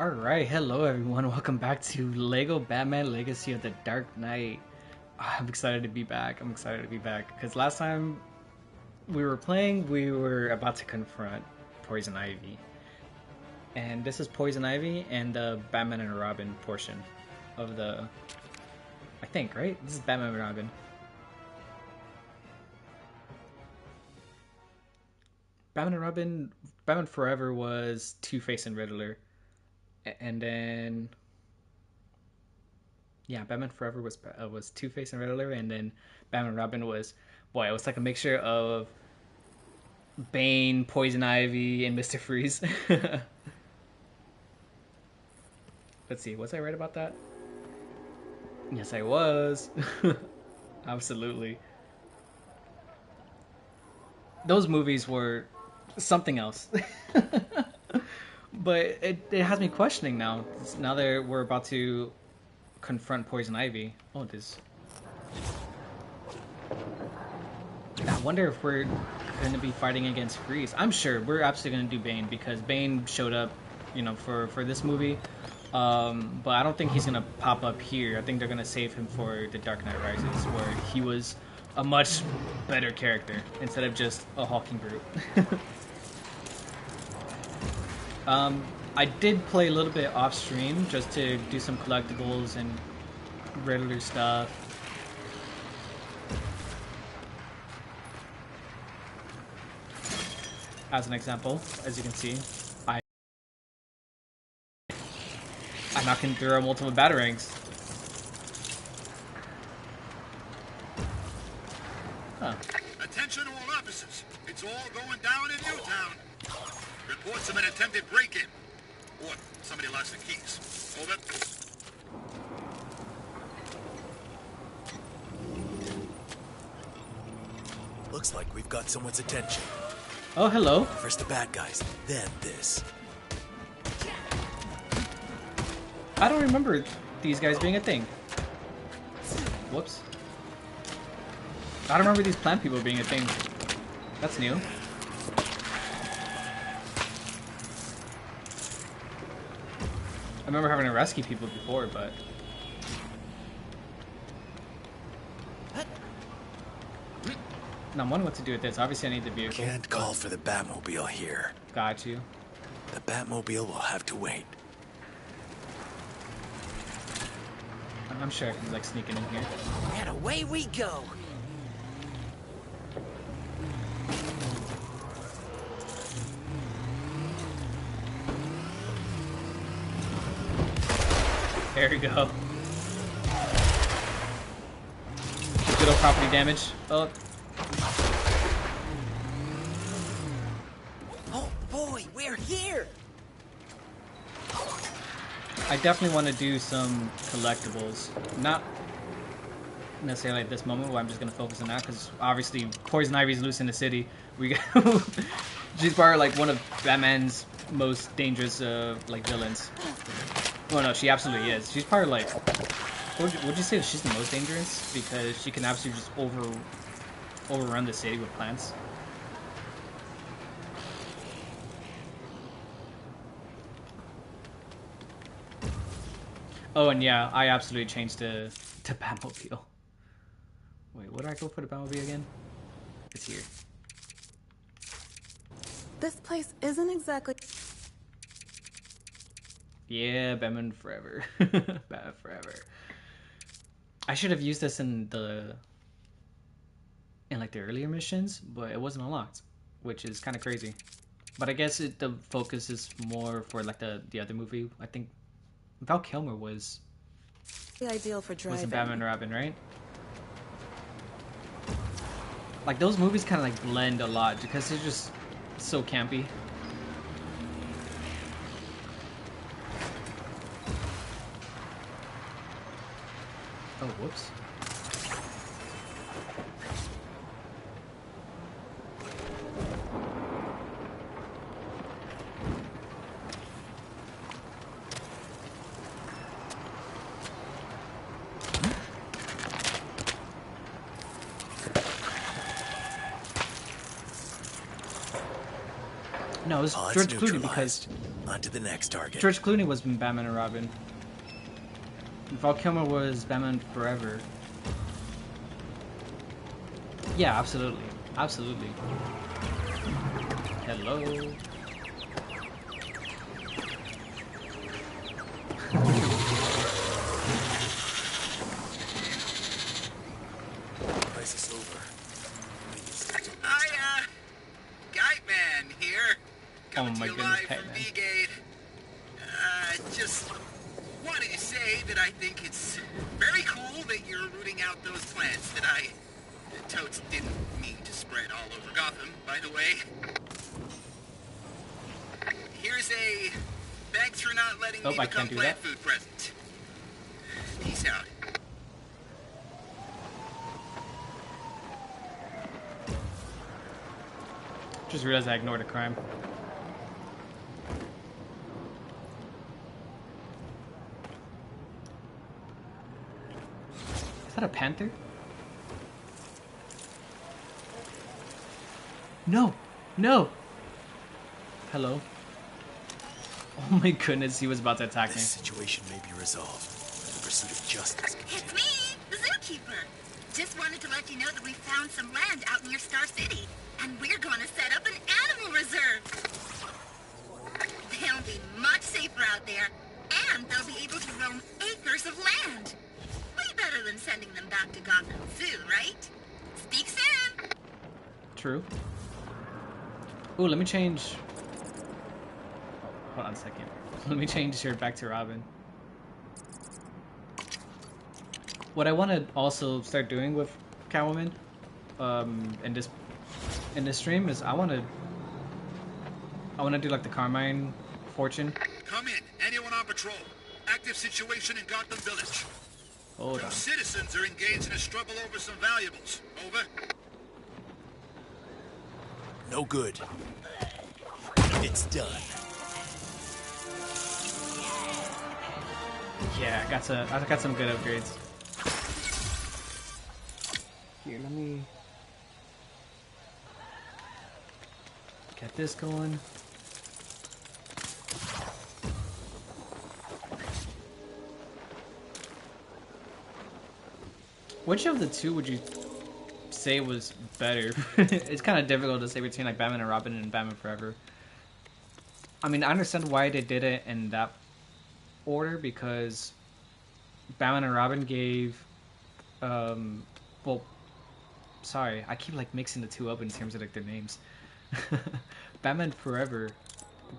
Alright, hello everyone, welcome back to Lego Batman Legacy of the Dark Knight. I'm excited to be back, because last time we were playing, we were about to confront Poison Ivy. And this is Poison Ivy and the Batman and Robin portion of the... I think, right? This is Batman and Robin. Batman and Robin, Batman Forever was Two-Face and Riddler. And then... Yeah, Batman Forever was Two-Face and Riddler, and then Batman and Robin was... Boy, it was like a mixture of Bane, Poison Ivy, and Mr. Freeze. Let's see, was I right about that? Yes, I was. Absolutely. Those movies were something else. But it has me questioning now. Now that we're about to confront Poison Ivy. Oh, this. I wonder if we're going to be fighting against Freeze. I'm sure we're absolutely going to do Bane because Bane showed up, you know, for this movie. But I don't think he's going to pop up here. I think they're going to save him for The Dark Knight Rises, where he was a much better character instead of just a hulking brute. I did play a little bit off stream just to do some collectibles and Riddler stuff. As an example, as you can see, I'm knocking through multiple batarangs. Huh. Attention all officers. It's all going down in Newtown. Reports of an attempted break-in. Or somebody lost the keys. Over. Looks like we've got someone's attention. Oh, hello. First the bad guys, then this. I don't remember these guys being a thing. Whoops. I don't remember these plant people being a thing. That's new. I remember having to rescue people before, but... Now I'm wondering what to do with this. Obviously I need the vehicle. Can't call for the Batmobile here. Got you. The Batmobile will have to wait. I'm sure I can like sneaking in here. And away we go. There we go. Good old property damage. Oh. Oh boy, we're here. I definitely want to do some collectibles. Not necessarily at this moment, where I'm just going to focus on that, because obviously Poison Ivy's loose in the city. We got she's probably like one of Batman's most dangerous like villains. Oh no, she absolutely is. She's probably like, would you say she's the most dangerous? Because she can absolutely just overrun the city with plants. Oh, and yeah, I absolutely changed to Batmobile. Wait, what did I go for the Batmobile again? It's here. This place isn't exactly... Yeah, Batman Forever. Batman Forever. I should have used this in like the earlier missions, but it wasn't unlocked, which is kind of crazy. But I guess the focus is more for like the other movie. I think Val Kilmer was ideal for driving. Was in Batman and Robin, right? Like those movies kind of like blend a lot because they're just so campy. Oh, whoops. No, it was George Clooney because On to the next target. George Clooney was in Batman and Robin. Val Kilmer was Batman Forever. Yeah, absolutely. Absolutely. Hello. Crisis over. Guyman here. Coming Oh my to you goodness, live from Catman. V-Gate. Just wanted to say that I think it's very cool that you're rooting out those plants that I totes didn't mean to spread all over Gotham, by the way. Here's a thanks for not letting me I become can't do plant that. food present. Peace out. Just realized I ignored a crime. Is that a panther? No! No! Hello? Oh my goodness, he was about to attack me. This situation may be resolved. The pursuit of justice It's continues. me, the zookeeper. Just wanted to let you know that we found some land out near Star City, and we're going to set up an animal reserve. They'll be much safer out there, and they'll be able to roam acres of land. Way better than sending them back to Gotham Zoo, right? Speak soon. True. Ooh, let me change. Hold on a second. Let me change here back to Robin. What I want to also start doing with Catwoman, in this stream is I want to do like the Carmine Fortune. Come in. Anyone on patrol? Active situation in Gotham Village. Hold on. Two citizens are engaged in a struggle over some valuables. Over. No good. It's done. Yeah, I got some good upgrades. Here, let me get this going. Which of the two would you say was better? It's kind of difficult to say between like Batman and Robin and Batman Forever. I mean, I understand why they did it in that order because Batman and Robin gave, well, sorry, I keep like mixing the two up in terms of like their names. Batman Forever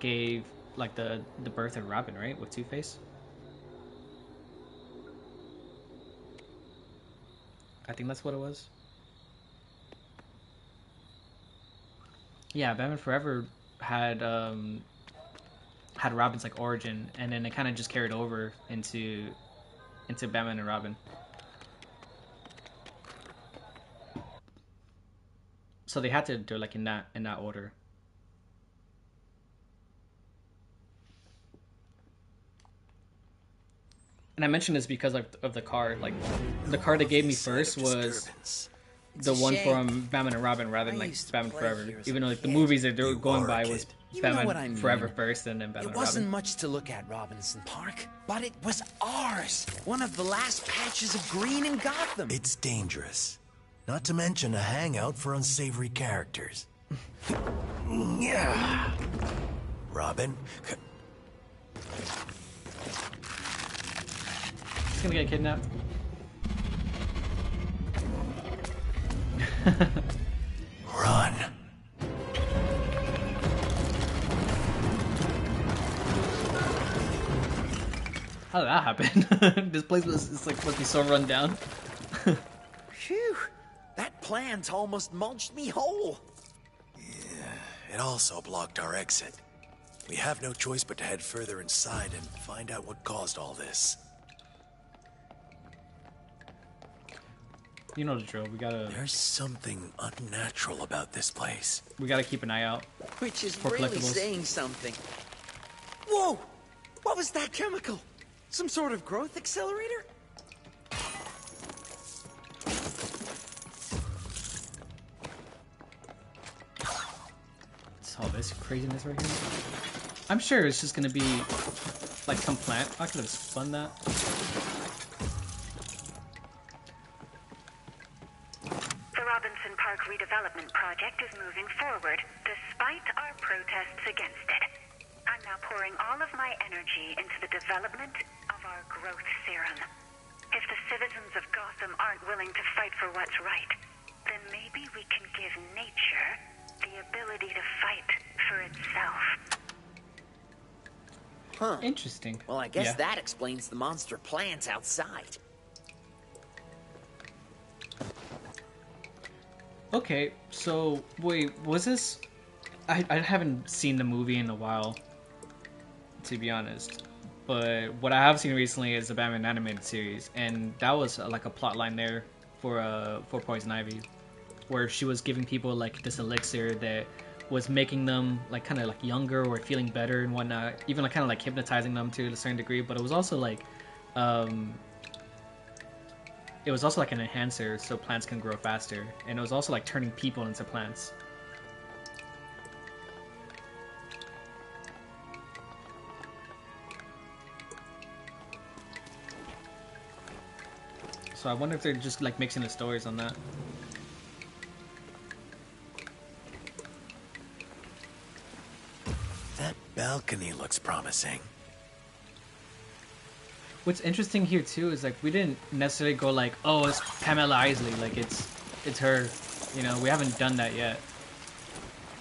gave like the birth of Robin, right, with Two-Face. I think that's what it was. Yeah, Batman Forever had Robin's like origin, and then it kind of just carried over into Batman and Robin. So they had to do it like in that order. And I mentioned this because of the car. Like the car they gave me first was the one from Batman and Robin rather than like Batman Forever. Even though like the movies that they were going by was Batman Forever first and then Batman and Robin. It wasn't much to look at, Robinson Park, but it was ours. One of the last patches of green in Gotham. It's dangerous. Not to mention a hangout for unsavory characters. Yeah. Robin? He's gonna get kidnapped. Run. How did that happen? This place is like supposed to be so run down. Phew. That plant almost mulched me whole. It also blocked our exit. We have no choice but to head further inside and find out what caused all this. You know the drill. There's something unnatural about this place. We gotta keep an eye out. Which is For really collectibles. saying something. Whoa! What was that chemical? Some sort of growth accelerator? What's all this craziness right here? I'm sure it's just gonna be like some plant. I could have spun that. The Robinson Park redevelopment project is moving forward, despite our protests against it. I'm now pouring all of my energy into the development of our growth serum. If the citizens of Gotham aren't willing to fight for what's right, then maybe we can give nature the ability to fight for itself. Huh. Interesting. Well, I guess Yeah. that explains the monster plants outside. Okay, so wait, was this? I haven't seen the movie in a while, to be honest. But what I have seen recently is the Batman animated series, and that was like a plot line there for Poison Ivy, where she was giving people like this elixir that was making them like kind of like younger or feeling better and whatnot, even like kind of like hypnotizing them to a certain degree. But it was also like an enhancer so plants can grow faster, and it was also like turning people into plants. So I wonder if they're just like mixing the stories on that. That balcony looks promising. What's interesting here too is like we didn't necessarily go like, oh, it's Pamela Isley, like it's her. You know, we haven't done that yet.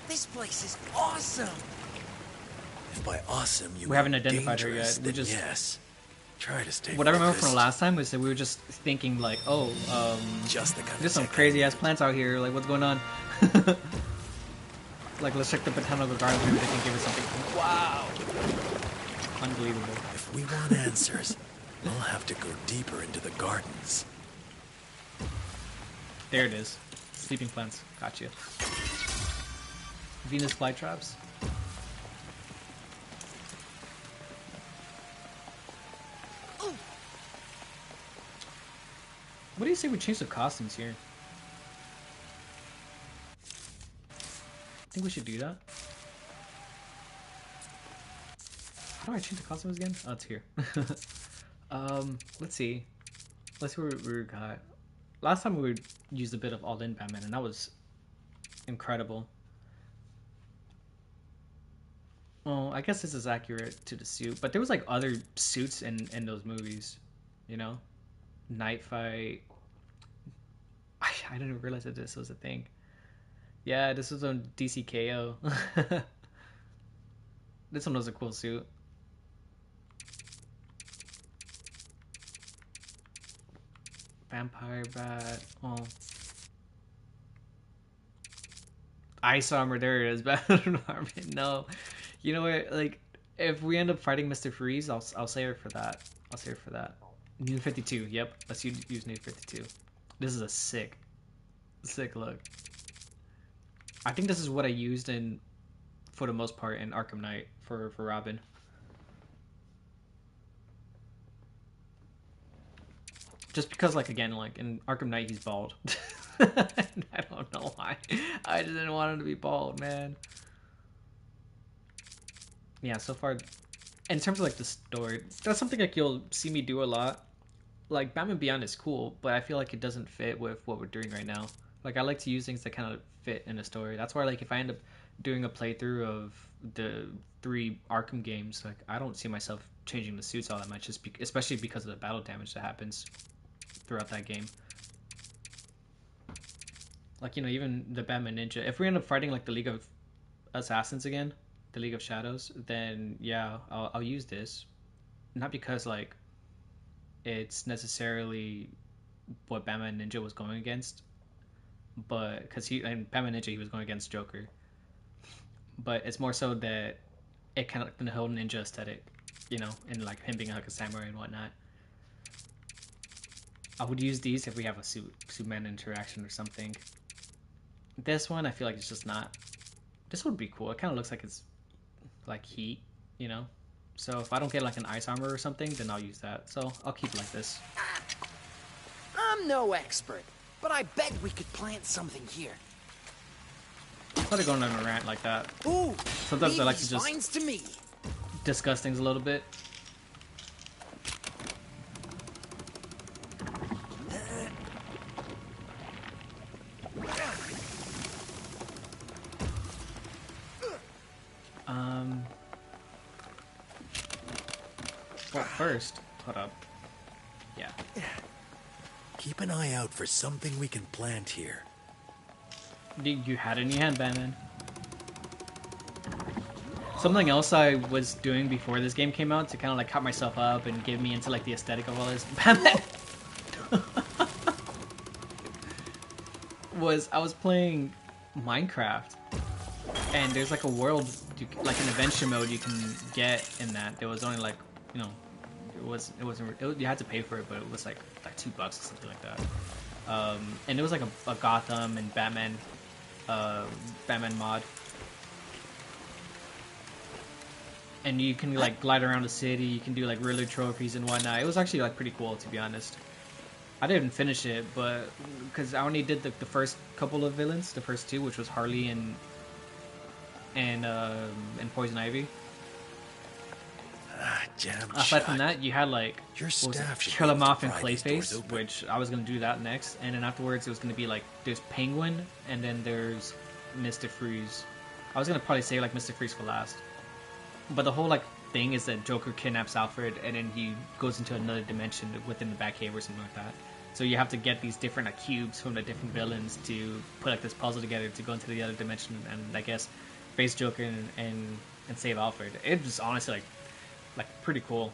This place is awesome. If by awesome you We haven't mean identified her dangerous, yet. We then just yes. Try to stay what I remember from focused. the last time was that we were just thinking like, oh, Just the kind there's of some tech I crazy need. ass plants out here. Like, what's going on? Like, let's check the botanical garden. Maybe they can give us something. Wow, unbelievable. If we want answers, we'll have to go deeper into the gardens. There it is. Sleeping plants. Gotcha. Venus flytraps. What do you say we change the costumes here? I think we should do that. How do I change the costumes again? Oh, it's here. Let's see. Let's see what we got. Last time we used a bit of all-in Batman, and that was incredible. Well, I guess this is accurate to the suit, but there was like other suits in those movies, you know? Night Fight. I didn't realize that this was a thing. Yeah, this was on DCKO. This one was a cool suit. Vampire Bat. Oh. Ice Armor, there it is. Batman Armor. No. You know what? Like, if we end up fighting Mr. Freeze, I'll save it for that. I'll save it for that. New 52. Yep. Let's use New 52. This is a sick look. I think this is what I used for the most part in Arkham Knight for Robin. Just because, like, again, like in Arkham Knight, he's bald. I don't know why. I just didn't want him to be bald, man. Yeah, so far, in terms of like the story, that's something like you'll see me do a lot. Like Batman Beyond is cool, but I feel like it doesn't fit with what we're doing right now. Like I like to use things that kind of fit in a story. That's why, like, if I end up doing a playthrough of the 3 Arkham games, like I don't see myself changing the suits all that much, especially because of the battle damage that happens throughout that game. Like, you know, even the Batman Ninja. If we end up fighting like the League of Assassins again, the League of Shadows, then yeah, I'll use this. Not because like it's necessarily what Batman Ninja was going against, but because in Batman Ninja he was going against Joker. But it's more so that it kind of like the whole ninja aesthetic, you know, and like him being like a samurai and whatnot. I would use these if we have a Superman interaction or something. This one, I feel like it's just not. This would be cool. It kind of looks like it's like heat, you know? So if I don't get like an ice armor or something, then I'll use that. So I'll keep it like this. I'm no expert, but I bet we could plant something here. I'm not going on a rant like that. Ooh, Sometimes I like to these just vines to me. discuss things a little bit. Well, first, hold up. Yeah. Keep an eye out for something we can plant here. You had it in your hand, Batman. Something else I was doing before this game came out to kind of like cut myself up and get me into like the aesthetic of all this, Batman, was I was playing Minecraft, and there's like a world, like an adventure mode you can get in that. There was only like, you know, you had to pay for it, but it was like $2 or something like that. And it was like a Gotham and Batman mod, and you can like glide around the city. You can do like Riddler trophies and whatnot. It was actually like pretty cool, to be honest. I didn't finish it, but because I only did the first couple of villains, the first two, which was Harley and Poison Ivy. Aside from that, you had like Your staff should Kill 'Em Off and pry these doors Clayface, open. which I was gonna do that next, and then afterwards it was gonna be like there's Penguin and then there's Mr. Freeze. I was gonna probably say like Mr. Freeze for last, but the whole like thing is that Joker kidnaps Alfred and then he goes into another dimension within the Batcave or something like that. So you have to get these different like cubes from the different villains to put like this puzzle together to go into the other dimension and I guess face Joker and save Alfred. It was honestly like pretty cool.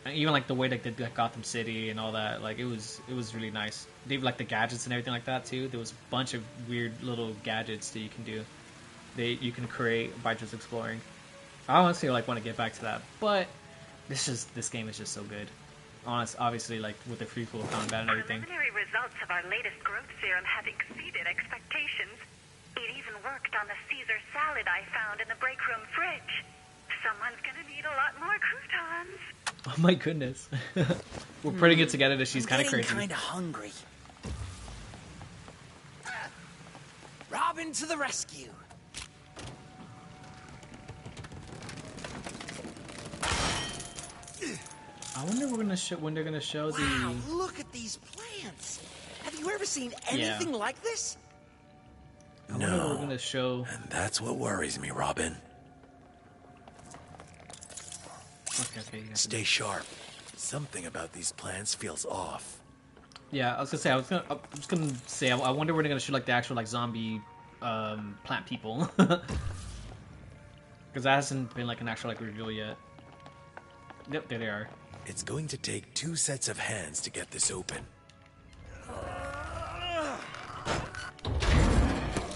And even like the way they did like Gotham City and all that, like it was really nice. They have like the gadgets and everything like that too. There was a bunch of weird little gadgets that you can do. You can create by just exploring. I honestly like want to get back to that, but this game is just so good. Obviously, like with the free flow combat and everything. Preliminary results of our latest growth serum have exceeded expectations. It even worked on the Caesar salad I found in the break room fridge. Someone's gonna need a lot more croutons. Oh my goodness. We're putting it together that she's kind of crazy. Kind of hungry. Robin to the rescue. I wonder when they're gonna show Wow, the. look at these plants. Have you ever seen anything like this? I wonder when we're gonna show. And that's what worries me, Robin. Okay, yeah. Stay sharp. Something about these plants feels off. Yeah, I was gonna say I wonder when they're gonna show like the actual like zombie plant people. Because that hasn't been like an actual like reveal yet. Yep, there they are. It's going to take 2 sets of hands to get this open.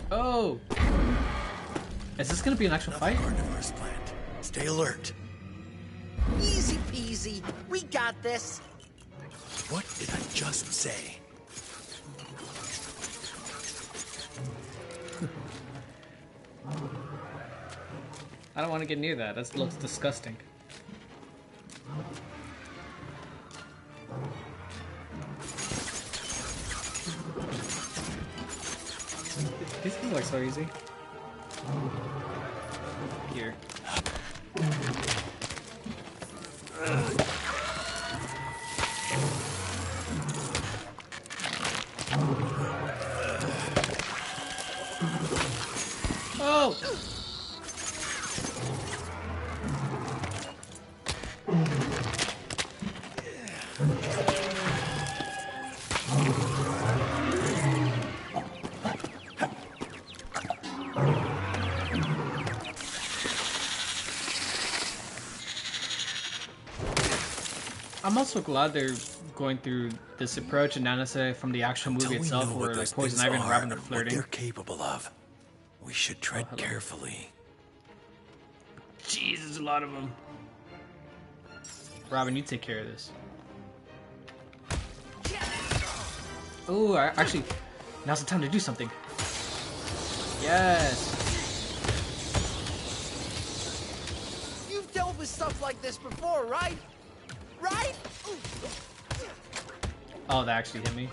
Oh! Is this gonna be an actual fight? Carnivorous plant. Stay alert. Easy peasy. We got this. What did I just say? I don't want to get near that. That looks disgusting. These things are so easy. Here. Oh! I'm also glad they're going through this approach and not necessarily from the actual movie Till we itself know where what like those Poison things Ivy and are Robin are what flirting. they're capable of. We should tread carefully. Jeez, there's a lot of them. Robin, you take care of this. Oh, actually, now's the time to do something. Yes. You've dealt with stuff like this before, right? Right? Oh, that actually hit me.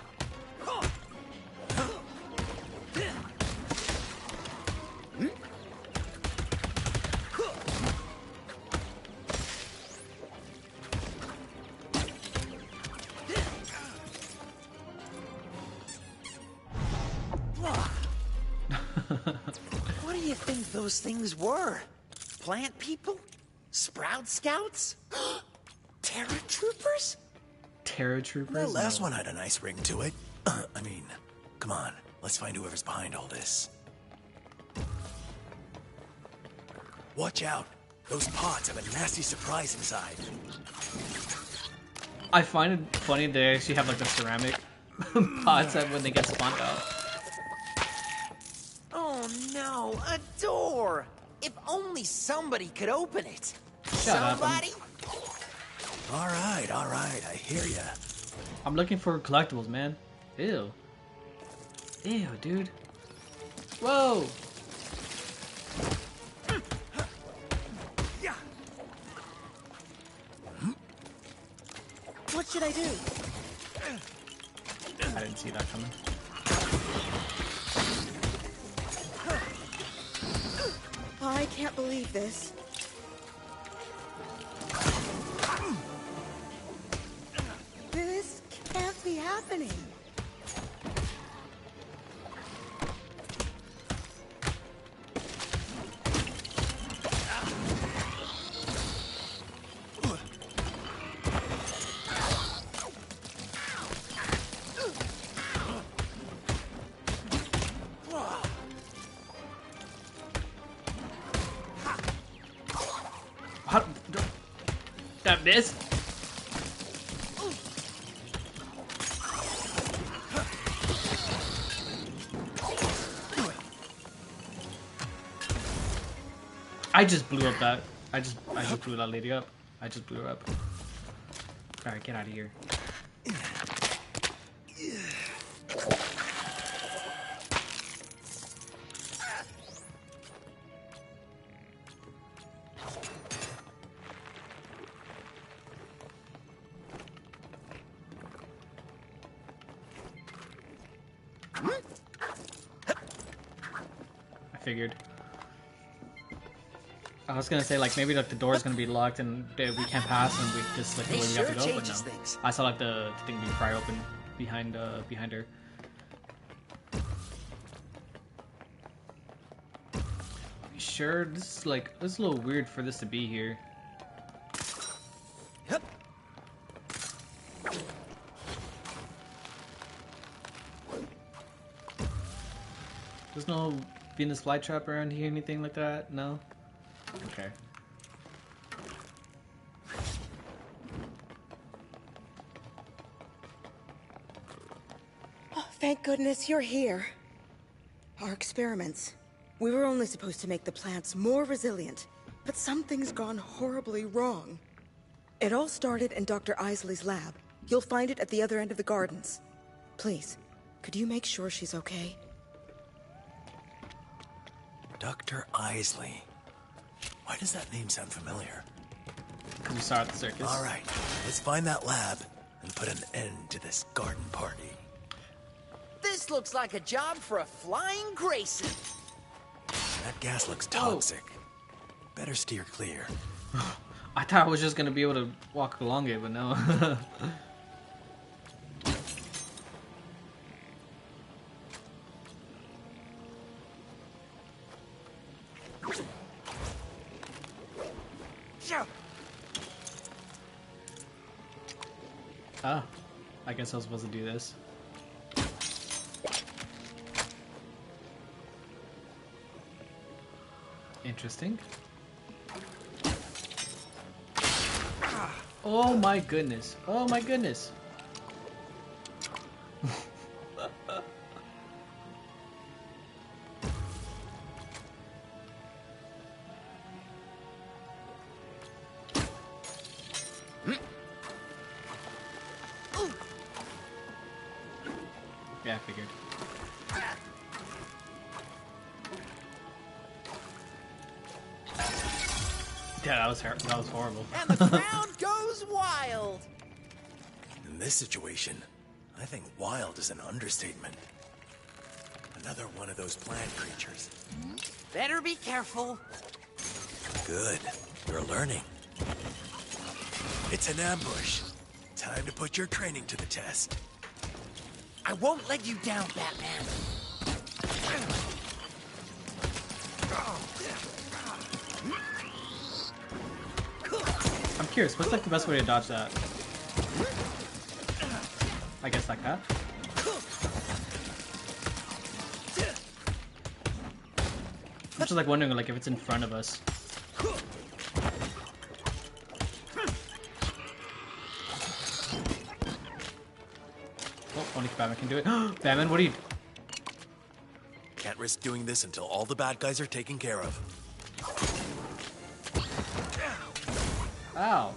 you think those things were? Plant people? Sprout scouts? Terror troopers? Terror troopers? That last No. one had a nice ring to it. I mean, come on, let's find whoever's behind all this. Watch out. Those pods have a nasty surprise inside. I find it funny they actually have like the ceramic pods that when they get spawned out. Oh no, a door! If only somebody could open it. Shut up, Somebody? All right, I hear ya. I'm looking for collectibles, man. Ew. Ew, dude. Whoa! What should I do? I didn't see that coming. I can't believe this. This can't be happening. How, that miss? I just blew up that. I just blew that lady up. I just blew her up. All right, get out of here. I figured. I was gonna say like maybe like the door's gonna be locked and we can't pass and we just like the way we have to go, but no. Things. I saw like the thing be pry open behind behind her. You sure? This is like this is a little weird for this to be here. Yep. There's no Venus flytrap around here, anything like that? No? Okay. Oh, thank goodness you're here. Our experiments. We were only supposed to make the plants more resilient, but something's gone horribly wrong. It all started in Dr. Isley's lab. You'll find it at the other end of the gardens. Please, could you make sure she's okay? Dr. Isley. Why does that name sound familiar? Because we saw it at the circus. All right, let's find that lab and put an end to this garden party. This looks like a job for a flying Grayson. That gas looks toxic. Better steer clear. I thought I was just gonna be able to walk along it, but no. Oh, I guess I was supposed to do this. Interesting. Oh my goodness. Oh my goodness. Yeah, I figured. Yeah, that was horrible. And the crowd goes wild. In this situation, I think wild is an understatement. Another one of those plant creatures. Better be careful. Good. We're learning. It's an ambush. Time to put your training to the test. I won't let you down, Batman. I'm curious, what's like the best way to dodge that? I guess like that. I'm just like wondering like if it's in front of us. Oh, only Batman can do it. Batman, what are you? Can't risk doing this until all the bad guys are taken care of. Ow.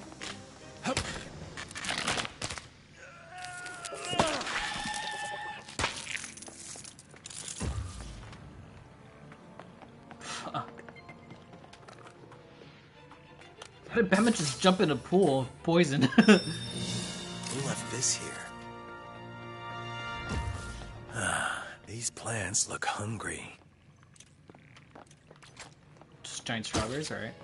Fuck. How did Batman just jump in a pool of poison? Who left this here? These plants look hungry. Just giant strawberries, alright.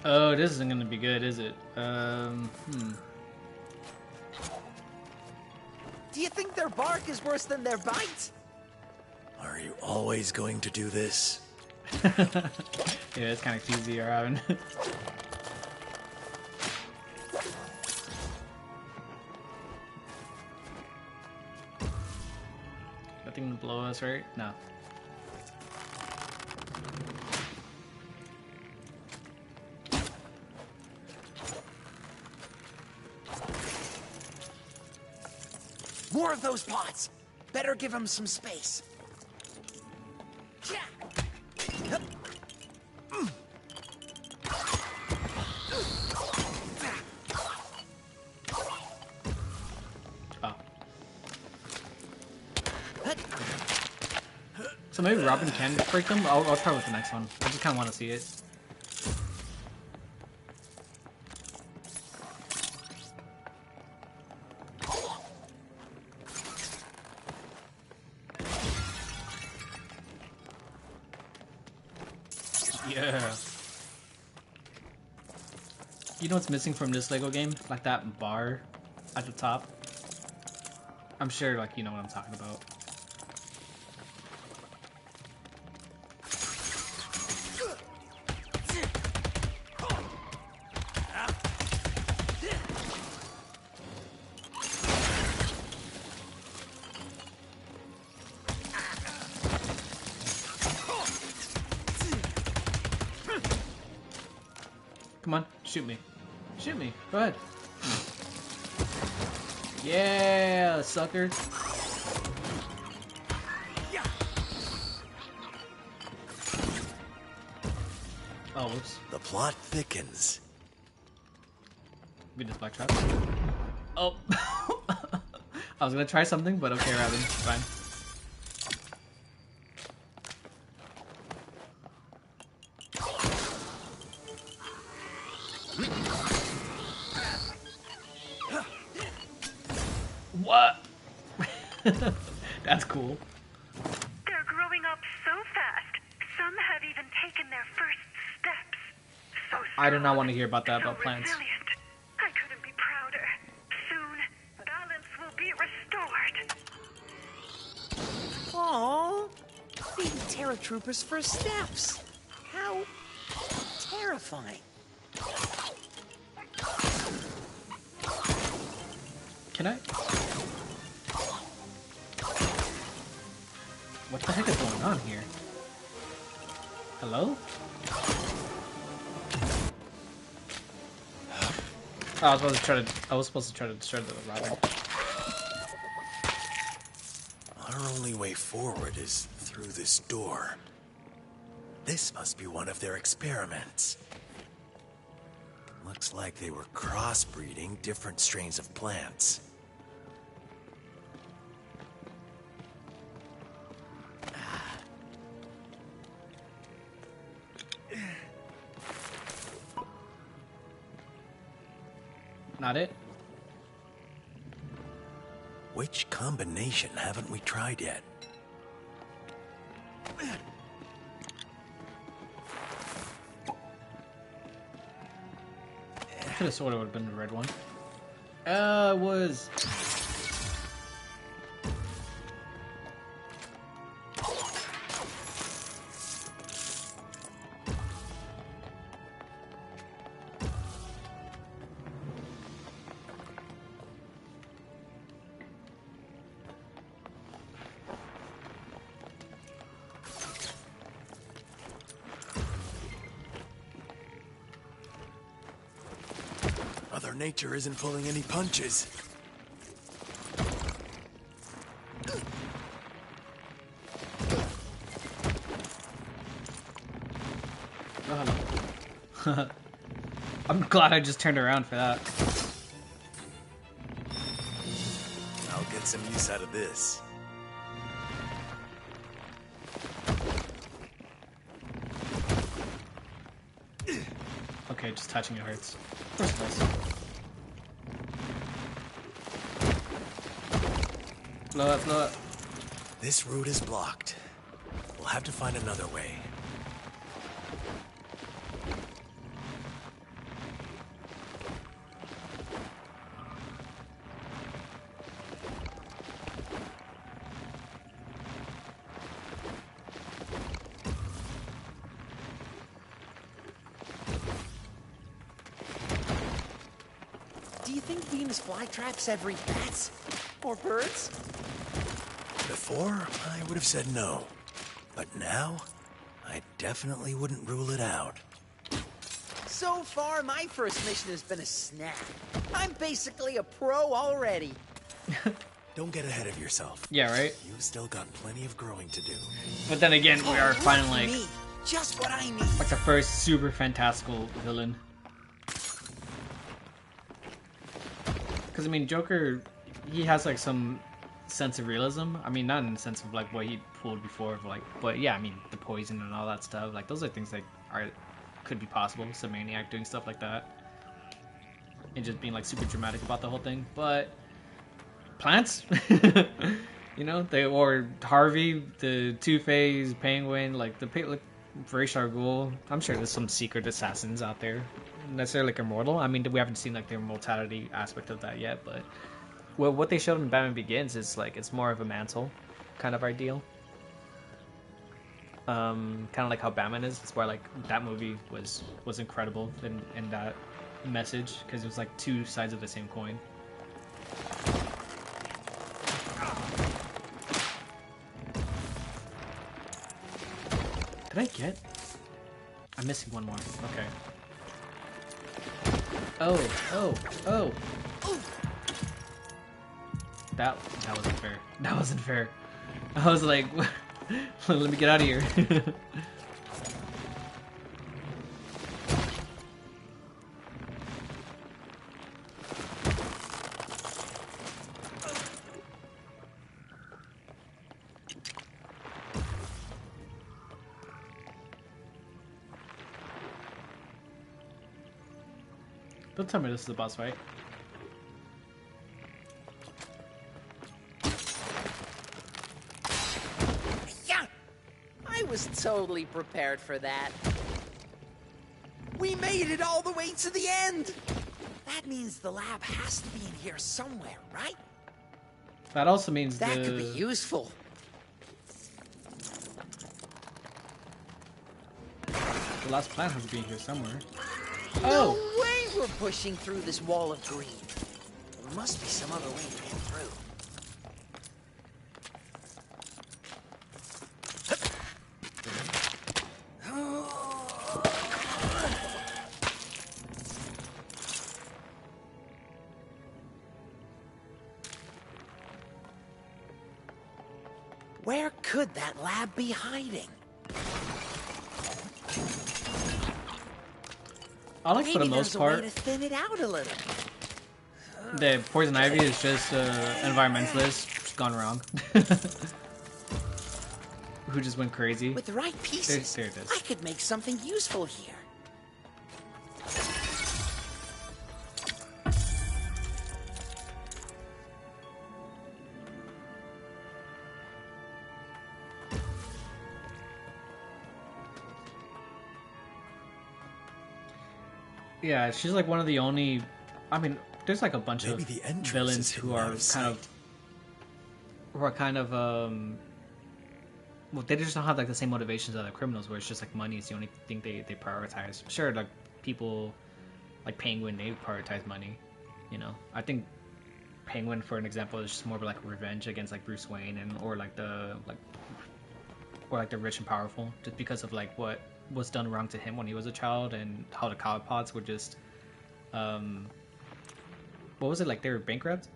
Oh, this isn't gonna be good, is it? Do you think their bark is worse than their bite? Are you always going to do this? Yeah, it's kind of cheesy around. Nothing to blow us, right? No. More of those pots. Better give them some space. Oh. So maybe Robin can break them? I'll try with the next one. I just kind of want to see it. Yeah. You know what's missing from this Lego game? Like that bar at the top. I'm sure like you know what I'm talking about. Come on, shoot me. Shoot me. Go ahead. Yeah, sucker. Oh, whoops. The plot thickens. We just black trap. Oh. I was gonna try something, but okay, Robin. Fine. What? That's cool. They're growing up so fast. Some have even taken their first steps. So I do not want to strong, hear about that, so about plants. resilient. I couldn't be prouder. Soon, balance will be restored. Aww. Being Terra Troopers first steps. How terrifying. Can I? What the heck is going on here? Hello? Oh, I was supposed to try to destroy the Robin. Our only way forward is through this door. This must be one of their experiments. Looks like they were crossbreeding different strains of plants. Not it? Which combination haven't we tried yet? I could have sworn it would have been the red one. Was... Mother Nature isn't pulling any punches. Oh, I'm glad I just turned around for that. I'll get some use out of this. Okay, just touching it hurts. Of course it does. Blow up, blow up. This route is blocked. We'll have to find another way. Do you think Venus flytraps ever eat bats? Or birds? Before, I would have said no. But now, I definitely wouldn't rule it out. So far, my first mission has been a snap. I'm basically a pro already. Don't get ahead of yourself. Yeah, right? You've still got plenty of growing to do. But then again, we are finding like Me. Just what I need. the first super fantastical villain. Because I mean, Joker, he has like some sense of realism. I mean, not in the sense of like what he pulled before, but yeah, I mean the poison and all that stuff. Like those are things that could be possible. Some maniac doing stuff like that, and just being like super dramatic about the whole thing. But plants, you know, or Harvey, the Two-Face, Penguin, like Ra's al Ghul. I'm sure there's some secret assassins out there, necessarily like immortal. I mean, we haven't seen like the immortality aspect of that yet, but well, what they showed in Batman Begins is like it's more of a mantle kind of ideal. Kind of like how Batman is. That's why like that movie was incredible in that message, because it was like two sides of the same coin. Did I get? I'm missing one more. Okay. Oh. That wasn't fair. That wasn't fair. I was like, let me get out of here. Don't tell me this is the boss fight. Yeah! I was totally prepared for that. We made it all the way to the end! That means the lab has to be in here somewhere, right? That also means That could be useful. the last plant has to be in here somewhere. No way we're pushing through this wall of green. There must be some other way to get through. Where could that lab be hiding? I like for the Maybe most there's a part, way to thin it out a little. the Poison Ivy is just environmentalist gone wrong. Who just went crazy. With the right pieces, There it is. I could make something useful here. Yeah, she's like one of the only. I mean, there's like a bunch Maybe of the entrance villains is who hidden out are of sight. well, they just don't have like the same motivations as the criminals, where it's just like money is the only thing they prioritize. Sure, like people like Penguin, they prioritize money. You know, I think Penguin, for an example, is just more of like revenge against like Bruce Wayne or the rich and powerful, just because of like what was done wrong to him when he was a child, and how the Cobblepot's were just what was it, like they were bankrupt?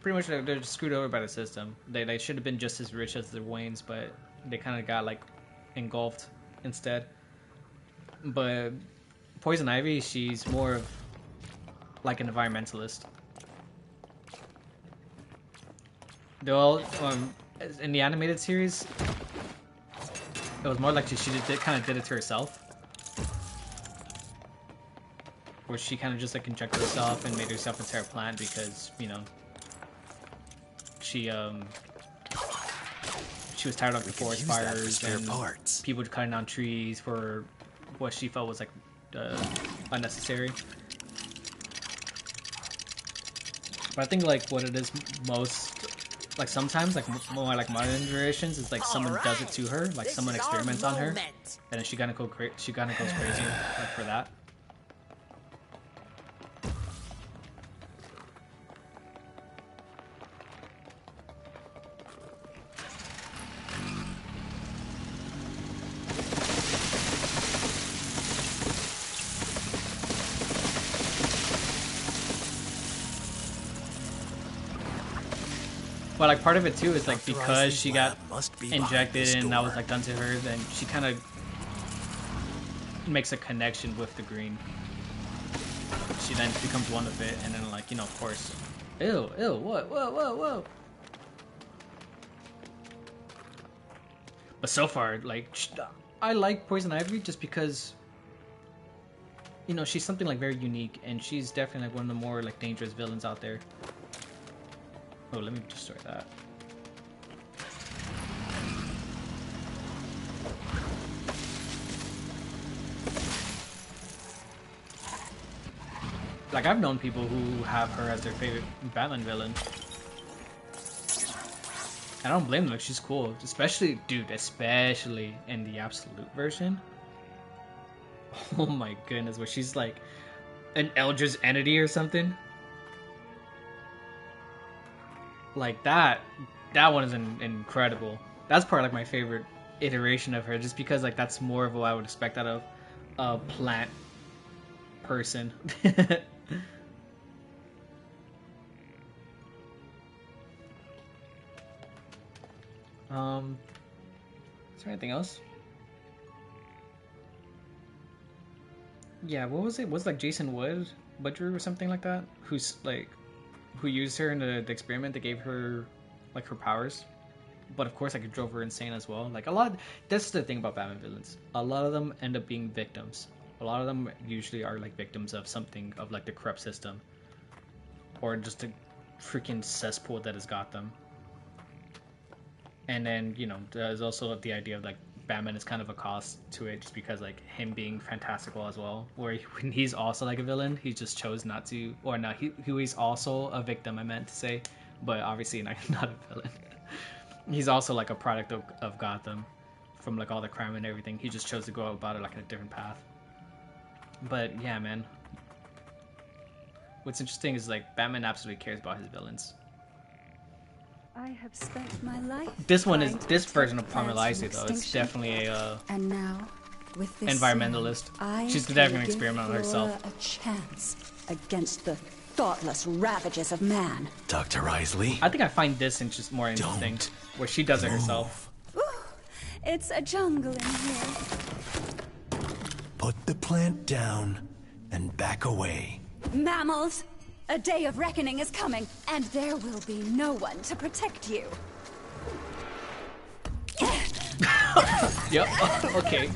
Pretty much they're screwed over by the system. They should have been just as rich as the Waynes, but they kind of got like engulfed instead. But Poison Ivy, she's more of like an environmentalist. They all in the animated series, it was more like she kind of did it to herself, where she kind of just like injected herself and made herself into a plant because, you know, she was tired of the forest fires and people cutting down trees for what she felt was like unnecessary. But I think like what it is most, like sometimes like more like modern generations is like someone does it to her, like someone experiments on her, and then she kind of goes crazy like for that. But like part of it too is like because she got injected and that was like done to her, then she kind of makes a connection with the green. She then becomes one of it, and then like, you know, of course, ew, what, whoa. But so far, like, I like Poison Ivy just because, you know, she's something like very unique, and she's definitely like one of the more like dangerous villains out there. Oh, let me destroy that. Like, I've known people who have her as their favorite Batman villain. I don't blame them, like, she's cool. Especially, dude, especially in the Absolute version. Oh my goodness, where she's like an Eldritch entity or something. Like that one is incredible. That's probably like my favorite iteration of her, just because like that's more of what I would expect out of a plant person. Is there anything else? Yeah, what was it? Was it like Jason Woodrue or something like that? Who used her in the experiment that gave her like her powers, but of course like it drove her insane as well. Like that's the thing about Batman villains, a lot of them end up being victims. A lot of them usually are like victims of something, of like the corrupt system or just a freaking cesspool that has got them. And then, you know, there's also the idea of like Batman is kind of a cost to it, just because like him being fantastical as well, where when he's also like a villain, he just chose not to, or no, he's also a victim, I meant to say, but obviously not a villain. He's also like a product of Gotham, from like all the crime and everything. He just chose to go about it like in a different path. But yeah, man, what's interesting is like Batman absolutely cares about his villains. I have spent my life. This version of Parmalaisi though, it's definitely a and now, with this environmentalist. She's definitely an experiment on herself. A chance against the thoughtless ravages of man. Dr. Isley? I think I find this more interesting, where she does it herself. Ooh, it's a jungle in here. Put the plant down and back away. Mammals! A day of reckoning is coming, and there will be no one to protect you. Yep, okay.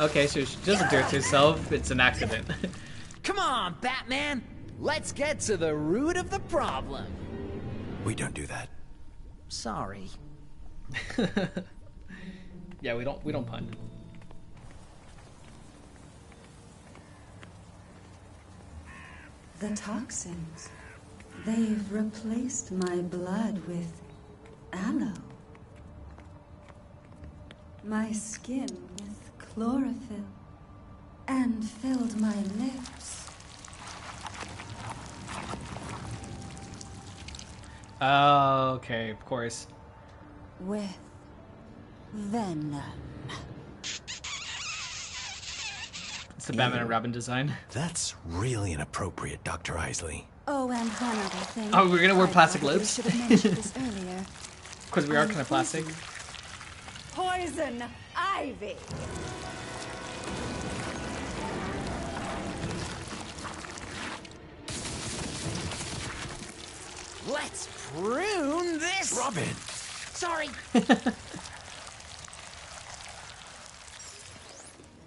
Okay, so she doesn't do it to herself, it's an accident. Come on, Batman! Let's get to the root of the problem. We don't do that. Sorry. Yeah, we don't pun. The toxins. They've replaced my blood with aloe. My skin with chlorophyll. And filled my lips. Oh, okay, of course. With venom. It's the Batman and Robin design. That's really inappropriate, Dr. Isley. Oh, and one other thing. Oh, we're gonna wear I plastic probably lips? should have mentioned this earlier. Because we are kind of plastic. Poison ivy. Let's prune this. Robin! Sorry.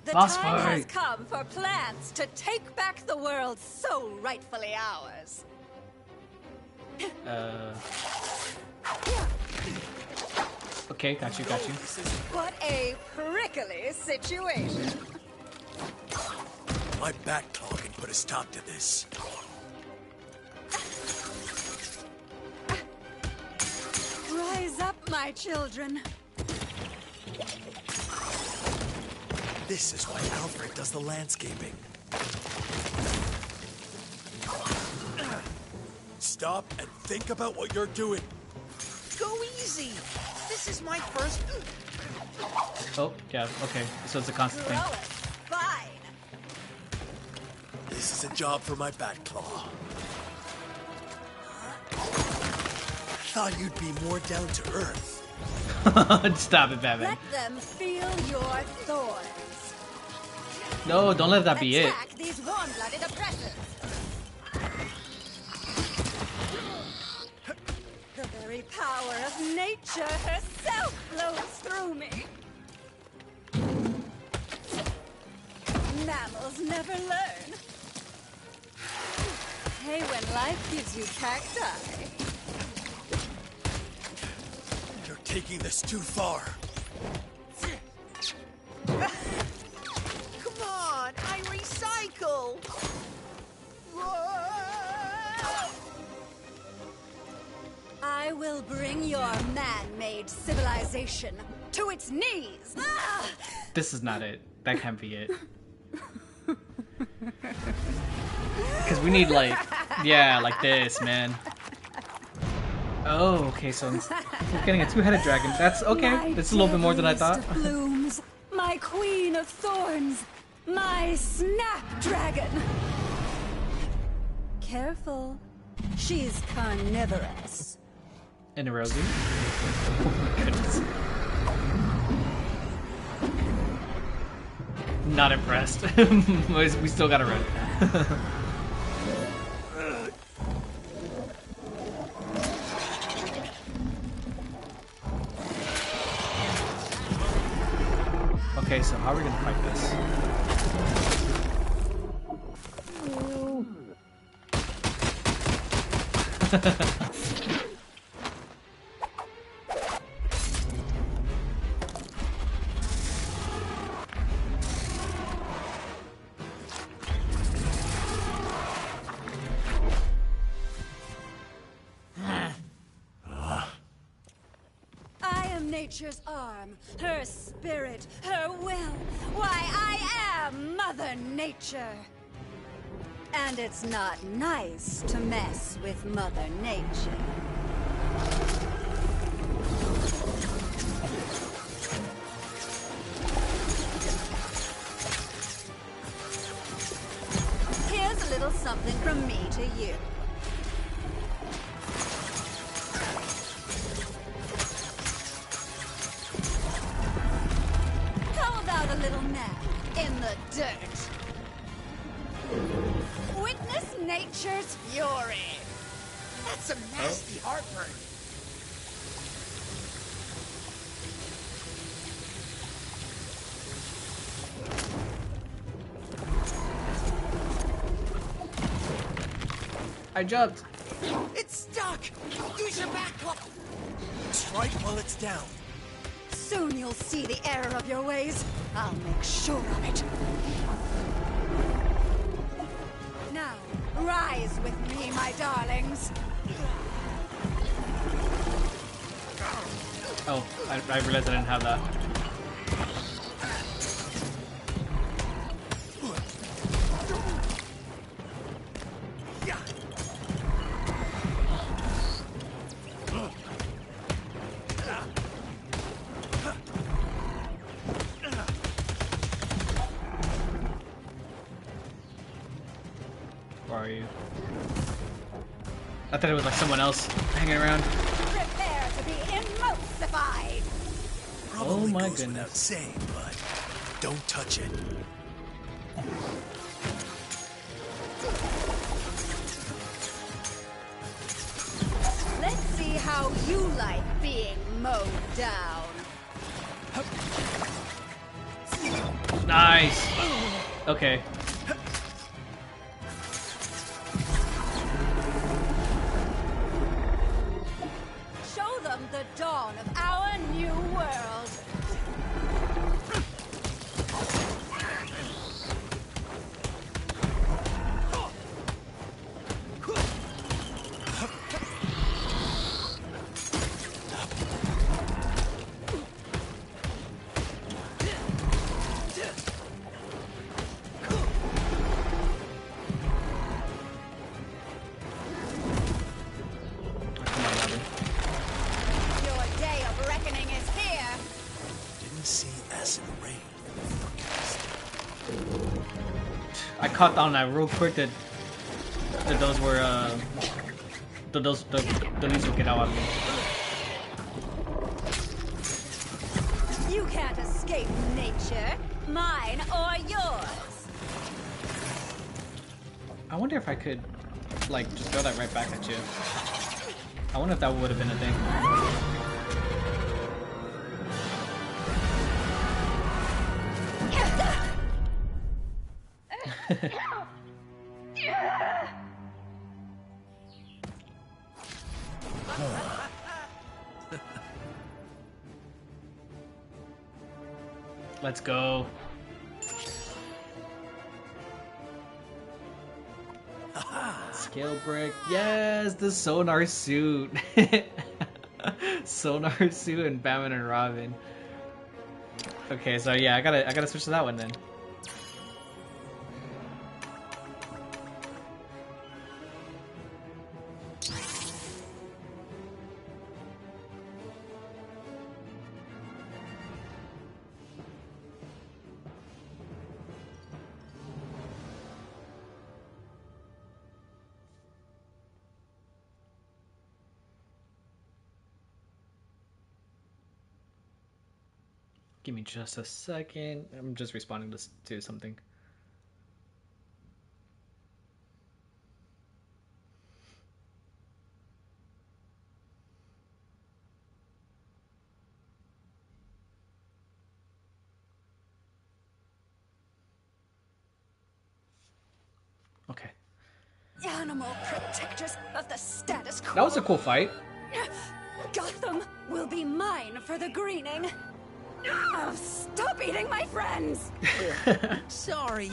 The Boss time has fight. come for plants to take back the world so rightfully ours. Okay, got you, got you. What a prickly situation. My bat claw can put a stop to this. Rise up, my children. This is why Alfred does the landscaping. Stop and think about what you're doing. Go easy. This is my first. Oh, yeah, okay. So it's a constant thing. Grow it. Fine. This is a job for my bat claw. Thought you'd be more down to earth. Stop it, Batman. Let them feel your thorns. No, don't let that be it. Attack these warm-blooded oppressors. The very power of nature herself flows through me. Mammals never learn. Hey, when life gives you cacti. You're taking this too far. Come on, I recycle. I will bring your man-made civilization to its knees. Ah! This is not it. That can't be it. Because we need, like, yeah, like this, man. Oh, okay, so we're getting a two-headed dragon. That's okay. It's a little bit more than I thought. Of blooms, my queen of thorns, my snapdragon. Careful, she's carnivorous. And a Rosie. Oh my goodness. Not impressed. We still gotta run. Okay, so how are we gonna fight this? I am nature's arm, her spirit, her will. Why, I am Mother Nature. And it's not nice to mess with Mother Nature. Here's a little something from me to you. How about a little nap in the dirt? Witness nature's fury. That's some nasty heartburn. I jumped. It's stuck. Use your back claw. Strike while it's down. Soon you'll see the error of your ways. I'll make sure of it. Now, rise with me, my darlings. Oh, I realized I didn't have that. far are you? I thought it was like someone else hanging around. Prepare to be emulsified! Probably my goes without goodness. saying, but don't touch it. Let's see how you like being mowed down. Nice. Okay. Show them the dawn of our new world. Come on, Robin. Your day of reckoning is here. Didn't see acid rain. I caught on that real quick that those were the leaves will get out of me. You can't escape nature, mine or yours. I wonder if I could like just throw that right back at you. I wonder if that would have been a thing. Let's go. Scale brick. Yes, the sonar suit. Sonar suit and Batman and Robin. Okay, so yeah, I gotta switch to that one then. Give me just a second. I'm just responding to something. Okay. Animal protectors of the status quo. That was a cool fight. Gotham will be mine for the greening. Oh, stop eating my friends! Sorry.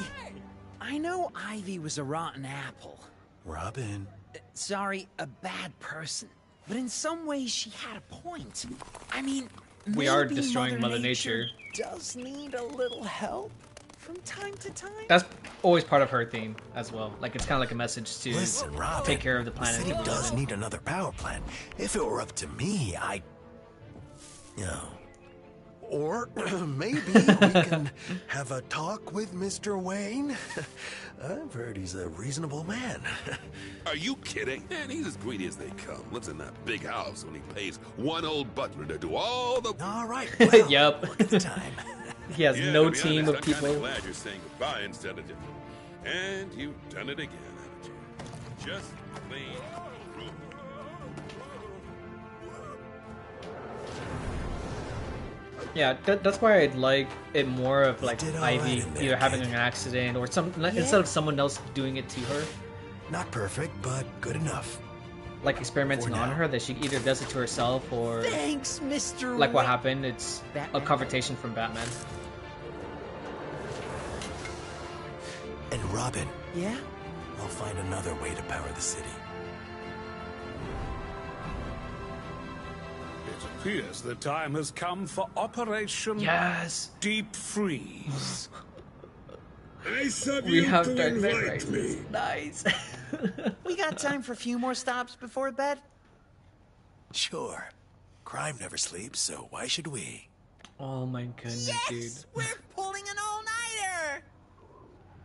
I know Ivy was a rotten apple. Robin. Sorry, a bad person. But in some ways, she had a point. I mean, We are maybe destroying Mother Nature. does need a little help from time to time. That's always part of her theme as well. Like it's kind of like a message to Listen, Robin. take care of the planet. The city that we live does in. need another power plant. If it were up to me, I'd... Or maybe we can have a talk with Mr. Wayne. I've heard he's a reasonable man. Are you kidding? Man, he's as greedy as they come. Lives in that big house when he pays one old butler to do all the... All right, well, Yep. look at the time. He has Yeah, no to be team honest, of I'm kinda people. glad you're saying goodbye instead of just... And you've done it again, haven't you? Just plain... rude. Yeah, that's why I'd like it more of like did all Ivy right in there, either having kid. an accident or instead of someone else doing it to her, Not perfect, but good enough. like experimenting For on now. her, that she either does it to herself or Thanks, Mr. like what Wayne. happened. It's a Batman. confrontation from Batman. And Robin, Yeah? I'll find another way to power the city. It appears the time has come for Operation Yes, Deep Freeze. I sub we you have to Dark Knight invite me. Rises. Nice. We got time for a few more stops before bed? Sure. Crime never sleeps, so why should we? Oh my goodness, Yes! We're pulling an all-nighter!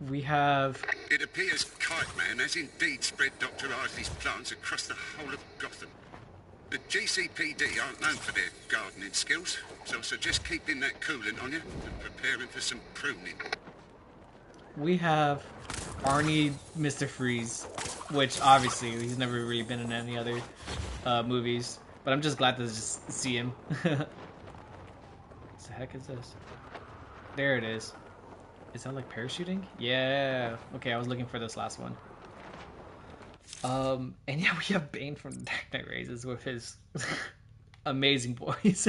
We have... It appears Kite Man has indeed spread Dr. Isley's plants across the whole of Gotham. The GCPD aren't known for their gardening skills, so I suggest keeping that coolant on you and preparing for some pruning. We have Arnie Mr. Freeze, which obviously he's never really been in any other movies, but I'm just glad to just see him. What the heck is this? There it is. Is that like parachuting? Yeah. Okay, I was looking for this last one. And yeah, we have Bane from Dark Knight Rises with his amazing voice.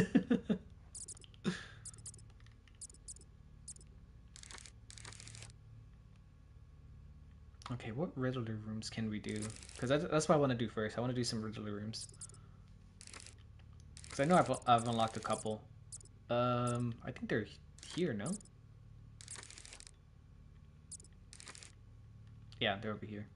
Okay, what Riddler rooms can we do? Because that's what I want to do first. I want to do some Riddler rooms. Because I know I've unlocked a couple. I think they're here, no? Yeah, they're over here.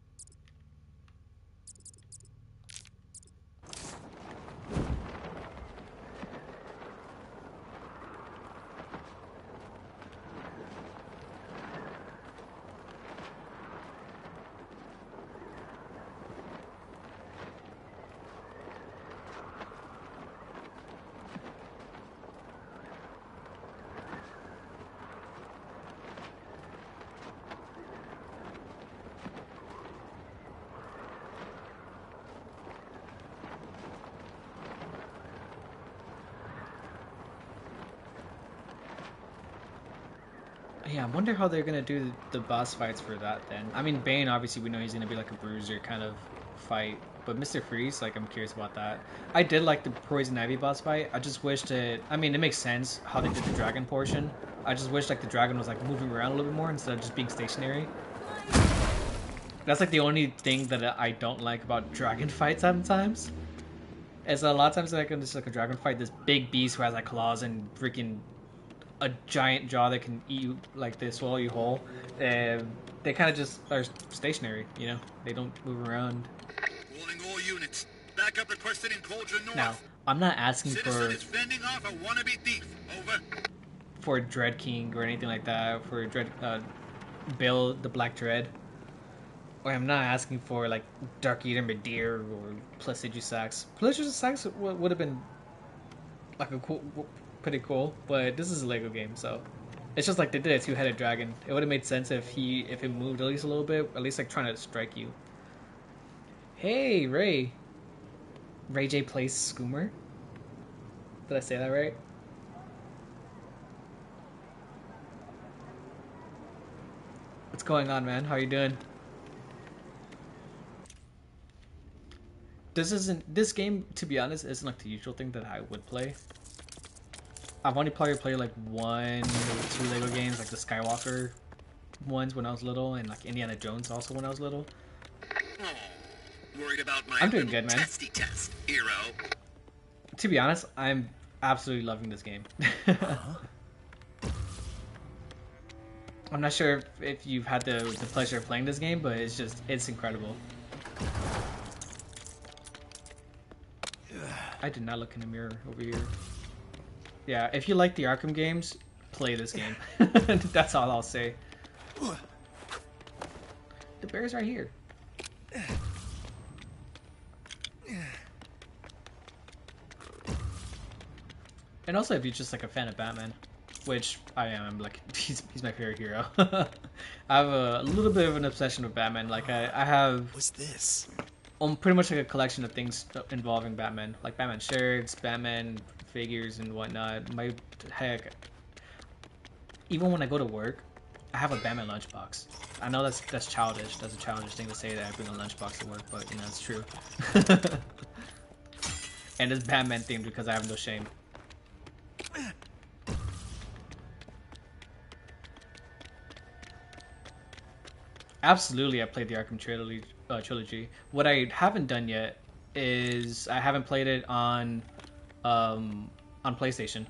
Yeah, I wonder how they're gonna do the boss fights for that then. I mean, Bane, obviously, we know he's gonna be like a bruiser kind of fight. But Mr. Freeze, like, I'm curious about that. I did like the Poison Ivy boss fight. I just wished it... I mean, it makes sense how they did the dragon portion. I just wish, like, the dragon was, like, moving around a little bit more instead of just being stationary. That's, like, the only thing that I don't like about dragon fights sometimes. Is a lot of times, like, in just, like, a dragon fight, this big beast who has, like, claws and freaking... a giant jaw that can eat you, like they swallow you whole. They kind of just are stationary, you know? They don't move around. Calling all units. Backup requested in Cauldron North. Now, I'm not asking Citizen is fending off a wannabe thief. Over. for Dread King or anything like that, for Dread, Bill the Black Dread. Or I'm not asking for, like, Dark Eater Madeir or Placidusax. Placidusax would have been, like, a cool... pretty cool, but this is a Lego game, so it's just like they did a two-headed dragon. It would have made sense if it moved at least a little bit, at least like trying to strike you. Hey, Ray J plays Scoomer. Did I say that right? What's going on, man? How you doing? This game, to be honest, isn't like the usual thing that I would play. I've only probably played like 1 or 2 Lego games, like the Skywalker ones when I was little, and like Indiana Jones also when I was little. Worried about my I'm doing good, man. testy test, hero. To be honest, I'm absolutely loving this game. I'm not sure if you've had the pleasure of playing this game, but it's incredible. I did not look in the mirror over here. Yeah, if you like the Arkham games, play this game. That's all I'll say. The bear's right here. And also, if you're just like a fan of Batman, which I am, I'm like he's my favorite hero. I have a little bit of an obsession with Batman. Like I have. What's this? Pretty much like a collection of things involving Batman, like Batman shirts, Batman figures, and whatnot. Heck, even when I go to work, I have a Batman lunchbox. I know that's childish. That's a childish thing to say that I bring a lunchbox to work, but you know it's true. And it's Batman themed because I have no shame. Absolutely, I played the Arkham trilogy. What I haven't done yet is I haven't played it on PlayStation.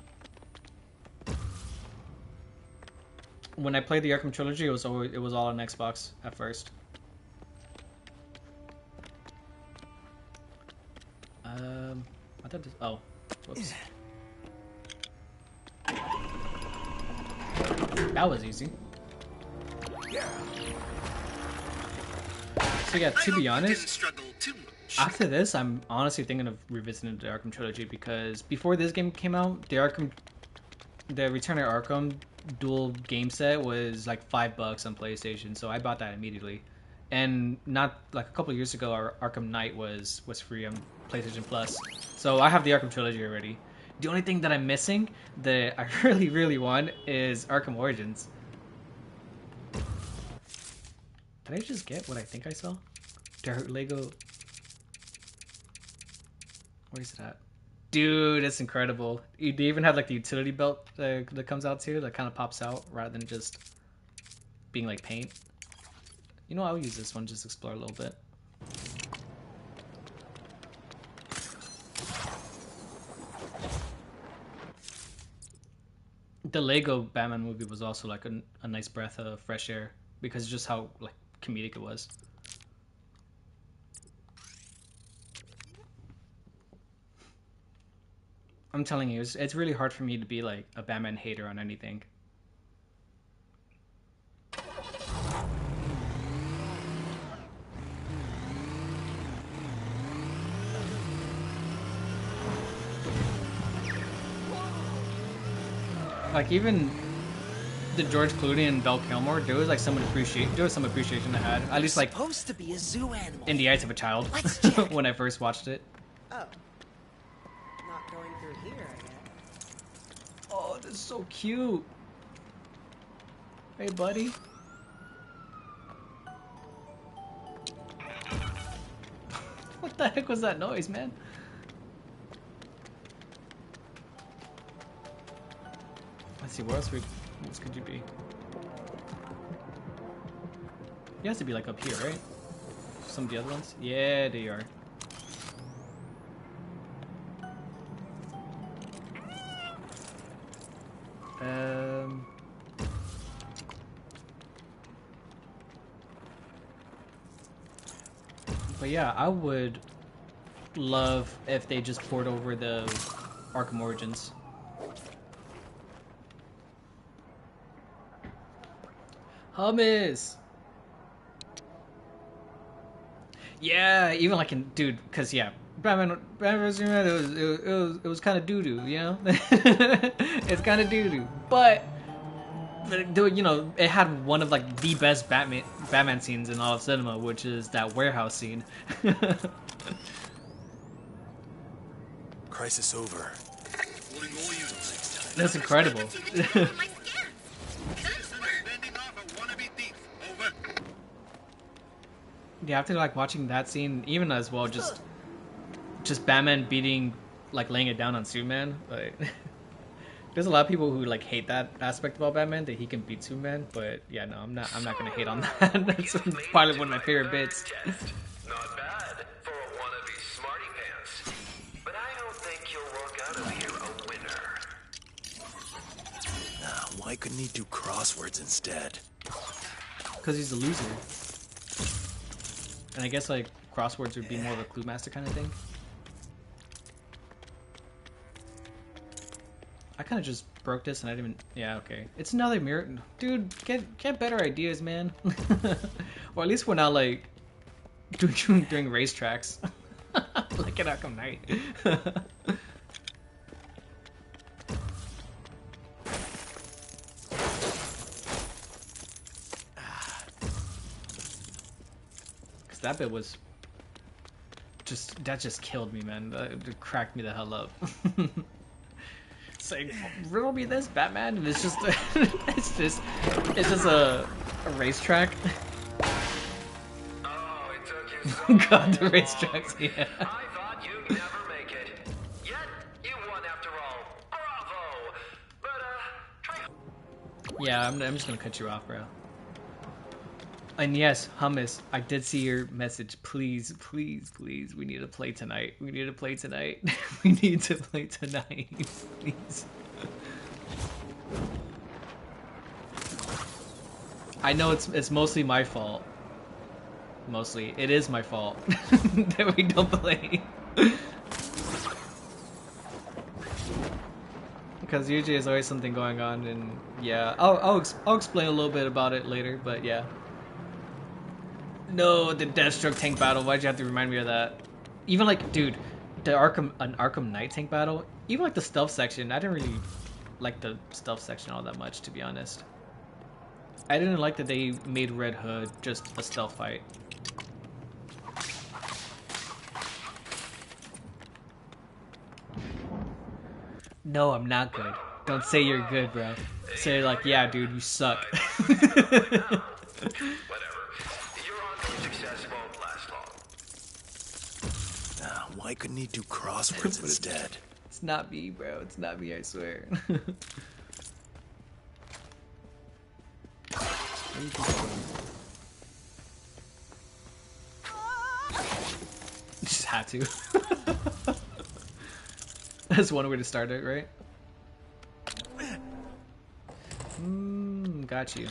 When I played the Arkham trilogy, it was all on Xbox at first. I thought this, oh, whoops. That was easy. So yeah, to be I hope you didn't honest, struggle too much. after this, I'm honestly thinking of revisiting the Arkham trilogy because before this game came out, the Return of Arkham dual game set was like $5 on PlayStation, so I bought that immediately. And not like a couple of years ago, our Arkham Knight was free on PlayStation Plus, so I have the Arkham trilogy already. The only thing that I'm missing that I really want is Arkham Origins. Did I just get what I think I saw? The Lego. Where's it at? Dude, it's incredible. They even have like the utility belt that comes out too, that kind of pops out rather than just being like paint. You know, I'll use this one just to explore a little bit. The Lego Batman movie was also like a nice breath of fresh air because just how like comedic it was. I'm telling you, it's really hard for me to be like a Batman hater on anything. Like even the George Clooney and Val Kilmer, there was like some appreciation I had. At least like Supposed to be a zoo animal. in the eyes of a child when I first watched it. Oh. Not going through here, I guess. Oh, this is so cute. Hey, buddy. What the heck was that noise, man? Let's see, where else could you be? He has to be like up here, right? Some of the other ones? Yeah, they are. But yeah, I would love if they just poured over the Arkham Origins. Hummus! Yeah, even like in, dude, cause yeah, Batman vs Superman, it was kind of doo doo, you know. It's kind of doo doo, but you know, it had one of like the best Batman scenes in all of cinema, which is that warehouse scene. Crisis over. That's incredible. Yeah, after like watching that scene, even as well, just Batman beating, like laying it down on Superman. Like, there's a lot of people who like hate that aspect about Batman, that he can beat Superman. But yeah, no, I'm not gonna hate on that. That's probably one of my favorite bits. Not bad for a wannabe smarty pants, but I don't think you'll walk out of here a winner. Now, why couldn't he do crosswords instead? Because he's a loser. And I guess like crosswords would be more of a clue master kind of thing. I kind of just broke this and I didn't even... Yeah, okay. It's another mirror. Dude, get better ideas, man. Or at least we're not like doing racetracks. Like in Arkham Knight. That bit was that just killed me, man. It cracked me the hell up. It's like, riddle me this, Batman, and it's just it's just a racetrack. Oh, it took you so God, the racetracks, yeah. I thought you'd never make it. Yet you won after all. Bravo. But try. Yeah, I'm just gonna cut you off, bro. And yes, Hummus, I did see your message. Please, please, please, we need to play tonight. We need to play tonight. We need to play tonight. Please. I know it's mostly my fault. Mostly. It is my fault that we don't play. because usually there's always something going on, and yeah, I'll explain a little bit about it later, but yeah. No, the Deathstroke tank battle. Why'd you have to remind me of that? Even like, dude, the Arkham Knight tank battle. Even like the stealth section. I didn't really like the stealth section all that much, to be honest. I didn't like that they made Red Hood just a stealth fight. No, I'm not good. Don't say you're good, bro. Say like, yeah, dude, you suck. Whatever. Your ongoing success won't last long. Why couldn't he do crosswords instead? It's not me, bro. It's not me, I swear. Just had to. That's one way to start it, right? Got you.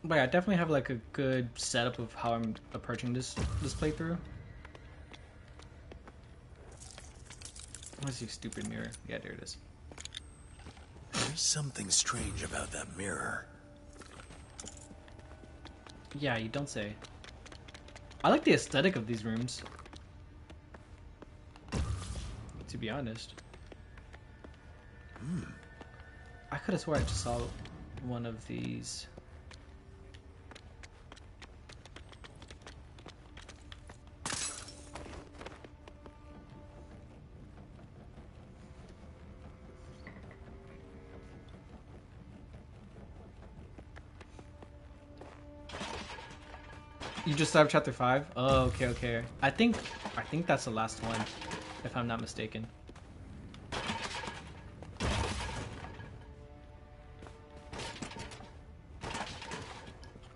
But yeah, I definitely have like a good setup of how I'm approaching this playthrough. What's your stupid mirror? Yeah, there it is. There's something strange about that mirror. Yeah, you don't say. I like the aesthetic of these rooms, to be honest. I could have swore I just saw one of these. You just started chapter 5? Oh, okay, okay. I think that's the last one, if I'm not mistaken.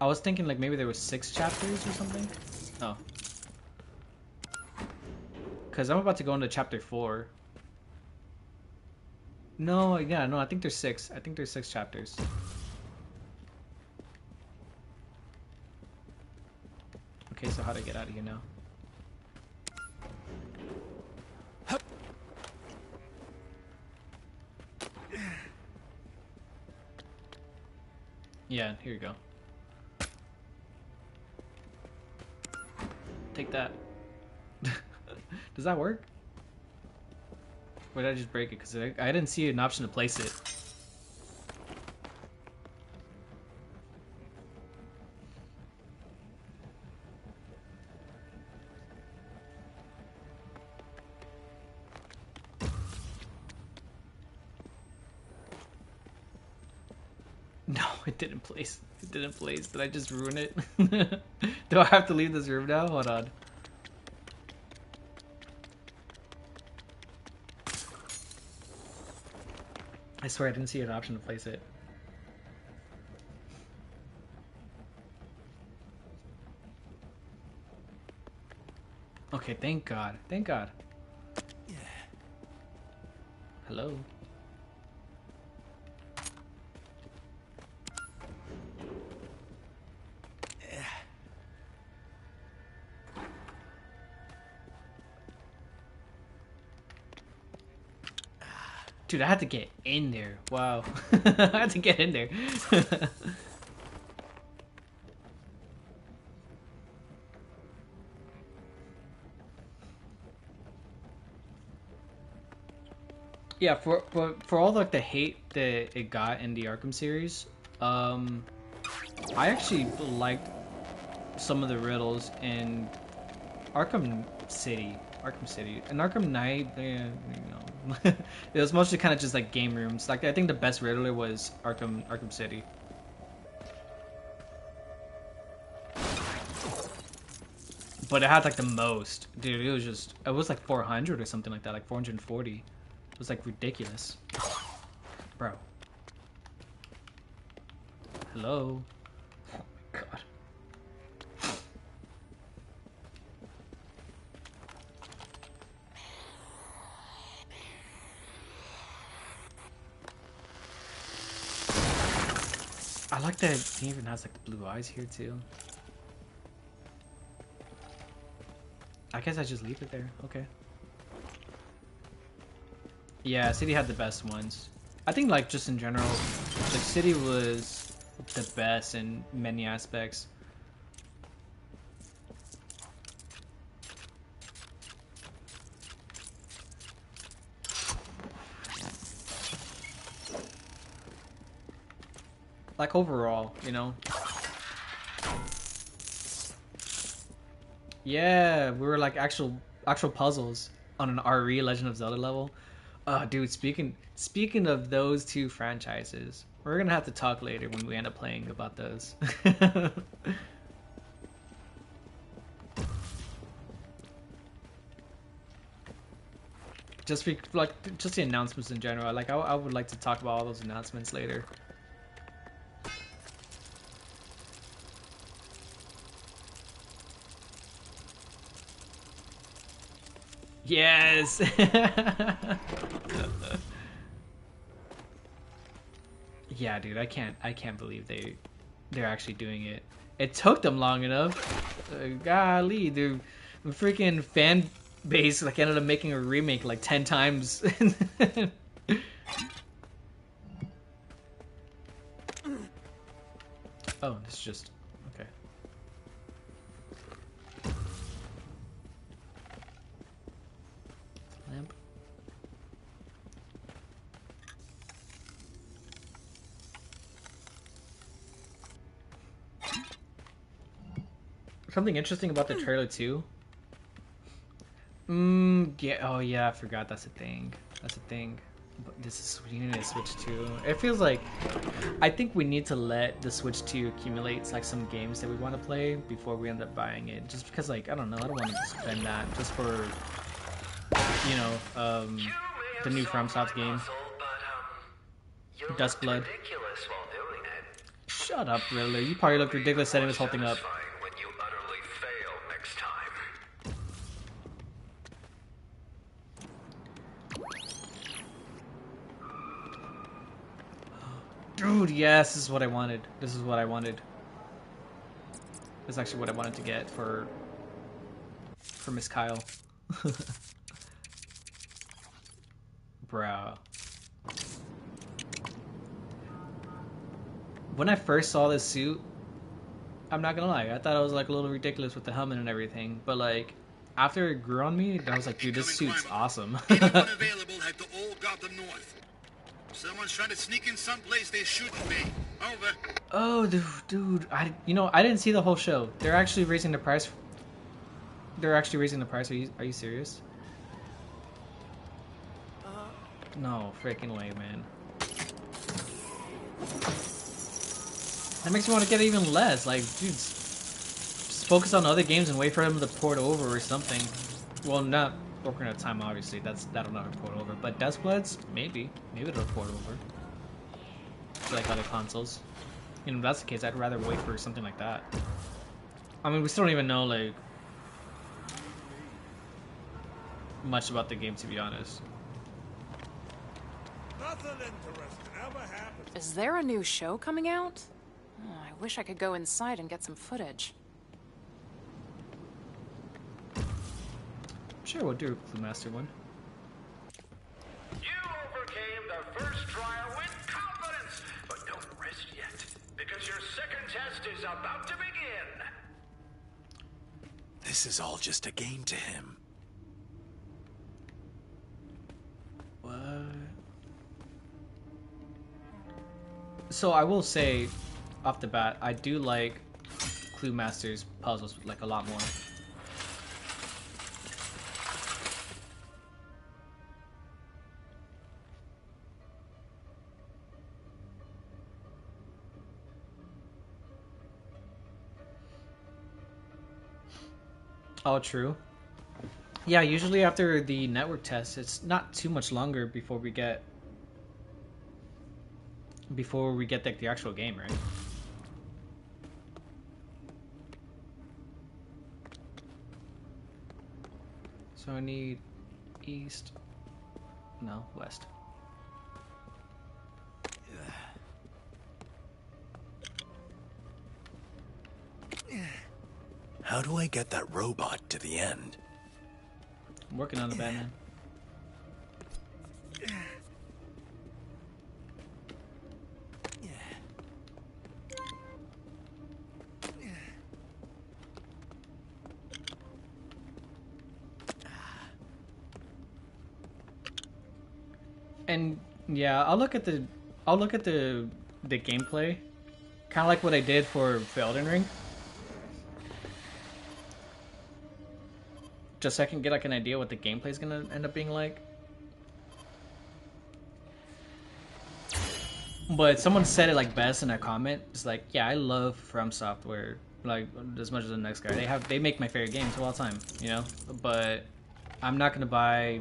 I was thinking like maybe there was 6 chapters or something. Oh. Cause I'm about to go into chapter 4. No, yeah, no, I think there's 6. I think there's 6 chapters. Okay, so how do I get out of here now? Yeah, here you go. Take that. Does that work? Or did I just break it? Because I didn't see an option to place it. No, it didn't place. It didn't place. Did I just ruin it? Do I have to leave this room now? Hold on. I swear I didn't see an option to place it. Okay, thank God. Thank God. Yeah. Hello? Dude, I had to get in there. Wow. I had to get in there. Yeah, for all like the hate that it got in the Arkham series, I actually liked some of the riddles in Arkham City. And Arkham Knight, you know, it was mostly kind of just like game rooms. Like I think the best riddler was Arkham City. But it had like the most, dude. It was like 400 or something like that, like 440. It was like ridiculous, bro. Hello. Oh my God. like that he even has like the blue eyes here too. I guess I just leave it there. Okay. Yeah, City had the best ones. I think like just in general, like City was the best in many aspects. Like overall, you know. Yeah, we were like actual puzzles on an RE Legend of Zelda level. Dude, speaking of those two franchises, we're gonna have to talk later when we end up playing about those. Just just the announcements in general. Like I would like to talk about all those announcements later. Yes. Yeah, dude, I can't believe they're actually doing it. It took them long enough. Golly, the freaking fan base like ended up making a remake like 10 times. Oh, it's just okay. Lamp. Something interesting about the trailer too. Yeah. Oh yeah, I forgot. That's a thing. That's a thing. But this is you need to Switch 2. It feels like I think we need to let the Switch 2 accumulate like some games that we want to play before we end up buying it. Just because like I don't know, I don't want to spend that just for you know the new FromSoft game, Duskblood. Shut up, Riddler. You probably looked ridiculous setting this whole thing up. Dude, yes, this is what I wanted. This is what I wanted. This is actually what I wanted to get for Miss Kyle. Bro. When I first saw this suit, I'm not gonna lie, I thought it was like a little ridiculous with the helmet and everything, but like after it grew on me, I was like, dude, this suit's awesome. Anyone available, head to Old Gotham North. Someone's trying to sneak in someplace they shouldn't be. Over. Oh, dude, I didn't see the whole show. They're actually raising the price. They're actually raising the price. Are you serious? No freaking way, man. That makes me want to get even less. Like, dude, just focus on other games and wait for them to port over or something. Well, not Ocarina of Time, obviously. That'll never port over. But Duskbloods, maybe it'll port over. To like other consoles. You know, if that's the case, I'd rather wait for something like that. I mean, we still don't even know like much about the game, to be honest. Nothing interesting ever happened. Is there a new show coming out? Oh, I wish I could go inside and get some footage. Sure, we'll do a Clue Master one. You overcame the first trial with confidence, but don't rest yet, because your second test is about to begin. This is all just a game to him. What? So I will say, off the bat, I do like Clue Master's puzzles like a lot more. Oh, true. Yeah, usually after the network test, it's not too much longer before we get like the actual game, right? So I need east, no, west. How do I get that robot to the end? I'm working on the Batman. And yeah, I'll look at the gameplay, kind of like what I did for Elden Ring, just so I can get like an idea what the gameplay is gonna end up being like. But someone said it like best in a comment. It's like, yeah, I love From Software like as much as the next guy. They make my favorite games of all time, you know. But I'm not gonna buy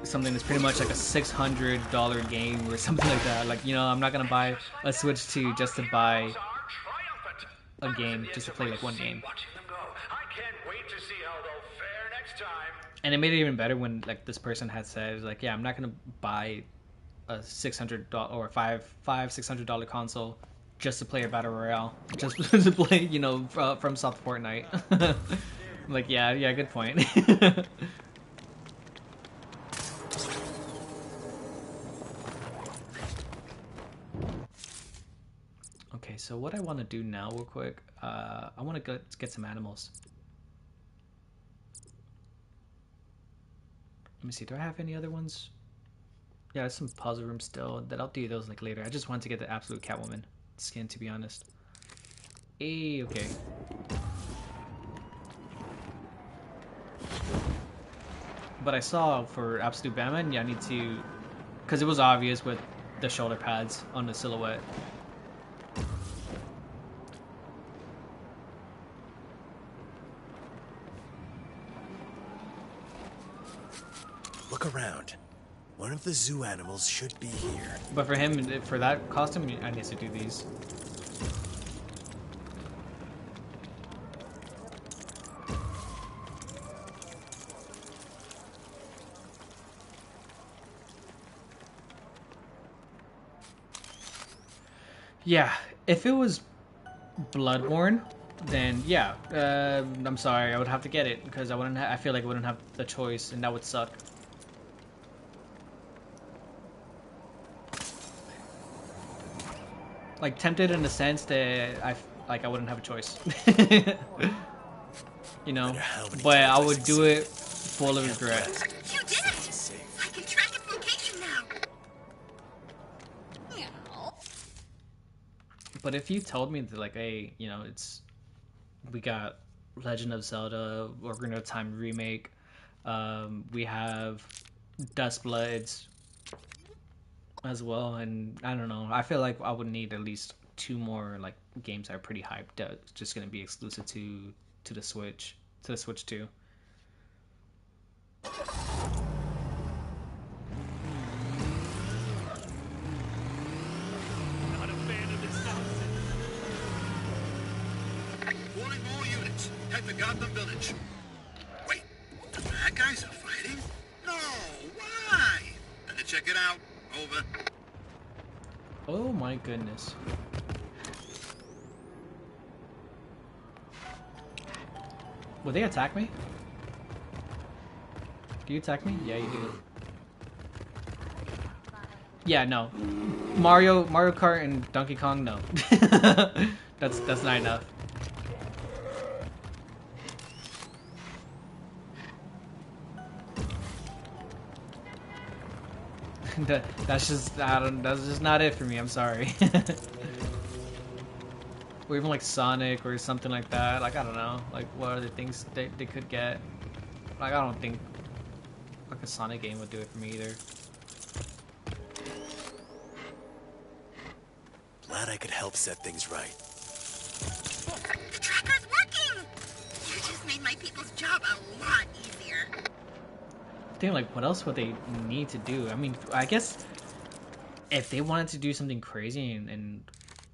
something that's pretty much like a $600 game or something like that. Like, you know, I'm not gonna buy a Switch 2 just to buy a game, just to play like one game. And it made it even better when like this person had said like, yeah, I'm not gonna buy a $600 or $600 console just to play a battle royale, just to play, you know, from Soft Fortnite. Like, yeah, good point. Okay, so what I want to do now, real quick, I want to get some animals. Let me see. Do I have any other ones? Yeah, there's some puzzle rooms still. That I'll do those like later. I just wanted to get the absolute Catwoman skin, to be honest. Hey, okay. But I saw for absolute Batman, yeah, I need to, because it was obvious with the shoulder pads on the silhouette. Look around. One of the zoo animals should be here. But for him, for that costume, I need to do these. Yeah, if it was Bloodborne, then yeah, I'm sorry, I would have to get it because I wouldn't. I feel like I wouldn't have the choice, and that would suck. Like tempted in the sense that I wouldn't have a choice. You know, but I would do it full of regret. You did it! I can track its location now. But if you told me that, like, hey, you know, we got Legend of Zelda, Ocarina of Time remake, we have Dustbloods as well, and I don't know. I feel like I would need at least 2 more like games that are pretty hyped. That's just gonna be exclusive to the Switch, 2. Calling more units. Head for Gotham Village. Wait, the bad guys are fighting? No, why? Better check it out. Over. Oh my goodness. Will they attack me? Do you attack me? Yeah, you do. Yeah, no. Mario Kart and Donkey Kong, no. That's not enough. That's just not it for me. I'm sorry. Or even like Sonic or something like that. Like, I don't know. Like, what are the things they could get? Like, I don't think like a Sonic game would do it for me either. Glad I could help set things right. The tracker's working! You just made my people's job a lot easier. I think, like, what else would they need to do? I mean, I guess if they wanted to do something crazy and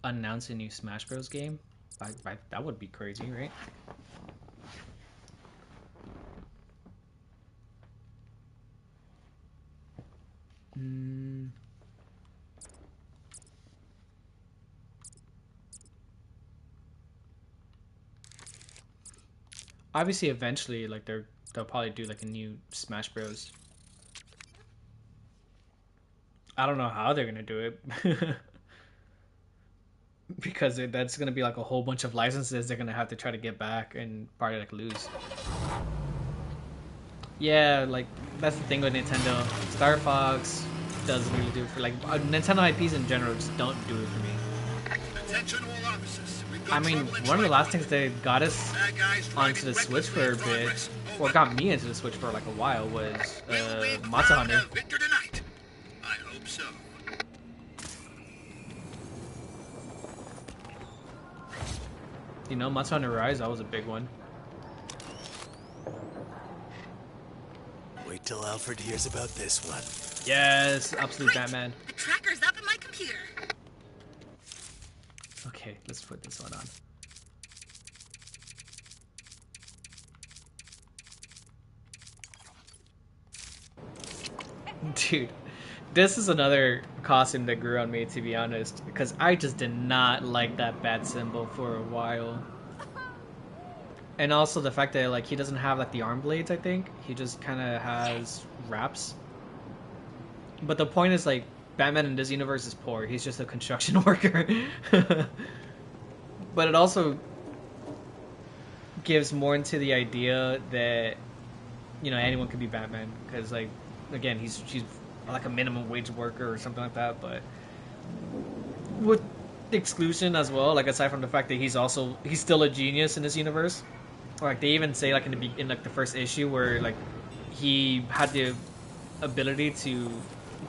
announce a new Smash Bros. Game, that would be crazy, right? Obviously, eventually, like they'll probably do like a new Smash Bros. I don't know how they're gonna do it. Because that's gonna be like a whole bunch of licenses they're gonna have to try to get back and probably like lose. Yeah, like that's the thing with Nintendo. Star Fox doesn't really do it for like Nintendo IPs in general just don't do it for me. Attention all officers. We've got I mean, trouble in one of the Tri-Corner. last things that got us Bad guys onto driving the Switch for a recklessly in bit, progress. or Over. got me into the Switch for like a while, was Will we Monster crown Hunter. a victor tonight? I hope so. You know, Monster Hunter Rise, that was a big one. Wait till Alfred hears about this one. Yes, absolute Batman. The tracker's up in my computer. Okay, let's put this one on. Dude, this is another costume that grew on me, to be honest, because I just did not like that bat symbol for a while. And also the fact that like he doesn't have like the arm blades, I think. He just kind of has wraps. But the point is like Batman in this universe is poor. He's just a construction worker. But it also gives more into the idea that, you know, anyone could be Batman, because like again he's like a minimum wage worker or something like that. But with exclusion as well, like aside from the fact that he's still a genius in this universe. Like they even say like in like the first issue where like he had the ability to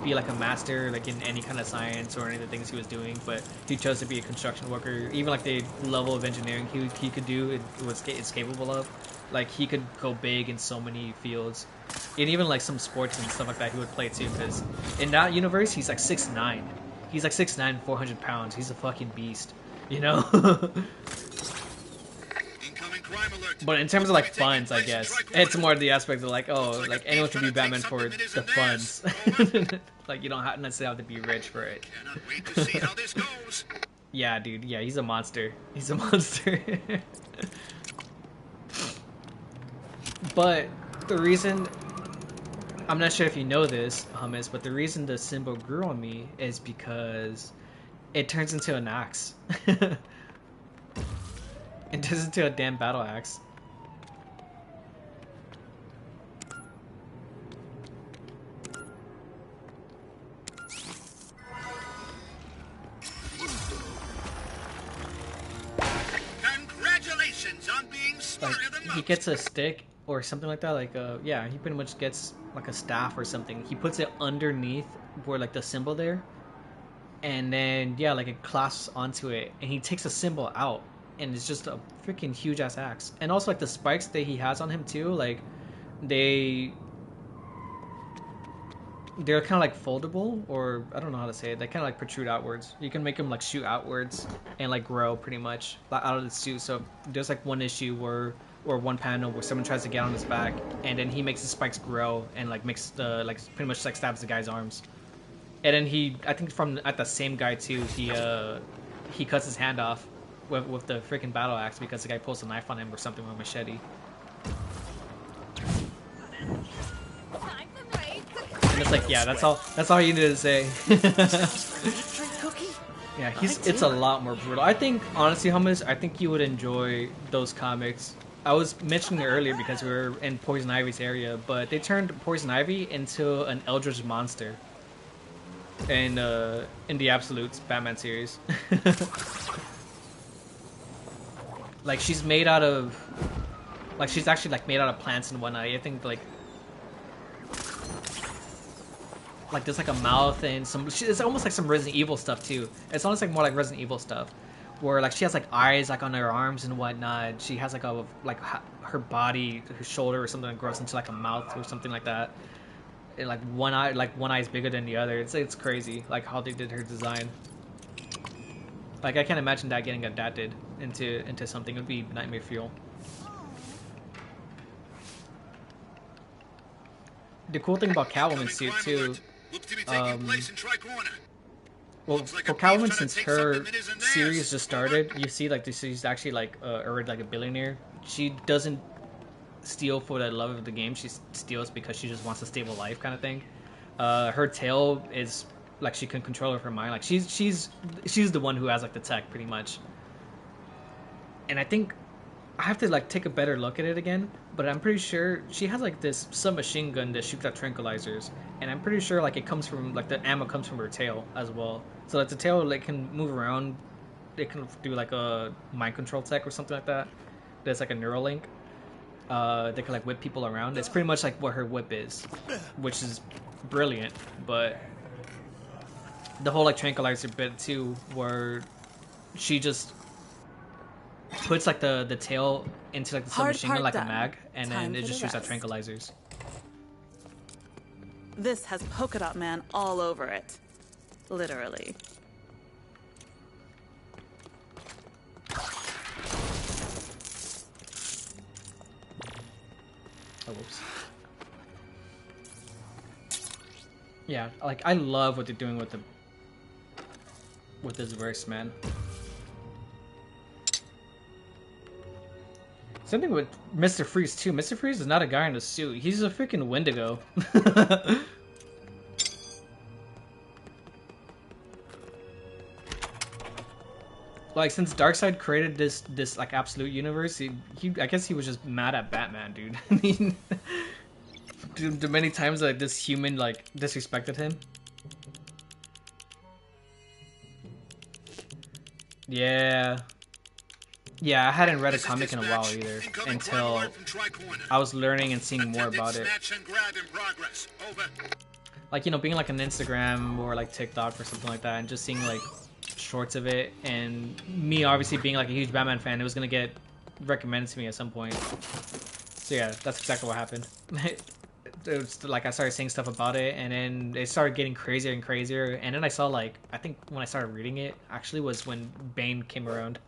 be like a master like in any kind of science or any of the things he was doing, but he chose to be a construction worker. Even like the level of engineering he could do, it's capable of. Like he could go big in so many fields, and even like some sports and stuff like that he would play too. Because in that universe he's like 6'9". He's like 6'9", 400 pounds. He's a fucking beast, you know. But in terms of like funds, I guess it's more the aspect of like, oh, like anyone can be Batman for the funds. Like you don't necessarily have to be rich for it. Yeah, dude. Yeah, he's a monster. He's a monster. But the reason, I'm not sure if you know this, Hummus, but the reason the symbol grew on me is because it turns into an axe. It turns into a damn battle axe. Congratulations on being smarter than most. He gets a stick or something like that. Like, yeah, he pretty much gets like a staff or something. He puts it underneath where like the symbol there, and then yeah, like it clasps onto it, and he takes a symbol out. And it's just a freaking huge ass axe. And also like the spikes that he has on him too, like they're kind of like foldable, or I don't know how to say it. They kind of like protrude outwards. You can make them like shoot outwards and like grow pretty much out of the suit. So there's like one issue or one panel where someone tries to get on his back, and then he makes the spikes grow and like makes the like pretty much like stabs the guy's arms. And then I think from at the same guy too, he cuts his hand off with the freaking battle axe because the guy pulls a knife on him or something with a machete. And it's like, yeah, that's all you need to say. Yeah, it's a lot more brutal. I think honestly, Hummus, I think you would enjoy those comics. I was mentioning it earlier because we were in Poison Ivy's area, but they turned Poison Ivy into an Eldritch monster in the Absolutes Batman series. Like she's made out of, like she's actually like made out of plants and whatnot. I think like there's like a mouth and it's almost like some Resident Evil stuff too. It's almost like more like Resident Evil stuff, where like she has like eyes like on her arms and whatnot. She has like her body, her shoulder or something that grows into like a mouth or something like that. And like one eye is bigger than the other. It's crazy like how they did her design. Like I can't imagine that getting adapted into something. It would be nightmare fuel. The cool thing about Catwoman's suit too, well, for Catwoman, since her series just started, you see like she's actually like already like a billionaire. She doesn't steal for the love of the game. She steals because she just wants a stable life, kind of thing. Her tail is like she can control her mind. Like she's the one who has like the tech, pretty much. And I think I have to like take a better look at it again, but I'm pretty sure she has like this submachine gun that shoots out tranquilizers, and I'm pretty sure like it comes from like the ammo comes from her tail as well. So like the tail like can move around, it can do like a mind control tech or something like that. There's like a neural link. They can like whip people around. It's pretty much like what her whip is, which is brilliant. But the whole like tranquilizer bit too, where she just puts like the tail into like the submachine gun like a mag, and then it just shoots out tranquilizers. This has Polka Dot Man all over it. Literally. Oh, whoops. Yeah, like I love what they're doing with this verse, man. Same thing with Mr. Freeze too. Mr. Freeze is not a guy in a suit. He's a freaking Wendigo. Like since Darkseid created this like absolute universe, he I guess he was just mad at Batman, dude. I mean, the many times like this human like disrespected him. Yeah. Yeah, I hadn't read a comic in a while either until I was learning and seeing more about it. Like, you know, being like on Instagram or like TikTok or something like that and just seeing like shorts of it, and me obviously being like a huge Batman fan, it was gonna get recommended to me at some point. So yeah, that's exactly what happened. It was like I started seeing stuff about it, and then it started getting crazier and crazier, and then I saw like, I think when I started reading it actually was when Bane came around.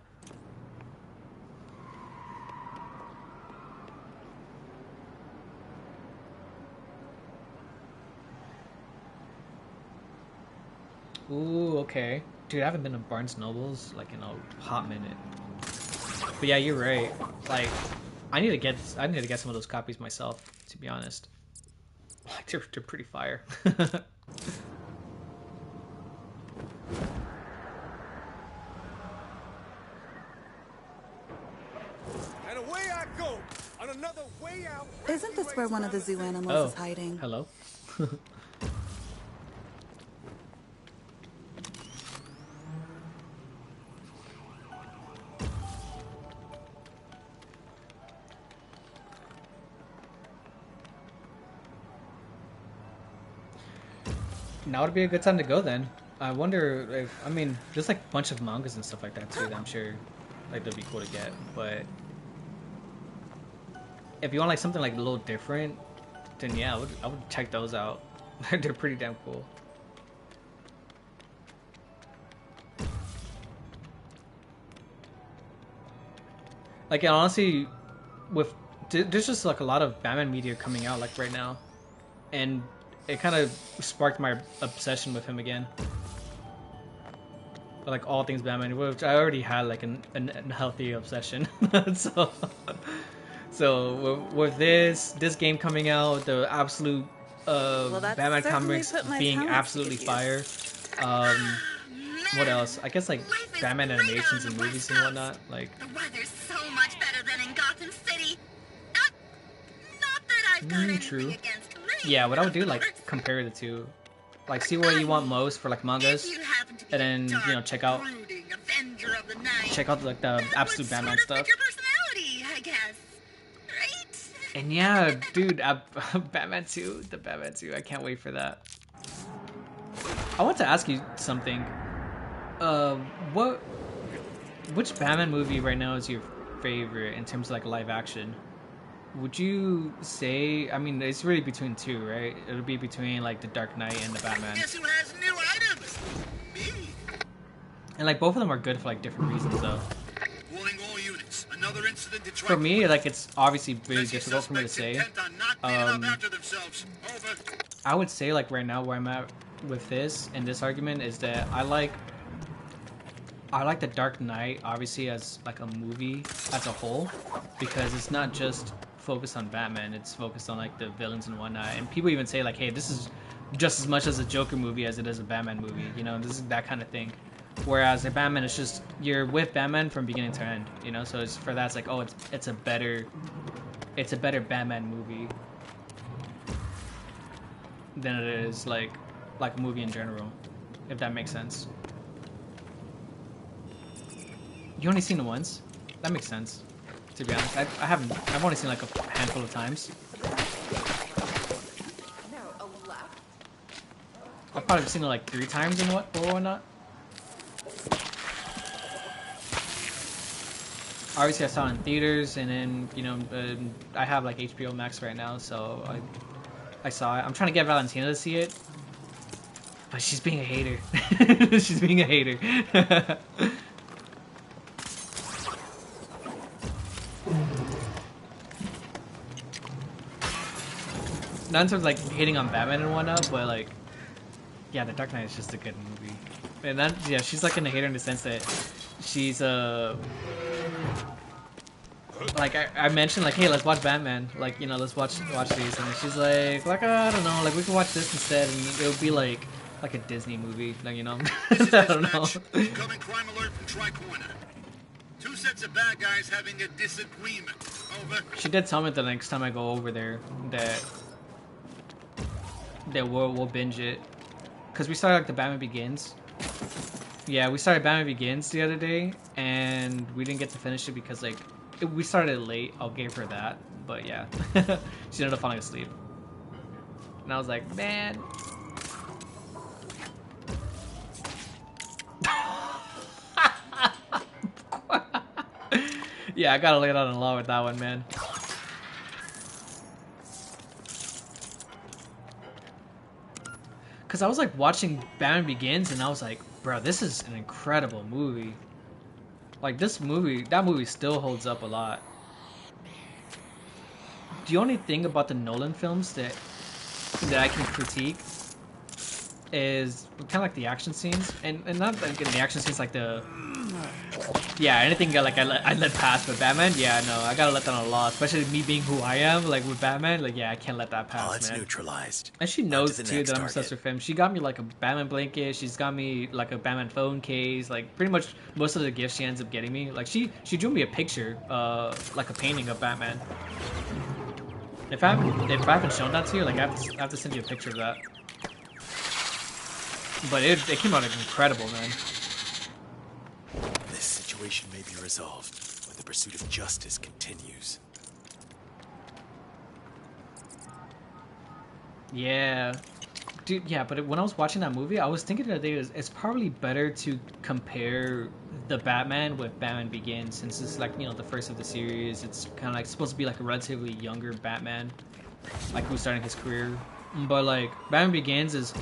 Ooh, okay. Dude, I haven't been to Barnes Nobles like in a hot minute. But yeah, you're right. Like, I need to get some of those copies myself, to be honest. Like, they're pretty fire. And away I go on another way out. Isn't this where one of the zoo animals is hiding? Hello. Now would be a good time to go then. I wonder if, I mean, there's like a bunch of mangas and stuff like that too that I'm sure like that'd be cool to get, but if you want like something like a little different, then yeah, I would check those out. They're pretty damn cool. Like, and honestly, there's just like a lot of Batman media coming out like right now, and it kind of sparked my obsession with him again. Like all things Batman, which I already had like an unhealthy obsession. so with this game coming out, the absolute Batman comics being absolutely fire. What else? I guess like Batman animations and movies and whatnot. Like the weather's so much better than in Gotham City. Not that I've got anything against rain. Yeah, what I would do, like, compare the two. Like, see what you want most for, like, mangas, and then, you know, check out, like, the absolute Batman stuff. Your personality, I guess. Right? And yeah, dude, Batman 2, the Batman 2, I can't wait for that. I want to ask you something. Which Batman movie right now is your favorite in terms of, like, live action? Would you say, I mean, it's really between two, right? It'll be between, like, The Dark Knight and the Batman. Guess who has new items? Me. And, like, both of them are good for, like, different reasons, though. Warning all units. Another incident in For me, like, it's obviously really difficult for me to say. I would say, like, right now where I'm at with this, and this argument, is that I like The Dark Knight, obviously, as, like, a movie as a whole, because it's not just focused on Batman. It's focused on like the villains and whatnot. And people even say like, hey, this is just as much as a Joker movie as it is a Batman movie. You know, this is that kind of thing. Whereas a Batman, it's just you're with Batman from beginning to end. You know, so it's for that. It's like, oh, it's a better Batman movie than it is like a movie in general, if that makes sense. You only seen it once? That makes sense. To be honest, I've only seen like a handful of times. I've probably seen it like 3 times and whatnot. Obviously, I saw it in theaters, and then you know, I have like HBO Max right now, so I saw it. I'm trying to get Valentina to see it, but she's being a hater. She's being a hater. Not in terms of like hating on Batman and whatnot, but like, yeah, The Dark Knight is just a good movie. And that, yeah, she's like a hater in the sense that she's like I mentioned like, hey, let's watch Batman, like, you know, let's watch these, and she's like I don't know, like we can watch this instead, and it would be like a Disney movie, like, you know. I don't know. Incoming crime alert from Tri-Corner. 2 sets of bad guys having a disagreement. Over. She did tell me the next time I go over there that we'll binge it, because we started like the Batman Begins. Yeah, we started Batman Begins the other day, and we didn't get to finish it because like we started late. I'll give her that, but yeah, she ended up falling asleep, and I was like, man. Yeah, I gotta lay it on the law with that one, man. Because I was like watching Batman Begins, and I was like, bro, this is an incredible movie. Like that movie still holds up a lot. The only thing about the Nolan films that I can critique is kind of like the action scenes, and not like the action scenes like anything like I let pass. But Batman, yeah, no, I gotta let that on a law, especially me being who I am, like with Batman, like yeah, I can't let that pass. Oh, it's man. neutralized. And she knows too that I'm obsessed with him. She got me like a Batman blanket. She's got me like a Batman phone case. Like pretty much most of the gifts she ends up getting me. Like she drew me a picture, like a painting of Batman. If I haven't shown that to you, like I have to send you a picture of that. But it came out incredible, man. This situation may be resolved when the pursuit of justice continues. Yeah. Dude, yeah, but when I was watching that movie, I was thinking that it's probably better to compare the Batman with Batman Begins, since it's like, you know, the first of the series. It's kind of like supposed to be like a relatively younger Batman, like who's starting his career. But like Batman Begins is,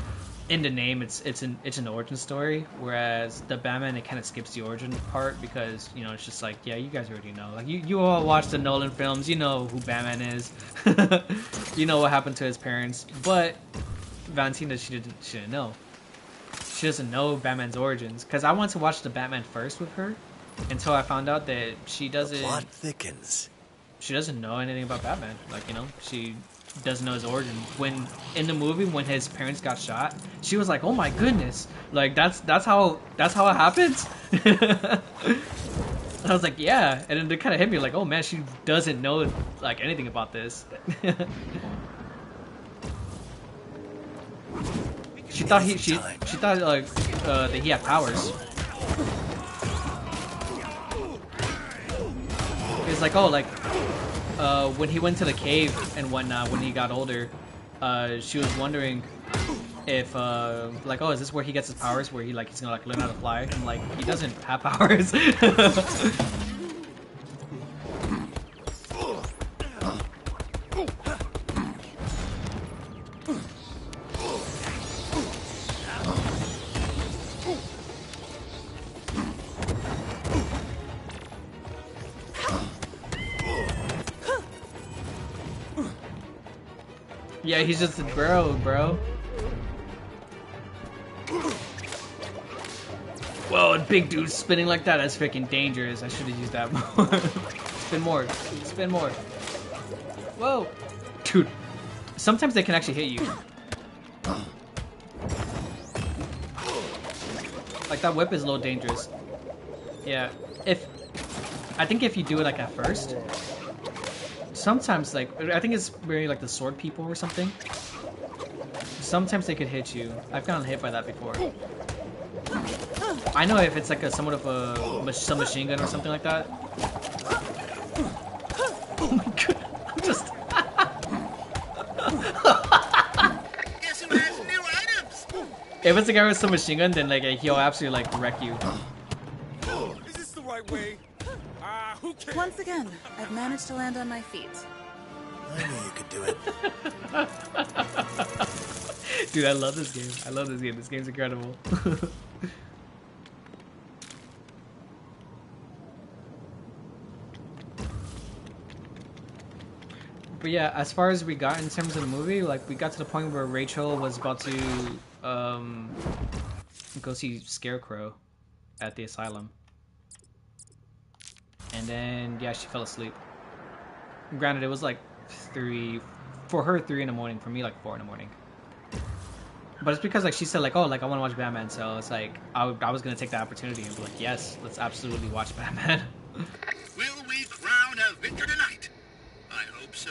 in the name, it's an origin story, whereas the Batman, it kind of skips the origin part because, you know, it's just like, yeah, you guys already know, like you all watch the Nolan films, you know who Batman is. You know what happened to his parents. But Valentina, she didn't know. She doesn't know Batman's origins, because I wanted to watch the Batman first with her until I found out that she doesn't. The plot thickens. She doesn't know anything about Batman. Like, you know, she doesn't know his origin. When in the movie, when his parents got shot, she was like, "Oh my goodness!" Like that's how it happens. I was like, "Yeah," and then it kind of hit me like, "Oh man, she doesn't know like anything about this." She thought like that he had powers. It's like, oh, like when he went to the cave and whatnot when he got older, she was wondering if like, oh, is this where he gets his powers? Where he's gonna like learn how to fly? I'm like, he doesn't have powers. Yeah, he's just a bro. Whoa, a big dude spinning like that—that's freaking dangerous. I should have used that more. Spin more. Whoa! Dude, sometimes they can actually hit you. Like, that whip is a little dangerous. Yeah, I think if you do it, like, at first, sometimes, like, I think it's very, like, the sword people or something. Sometimes they could hit you. I've gotten hit by that before. I know if it's, like, somewhat of a submachine gun or something like that. Oh my god, I'm just... Guess who has new items? If it's a guy with some machine gun, then like he'll absolutely like wreck you. Is this the right way? Who cares? Once again, I've managed to land on my feet. I knew you could do it. Dude, I love this game. I love this game. This game's incredible. But yeah, as far as we got in terms of the movie, like we got to the point where Rachel was about to go see Scarecrow at the asylum. And then yeah, she fell asleep. Granted, it was like 3 in the morning, for me like 4 in the morning. But it's because like she said like, oh, like I want to watch Batman, so it's like I was gonna take the opportunity and be like, yes, let's absolutely watch Batman. Will we crown a victor tonight? I hope so.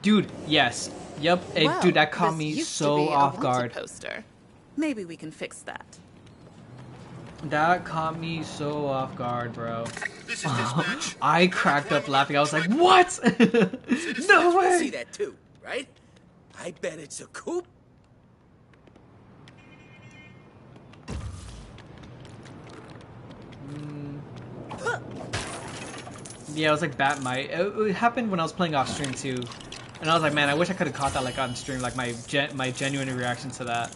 Dude, yes. Yep. Hey, Well, dude, that caught this me used to so be a off wanted guard. Poster. Maybe we can fix that. That caught me so off guard, bro. This is dispatch. I cracked up laughing. I was like, what? No You way! see that too, right? I bet it's a coup. Yeah, it was like Batmite. It happened when I was playing off stream too. And I was like, man, I wish I could have caught that like on stream, like my genuine reaction to that.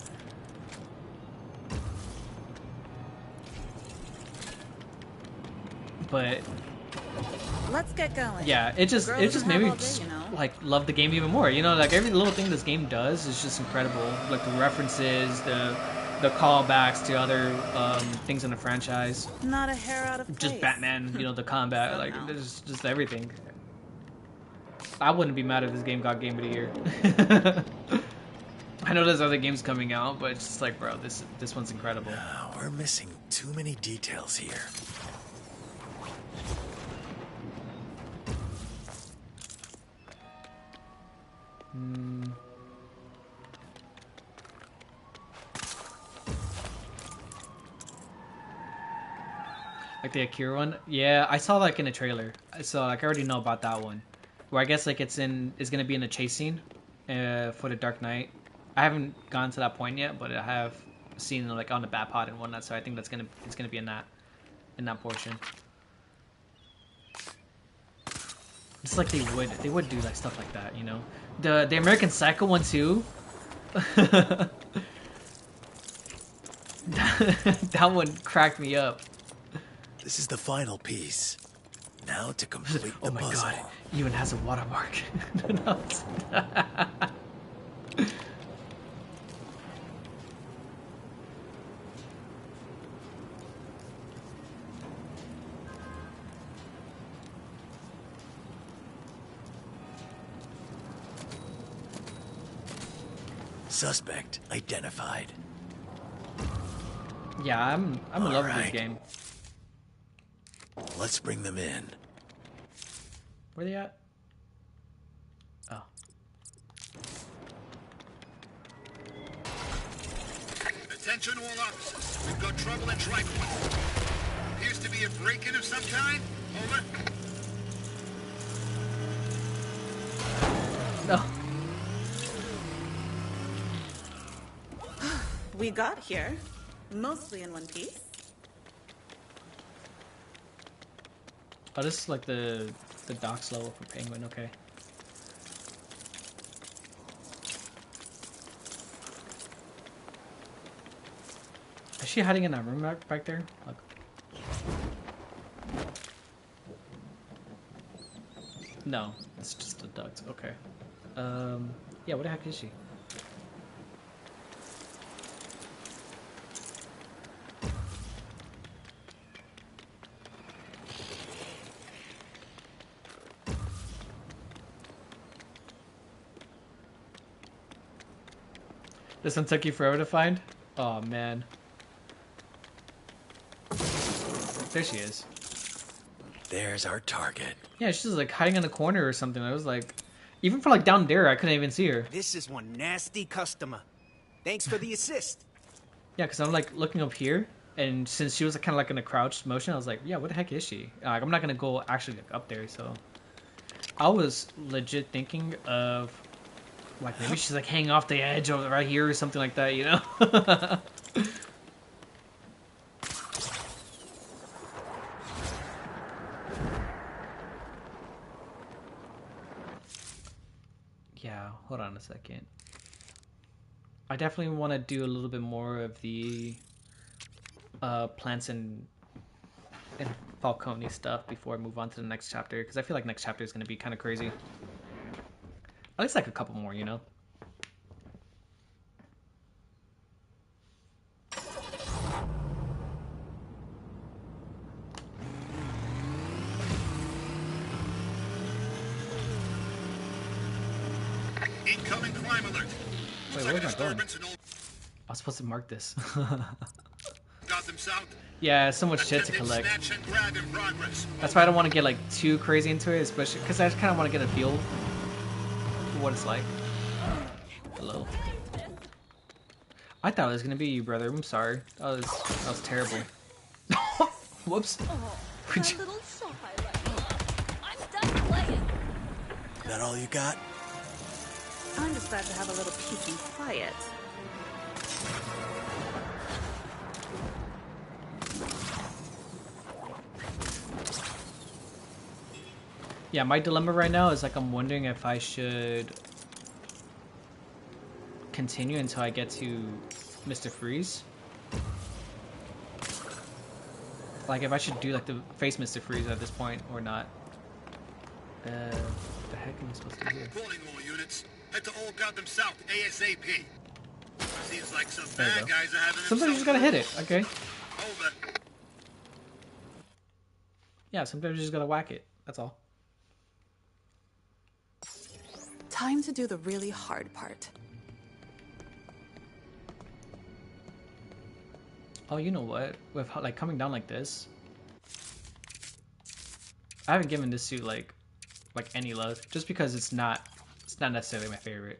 But Let's get going. yeah, it just Girl made doesn't me have all day, you know. like love the game even more. You know, like every little thing this game does is just incredible. Like the references, the callbacks to other things in the franchise. Not a hair out of place. Just Batman, you know, the combat, like there's just everything. I wouldn't be mad if this game got Game of the Year. I know there's other games coming out, but it's just like, bro, this one's incredible. We're missing too many details here. Like the Akira one? Yeah, I saw like in a trailer. So like I already know about that one. Where I guess like it's gonna be in the chase scene for the Dark Knight. I haven't gone to that point yet, but I have seen like on the Batpod and whatnot, so I think it's gonna be in that portion. It's like they would do like stuff like that, you know. The American Psycho one too. That one cracked me up. This is the final piece. Now to complete the oh my puzzle. god, even has a watermark. Suspect identified. Yeah, I'm in love with this right. game. Let's bring them in. Where they at? Oh. Attention all officers. We've got trouble at Tri-Point. Appears to be a break-in of some kind. Over. No. We got here, mostly in one piece. Oh, this is like the docks level for Penguin. Okay. Is she hiding in that room back there? Look. No, it's just a duct. Okay. Yeah. What the heck is she? This one took you forever to find? Oh man. There she is. There's our target. Yeah, she's like hiding in a corner or something. I was like, even for like down there, I couldn't even see her. This is one nasty customer. Thanks for the assist. Yeah, because I'm like looking up here, and since she was kind of like in a crouched motion, I was like, yeah, what the heck is she? Like, I'm not gonna go actually like, up there, so I was legit thinking of like maybe she's like hanging off the edge over right here or something like that, you know? Yeah, hold on a second. I definitely want to do a little bit more of the plants and Falcone stuff before I move on to the next chapter, because I feel like next chapter is going to be kind of crazy. At least like a couple more, you know? Incoming crime alert. Wait, where am I going? I was supposed to mark this. Gotham South. Yeah, so much shit to collect. Snatch and grab in progress. That's why I don't want to get like too crazy into it, especially because I just kind of want to get a feel for what it's like. Hello. I thought it was gonna be you, brother. I'm sorry. That was terrible. Whoops. Little shy I'm done playing. That all you got? I'm just glad to have a little peace and quiet. Yeah, my dilemma right now is like I'm wondering if I should continue until I get to Mr. Freeze. Like if I should do like the face Mr. Freeze at this point or not. What the heck am I supposed to do here? Calling all units. Head to all Gotham South ASAP. Seems like some There you bad go. guys are having Sometimes you just gotta hit it, okay? Over. Yeah, sometimes you just gotta whack it. That's all. Time to do the really hard part. Oh, you know what? With like coming down like this, I haven't given this suit like any love, just because it's not necessarily my favorite.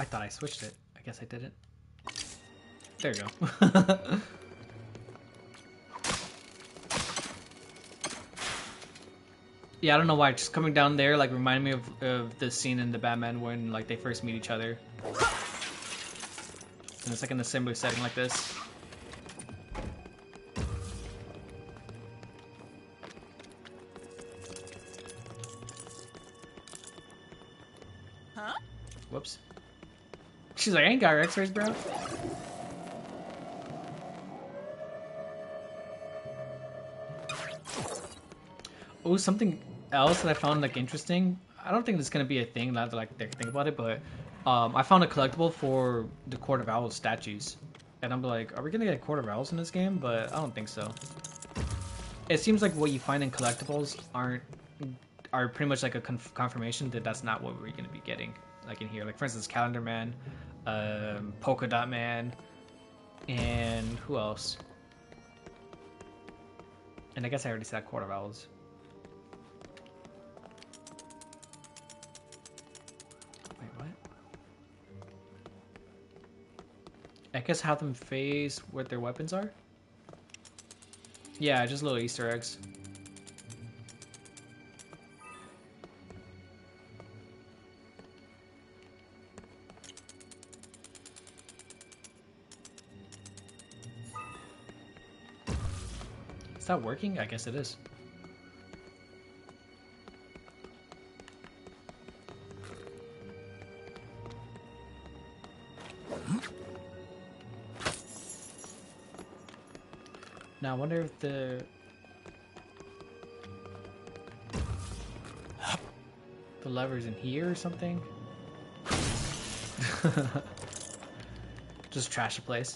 I thought I switched it. I guess I didn't. There you go. Yeah, I don't know why. Just coming down there like reminded me of the scene in the Batman when like they first meet each other. And it's like an assembly setting like this. Huh? Whoops. She's like, I ain't got her x-rays, bro. Oh, something else that I found like interesting. I don't think this is gonna be a thing now that like they think about it, but I found a collectible for the Court of Owls statues, and I'm like, are we gonna get a Court of Owls in this game? But I don't think so. It seems like what you find in collectibles are pretty much like a confirmation that that's not what we're gonna be getting like in here. Like for instance, Calendar Man, Polka Dot Man, and who else? And I guess I already said Court of Owls. Wait, what? I guess have them face what their weapons are? Yeah, just little Easter eggs. Is that working? I guess it is. Now I wonder if the lever's in here or something. Just trash the place.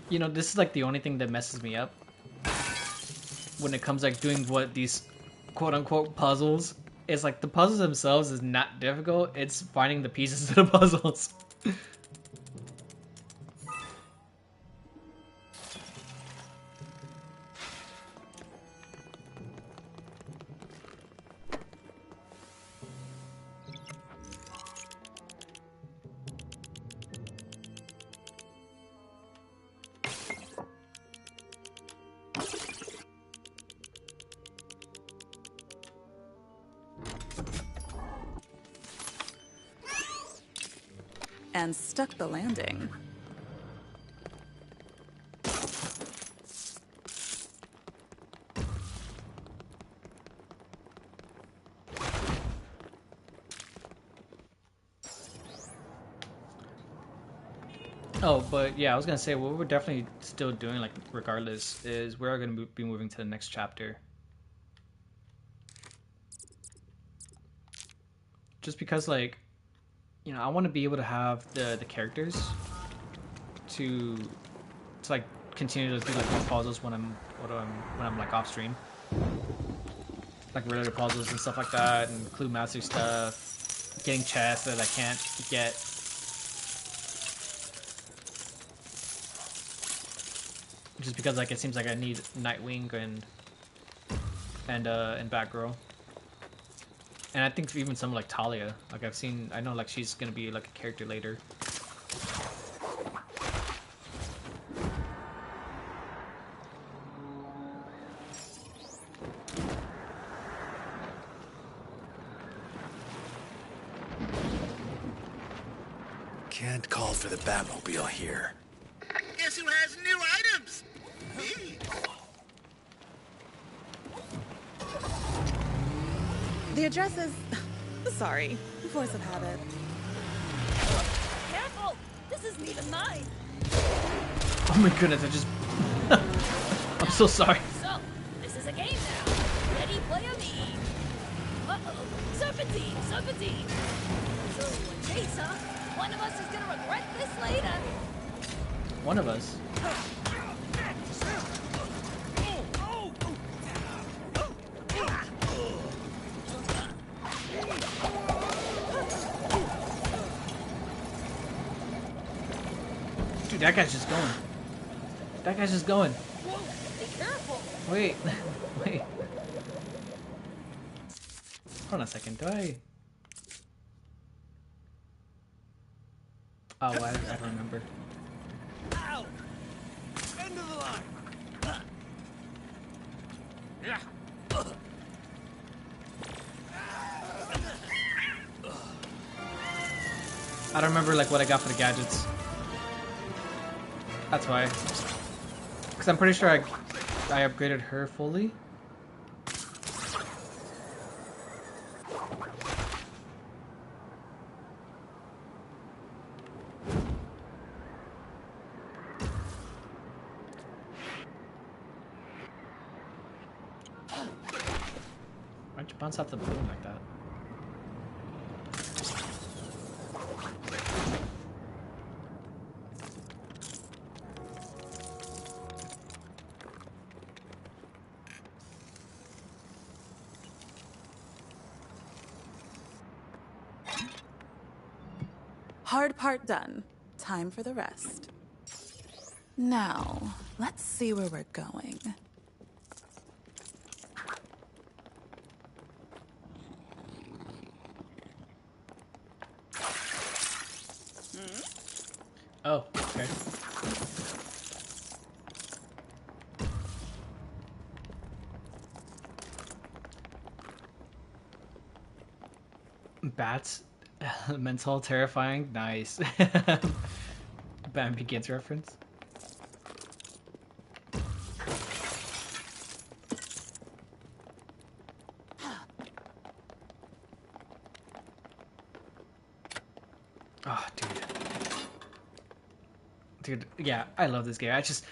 You know, this is like the only thing that messes me up when it comes like doing what these quote unquote puzzles. It's like the puzzles themselves is not difficult. It's finding the pieces of the puzzles. And stuck the landing. Oh, but yeah, I was gonna say what we're definitely still doing, like regardless, is we're gonna be moving to the next chapter. Just because, like, you know, I want to be able to have the characters to like continue to do like more puzzles when I'm like off stream, like related puzzles and stuff like that, and clue master stuff, getting chests that I can't get. Just because like it seems like I need Nightwing and Batgirl, and I think even some like Talia. Like I know like she's gonna be like a character later. Can't call for the Batmobile here. Guess who has new items? Me. The address is... Sorry, force of habit. Careful! This isn't even mine! Oh my goodness, I just... I'm so sorry. So, this is a game now. Ready, player me. Uh-oh. Serpentine, serpentine. So, a chase, huh? One of us is gonna regret this later. One of us. Dude, that guy's just going. That guy's just going. Whoa, be careful. Wait, wait. Hold on a second. Do I? Oh, I don't remember. Ow! End of the line. Yeah. I don't remember like what I got for the gadgets. That's why. Because I'm pretty sure I upgraded her fully. Why'd you bounce off the balloon like that? Hard part done. Time for the rest. Now, let's see where we're going. Oh, okay. Bats, mental terrifying, nice. Batman Begins reference. Oh, dude, yeah, I love this game. I just,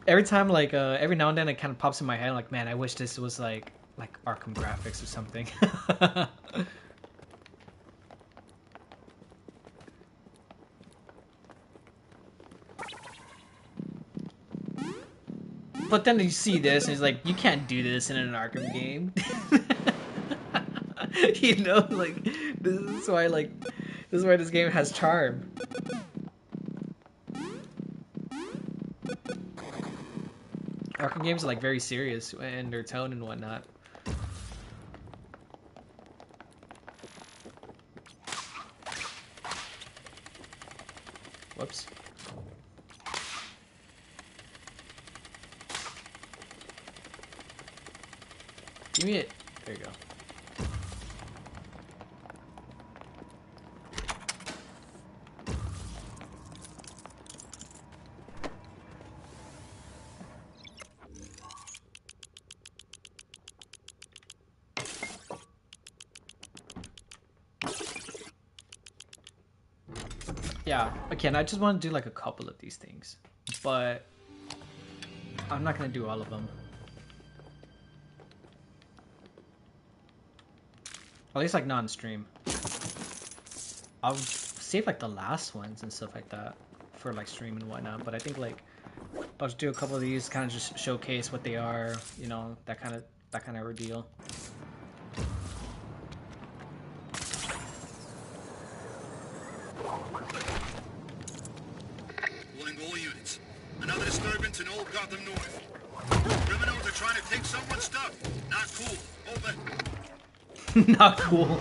every time, like, every now and then, it kind of pops in my head, like, man, I wish this was like Arkham graphics or something. But then you see this, and he's like, you can't do this in an Arkham game. You know, like, this is why, this game has charm. Arkham games are, like, very serious in their tone and whatnot. Whoops. Give me it. There you go. Yeah, again, I just want to do like a couple of these things, but I'm not gonna do all of them. At least like not on stream. I'll save like the last ones and stuff like that for like stream and whatnot, but I think like I'll just do a couple of these, kind of just showcase what they are, you know, that kind of ordeal. Warning all units. Another disturbance in Old Gotham North. Criminals are trying to take someone's stuff. Not cool. Over. Not cool.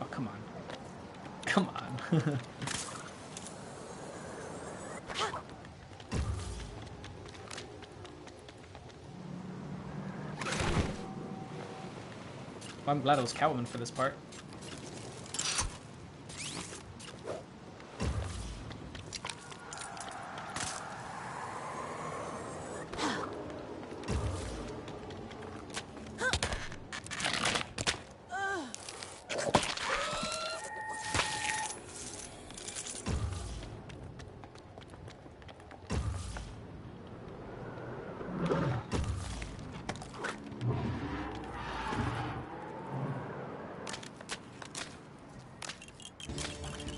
Oh, come on. Come on. I'm glad it was Catwoman for this part.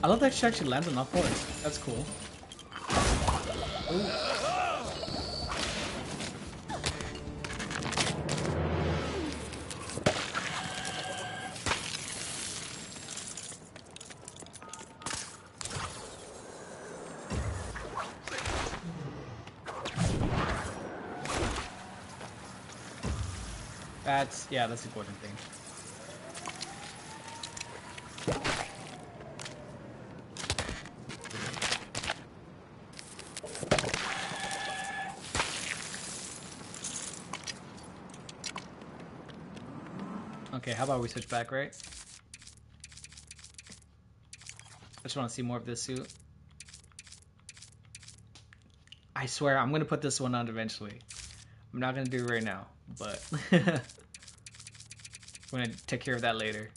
I love that she actually lands on all fours. That's cool. Ooh. That's the important thing. Okay, how about we switch back, right? I just want to see more of this suit. I swear, I'm going to put this one on eventually. I'm not going to do it right now, but I'm going to take care of that later.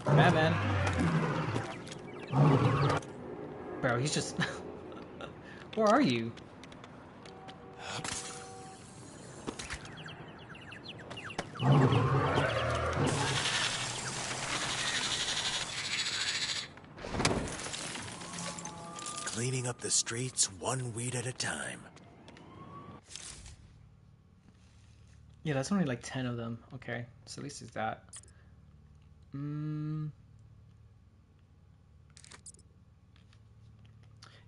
Batman. Bro, he's just... Where are you? Cleaning up the streets one weed at a time. Yeah, that's only like 10 of them. Okay, so at least it's that.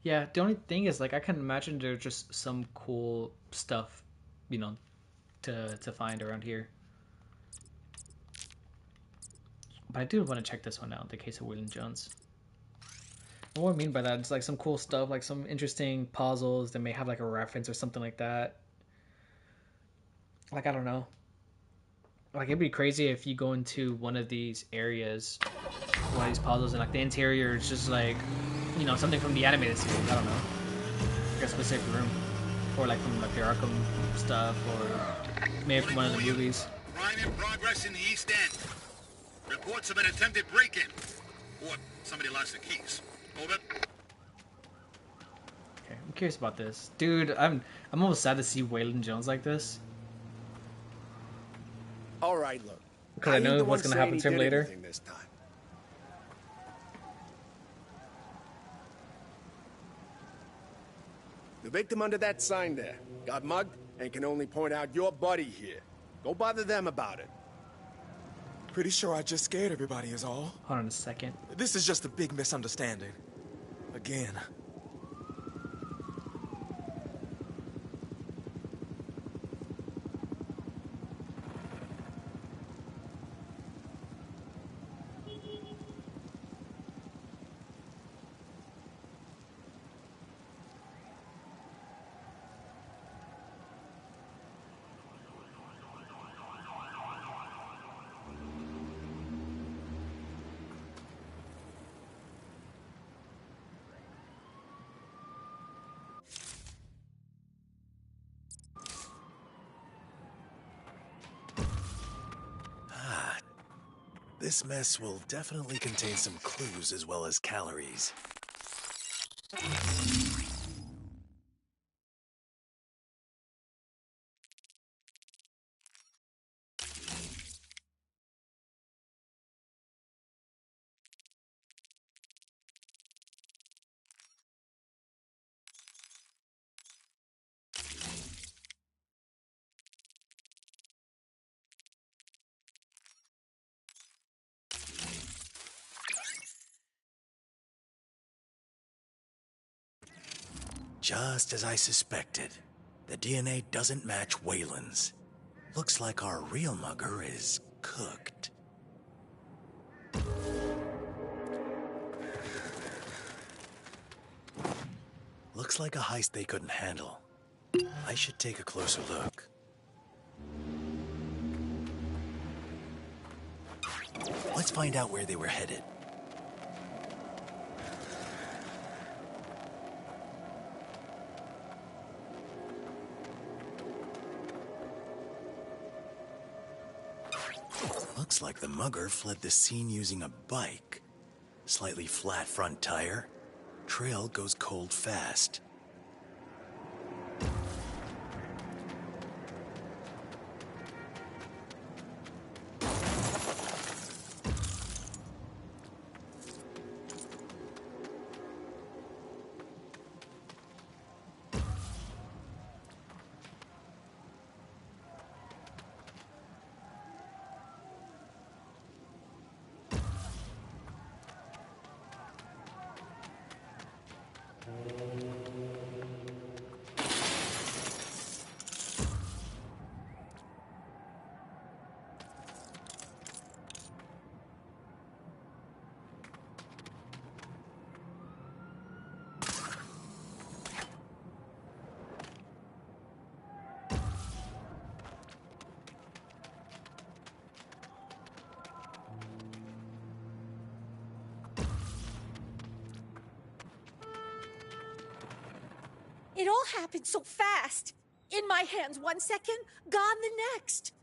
Yeah, the only thing is, like, I can imagine there's just some cool stuff, you know, to find around here. But I do want to check this one out, the case of William Jones. And what I mean by that, it's like some cool stuff, like some interesting puzzles that may have like a reference or something like that. Like, I don't know. Like, it'd be crazy if you go into one of these areas, one of these puzzles, and like the interior is just like, you know, something from the animated series. I don't know, like a specific room. before, like from like the Arkham stuff, or maybe from one of the movies. Crime in progress in the East End. Reports of an attempted break-in. Or somebody lost the keys. Over. Okay, I'm curious about this, dude. I'm almost sad to see Waylon Jones like this. All right, look. Because I know what's gonna happen to him later. This time. The victim under that sign there got mugged and can only point out your buddy here. Go bother them about it. Pretty sure I just scared everybody is all. Hold on a second. This is just a big misunderstanding. Again. This mess will definitely contain some clues as well as calories. Just as I suspected, the DNA doesn't match Waylon's. Looks like our real mugger is cooked. Looks like a heist they couldn't handle. I should take a closer look. Let's find out where they were headed. Looks like the mugger fled the scene using a bike. Slightly flat front tire. Trail goes cold fast. It all happened so fast. In my hands 1 second, gone the next.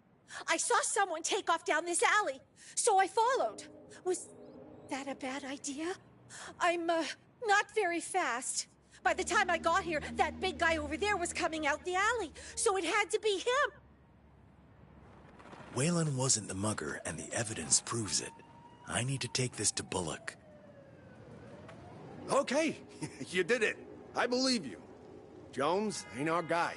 I saw someone take off down this alley, so I followed. Was that a bad idea? I'm, not very fast. By the time I got here, that big guy over there was coming out the alley, so it had to be him. Waylon wasn't the mugger, and the evidence proves it. I need to take this to Bullock. Okay, you did it. I believe you. Jones ain't our guy.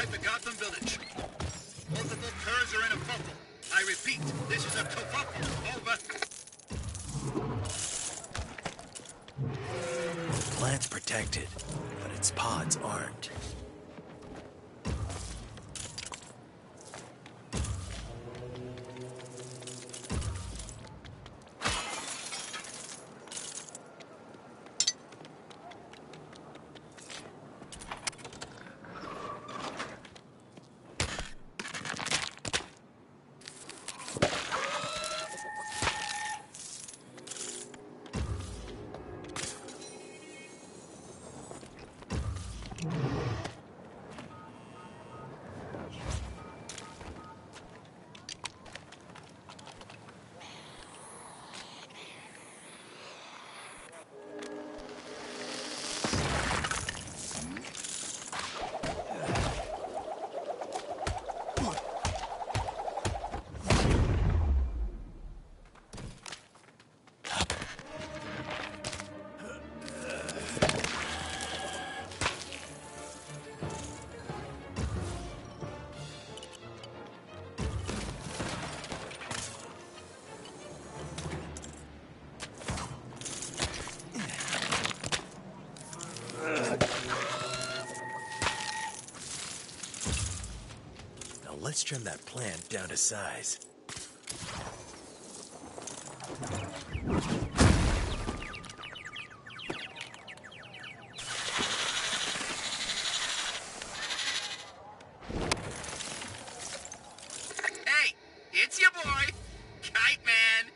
type of Gotham Village. Multiple curs are in a fuffle. I repeat, this is a kerfuffle. Over. The plant's protected, but its pods aren't. Let's trim that plant down to size. Hey, it's your boy, Kite Man.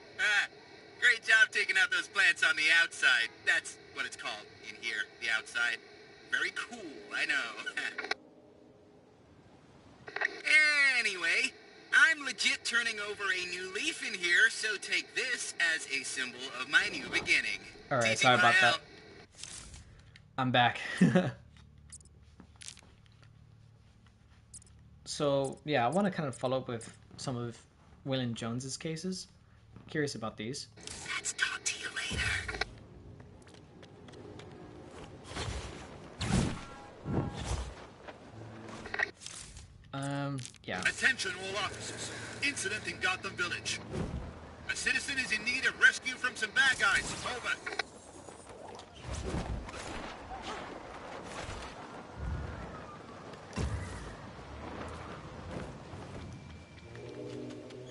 Great job taking out those plants on the outside. That's what it's called in here, the outside. Very cool, I know. Anyway, I'm legit turning over a new leaf in here, so take this as a symbol of my new beginning. Alright, sorry about that. I'm back. So, yeah, I want to kind of follow up with some of Waylon Jones's cases. Curious about these. Let's talk to you later. Yeah. Attention all officers. Incident in Gotham Village. A citizen is in need of rescue from some bad guys. Over.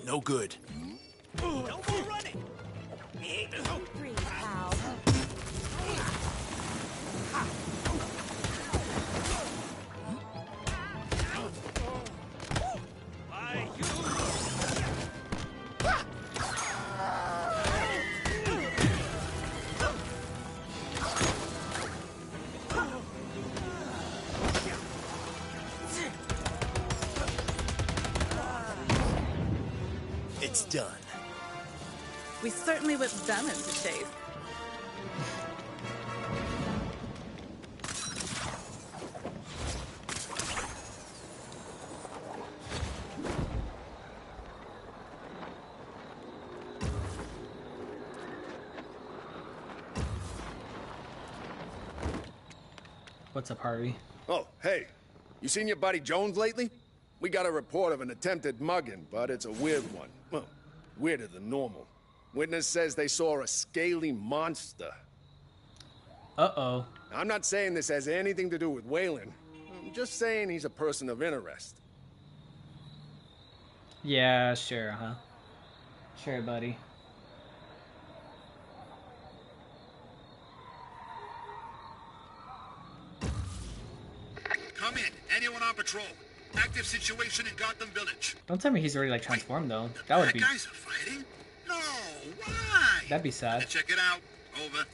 No good. No more running! Breathe, pal. It's done. We certainly whipped them into shape. What's up, Harvey? Oh, hey. You seen your buddy Jones lately? We got a report of an attempted mugging, but it's a weird one. Well, weirder than normal. Witness says they saw a scaly monster. Uh-oh. I'm not saying this has anything to do with Waylon. I'm just saying he's a person of interest. Yeah, sure, huh? Sure, buddy. Come in. Anyone on patrol? Active situation in Gotham Village. Don't tell me he's already, like, transformed, though. That would be... Bad guys are fighting? No, why? That'd be sad. Check it out. Over.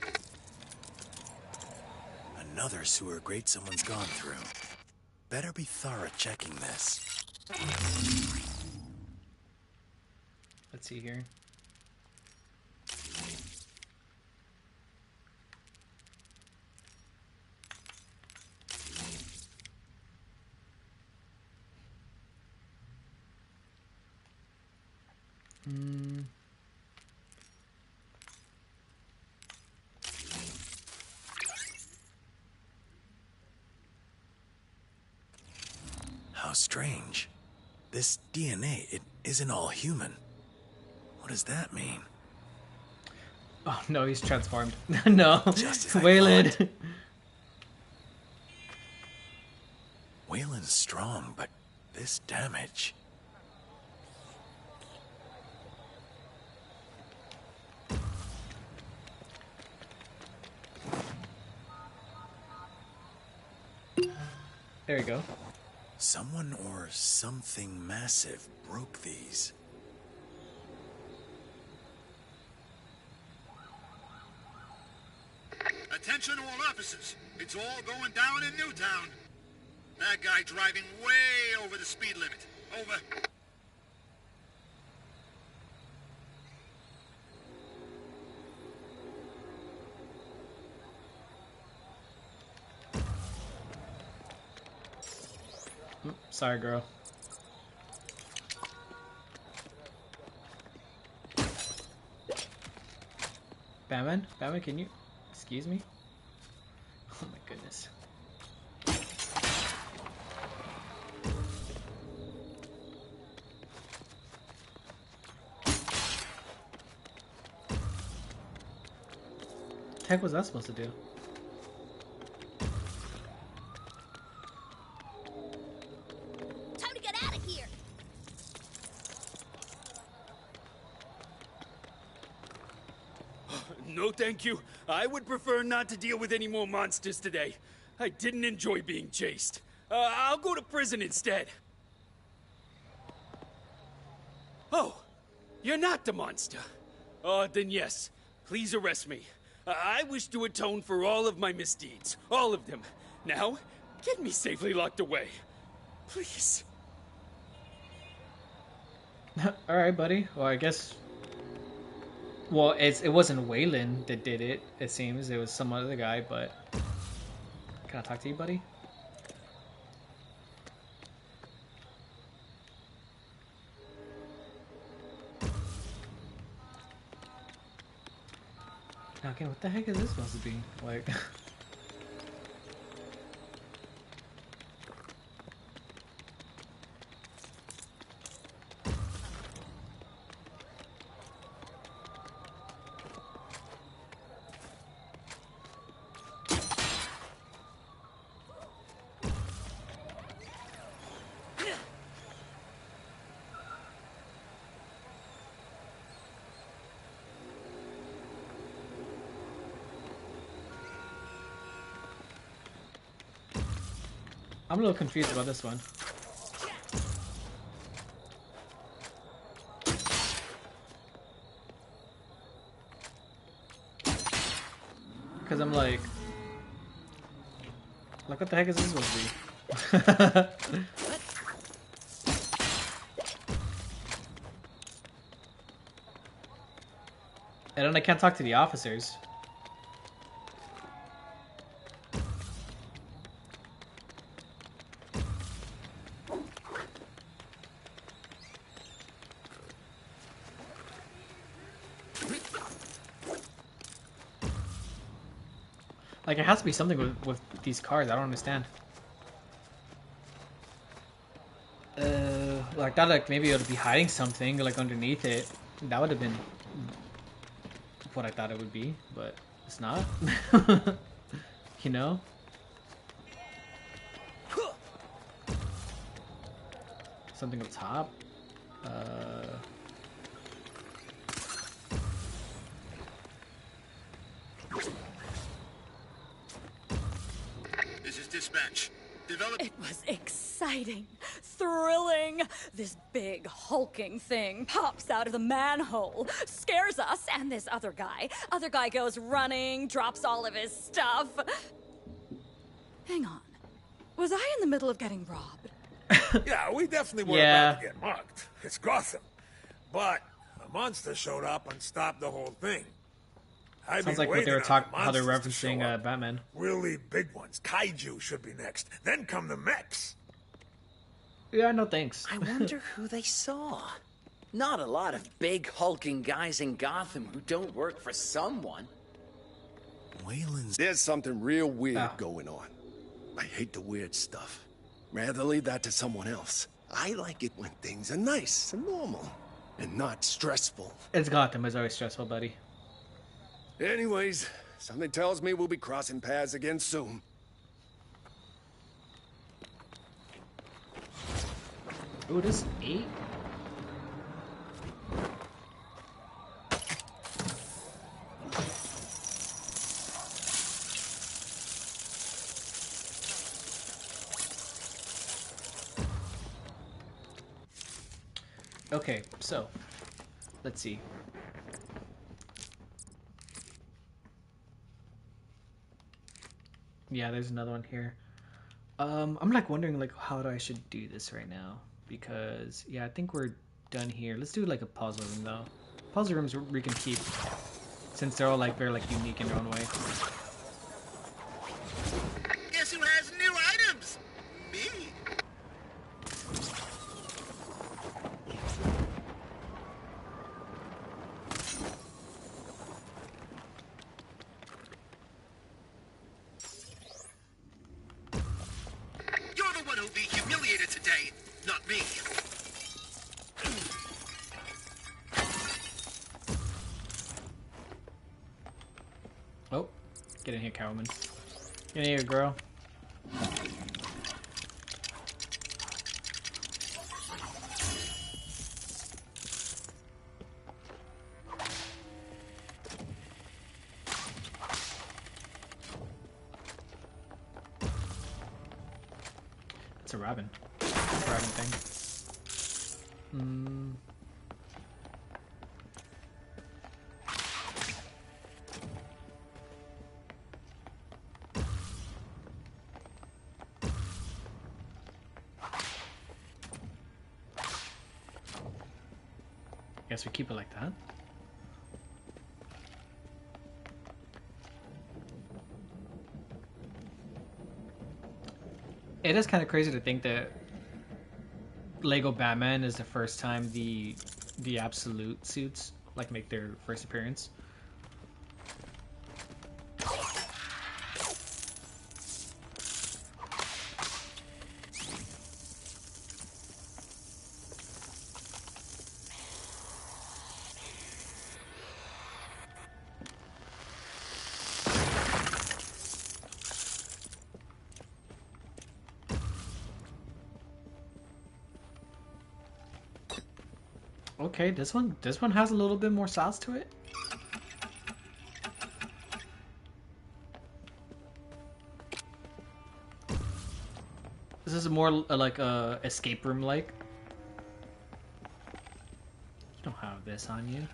Another sewer grate someone's gone through. Better be thorough checking this. Let's see here. How strange. This DNA, it isn't all human. What does that mean? Oh no, he's transformed. No, Just as I Waylon. thought. Waylon's strong, but this damage... There you go. Someone or something massive broke these. Attention all officers. It's all going down in Newtown. That guy driving way over the speed limit. Over. Sorry, girl. Batman? Batman, can you... Excuse me? Oh my goodness. What the heck was that supposed to do? Time to get out of here. No, thank you. I would prefer not to deal with any more monsters today. I didn't enjoy being chased. I'll go to prison instead. Oh, you're not the monster. Then yes, please arrest me. I wish to atone for all of my misdeeds. All of them. Now, get me safely locked away. Please. Alright, buddy. Well, I guess... Well, it wasn't Waylon that did it, it seems. It was some other guy, but... Can I talk to you, buddy? Now, again, what the heck is this supposed to be? Like... I'm a little confused about this one. Because I'm like, what the heck is this supposed to be? And then I can't talk to the officers. Like, it has to be something with these cars. I don't understand. I thought like maybe it would be hiding something like underneath it. That would have been what I thought it would be, but it's not. You know? Something up top. This is dispatch. It was exciting, thrilling. This big hulking thing pops out of the manhole, scares us, and this other guy goes running, drops all of his stuff. Hang on. Was I in the middle of getting robbed? Yeah, we definitely were about to get mugged. It's Gotham. But a monster showed up and stopped the whole thing. Sounds like what they were talking, how they're referencing Batman. Really big ones. Kaiju should be next. Then come the mechs. Yeah, no thanks. I wonder who they saw. Not a lot of big hulking guys in Gotham who don't work for someone. There's something real weird going on. I hate the weird stuff. Rather leave that to someone else. I like it when things are nice and normal, and not stressful. It's Gotham. It's always stressful, buddy. Anyways, something tells me we'll be crossing paths again soon. Ooh, this 8? Okay, so let's see. Yeah, there's another one here. I'm like wondering like how I should do this right now because yeah, I think we're done here. Let's do like a puzzle room though. Puzzle rooms we can keep since they're all like very like unique in their own way. Guess who has new items? Me. You're the one who'll be humiliated today, not me. Oh, get in here, Catwoman. Get in here, girl. It's a Robin. Robin thing. Guess we keep it like that. It is kind of crazy to think that Lego Batman is the first time the absolute suits like make their first appearance. Okay, this one has a little bit more sauce to it. This is more like a escape room like. You don't have this on you.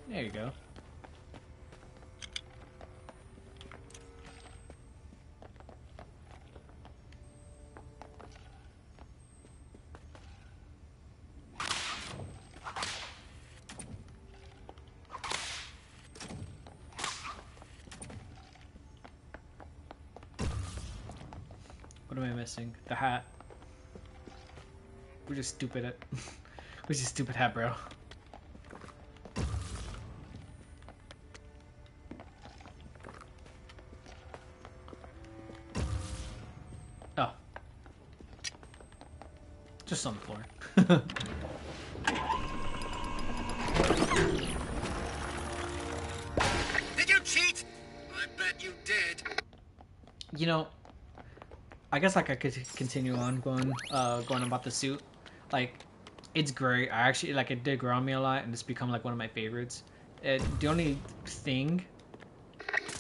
There you go. What am I missing? The hat. We're just stupid at... We're just stupid hat, bro. Oh. Just on the floor. Did you cheat? I bet you did. You know, I guess like I could continue on going about the suit. Like, it's great. I actually like it did grow on me a lot, and it's become like one of my favorites. The only thing,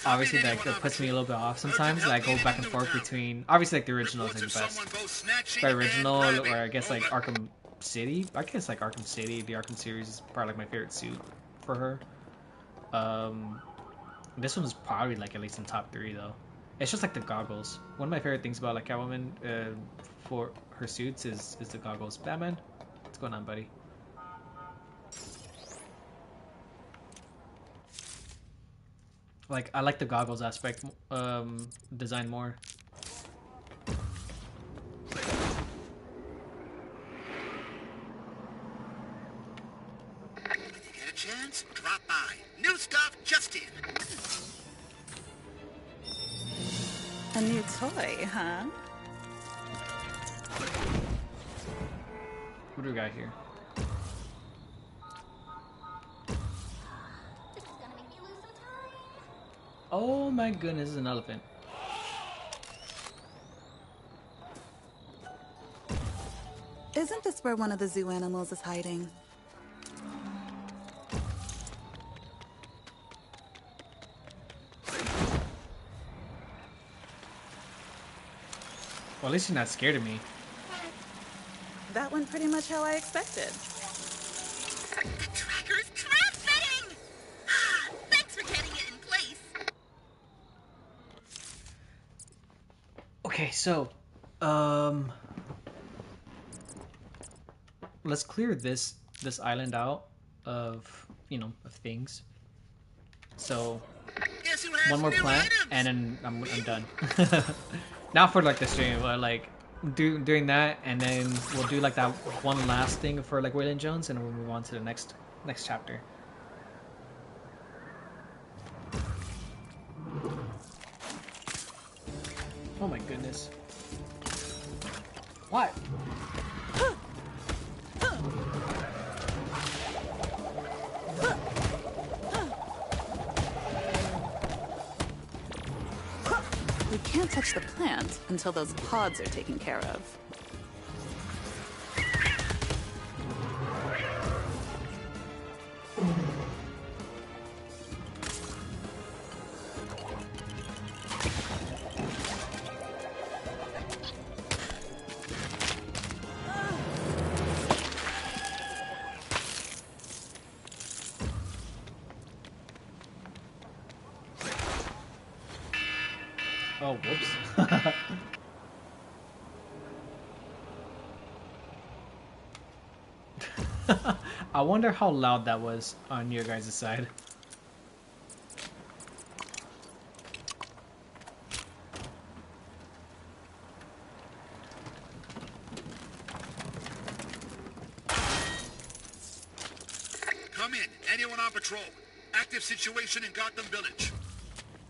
obviously, that puts me a little bit off sometimes, is I go back and forth between obviously like the original is like the best. The original, or I guess like Arkham City. I guess like Arkham City, the Arkham series is probably like my favorite suit for her. This one's probably like at least in top 3 though. It's just like the goggles. One of my favorite things about like Catwoman for her suits is the goggles. Batman, what's going on, buddy? Like I like the goggles aspect design more. Get a chance? Drop by. New stuff just in. A new toy, huh? What do we got here? Oh my goodness, it's an elephant. Isn't this where one of the zoo animals is hiding? Well, at least you're not scared of me. That went pretty much how I expected. The tracker's trap-fitting! Thanks for getting it in place. Okay, so, let's clear this island out of, you know, of things. So, one more plant, and then I'm done. Not for like the stream, but like doing that, and then we'll do like that one last thing for like Waylon Jones, and we'll move on to the next chapter. Oh my goodness! What? We can't touch the plant until those pods are taken care of. Oh, whoops. I wonder how loud that was on your guys' side. Come in. Anyone on patrol? Active situation in Gotham Village.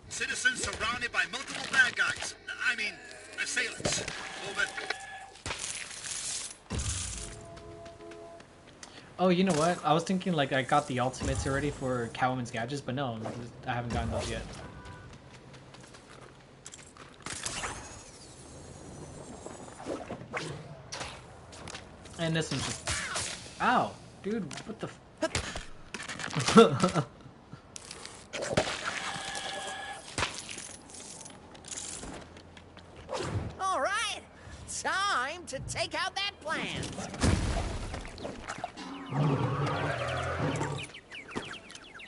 Citizens surrounded by multiple bad guys. I mean, assailants. Over. Oh, you know what? I was thinking like I got the ultimates already for Catwoman's gadgets, but no, I haven't gotten those yet. And this one's just... Ow! Dude, what the f... All right, time to take out that plant.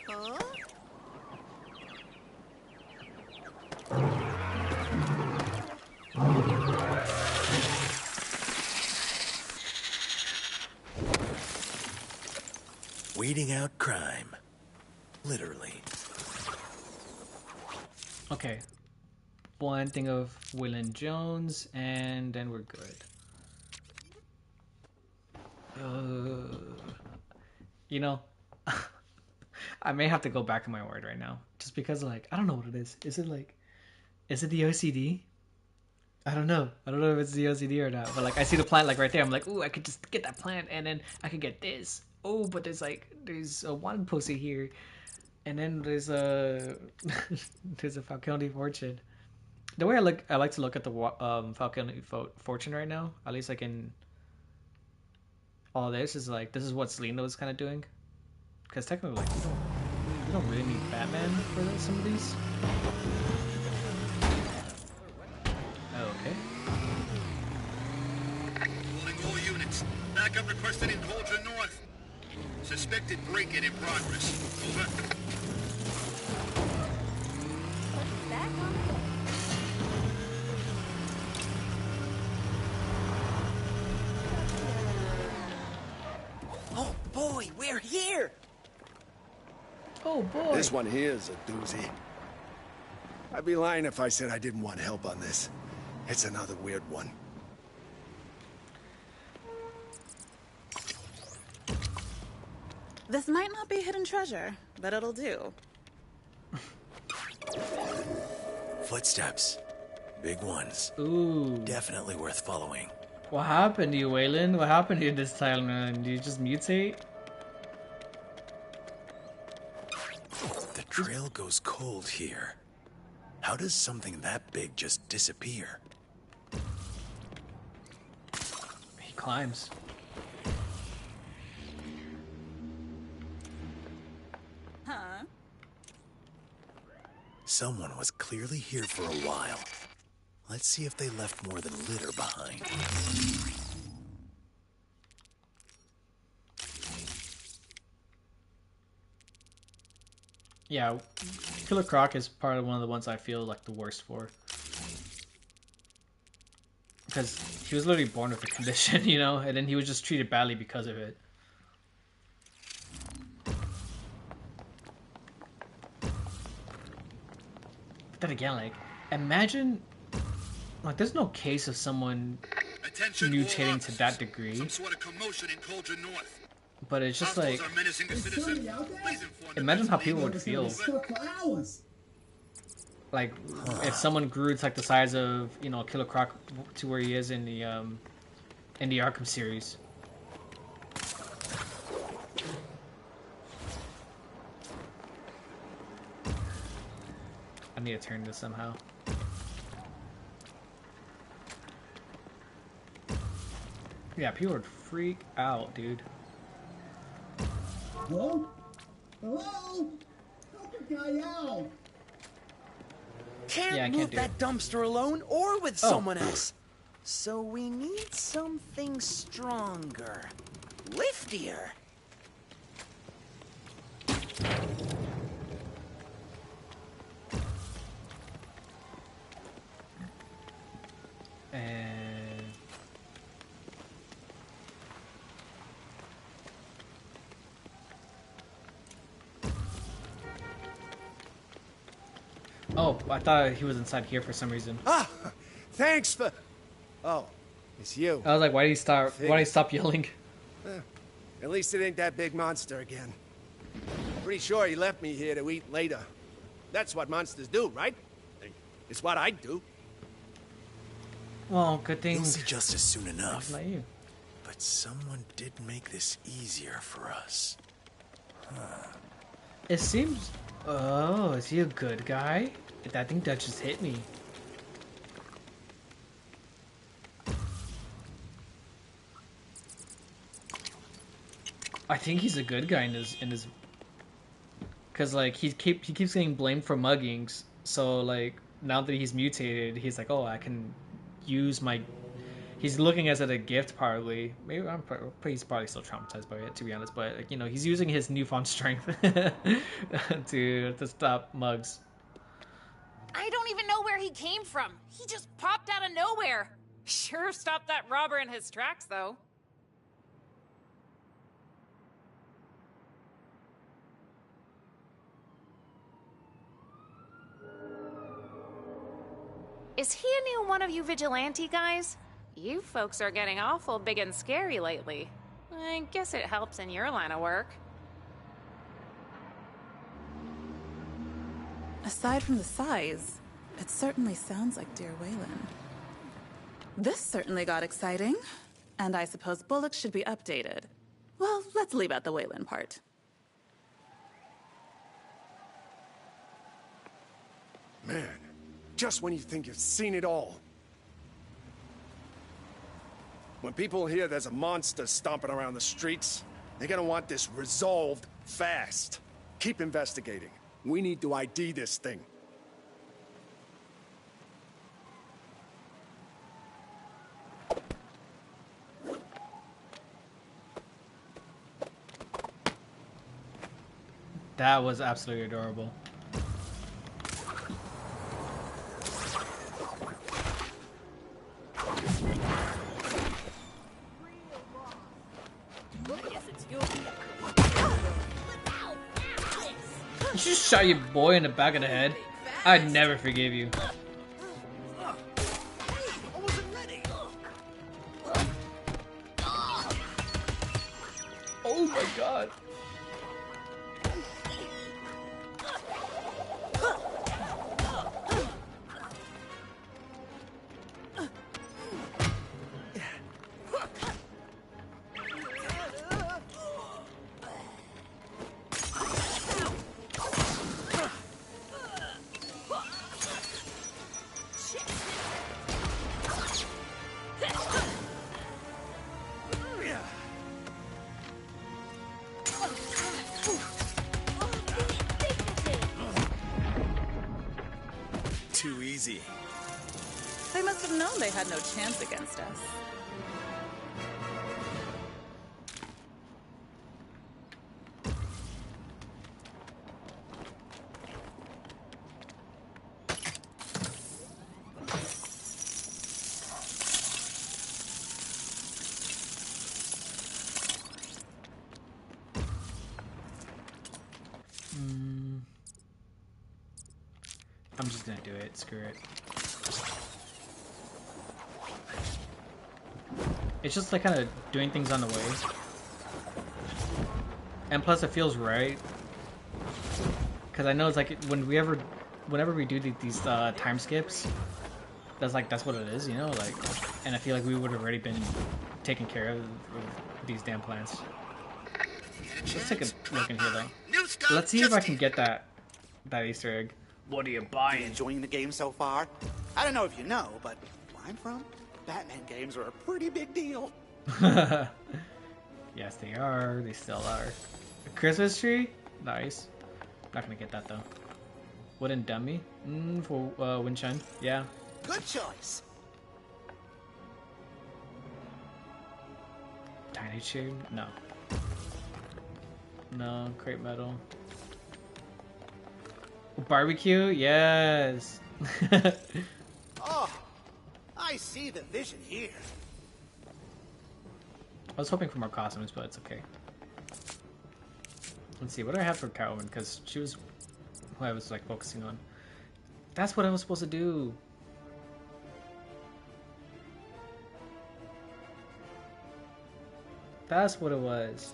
Huh? Weeding out crime. Literally. Okay. One thing of Waylon Jones, and then we're good. You know, I may have to go back on my word right now, just because like I don't know what it is. Is it the OCD? I don't know. I don't know if it's the OCD or not. But like I see the plant like right there. I'm like, ooh, I could just get that plant, and then I could get this. Oh, but there's a one poster here, and then there's a there's a Falcone Fortune. The way I like to look at the Falcone Fortune right now. At least I can. All this is like this is what Selena was kind of doing, because technically like we don't really need Batman for some of these. Okay. Calling all units. Backup requested in Cauldron North. Suspected break-in in progress. Over. Oh boy, we're here. Oh boy. This one here is a doozy. I'd be lying if I said I didn't want help on this. It's another weird one. This might not be hidden treasure, but it'll do. Footsteps. Big ones. Ooh. Definitely worth following. What happened to you, Waylon? What happened to you this time, man? Did you just mutate? The trail goes cold here. How does something that big just disappear? He climbs. Huh? Someone was clearly here for a while. Let's see if they left more than litter behind. Yeah, Killer Croc is part of one of the ones I feel like the worst for. Because he was literally born with a condition, you know, and then he was just treated badly because of it. But then again, like, imagine, like, there's no case of someone mutating to that degree. Some sort of commotion in Cauldron North. But it's just like, Hostiles are menacing a citizen. Please inform the imagine how best people legal would feel. department. Like, if someone grew to like the size of, you know, Killer Croc to where he is in the Arkham series. I need to turn this somehow. Yeah, people would freak out, dude. Hello? Hello? Help the guy out! Can't Yeah, I move can't do that dumpster alone or with Oh. someone else. So we need something stronger. Liftier. And oh, I thought he was inside here for some reason. Ah, thanks for... Oh, it's you. I was like, why did he stop? Why did he stop yelling? Eh, at least it ain't that big monster again. Pretty sure he left me here to eat later. That's what monsters do, right? It's what I'd do. Well, good thing. You'll see justice soon enough. Not you. But someone did make this easier for us. Huh. It seems. Oh, is he a good guy? I think that just hit me. I think he's a good guy in his. Cause like he keeps getting blamed for muggings. So like now that he's mutated, he's like, oh, I can use my. He's looking at it as a gift, probably. Maybe he's probably still traumatized by it, to be honest. But like, you know, he's using his newfound strength to stop mugs. I don't even know where he came from. He just popped out of nowhere. Sure stopped that robber in his tracks, though. Is he a new one of you vigilante guys? You folks are getting awful big and scary lately. I guess it helps in your line of work. Aside from the size, it certainly sounds like Dear Waylon. This certainly got exciting. And I suppose Bullock should be updated. Well, let's leave out the Waylon part. Man, just when you think you've seen it all. When people hear there's a monster stomping around the streets, they're gonna want this resolved fast. Keep investigating. We need to ID this thing. That was absolutely adorable. You just shot your boy in the back of the head. I'd never forgive you. Oh my god. have known they had no chance against us. I'm just gonna do it. Screw it. It's just like kind of doing things on the way, and plus it feels right. Cause I know it's like whenever we do these time skips, that's what it is, you know. Like, and I feel like we would have already been taking care of these damn plants. Let's take a look in here though. Let's see if I can get that Easter egg. What are you buying? You enjoying the game so far? I don't know if you know, but where I'm from, Batman games are a pretty big deal. Yes, they are. They still are. A Christmas tree? Nice. Not gonna get that though. Wooden dummy? For Winshine. Yeah. Good choice. Tiny tube? No. No. Crepe metal. Barbecue? Yes. Oh, I see the vision here. I was hoping for more costumes, but it's okay. Let's see, what do I have for Catwoman? Because she was who I was like focusing on. That's what I was supposed to do. That's what it was.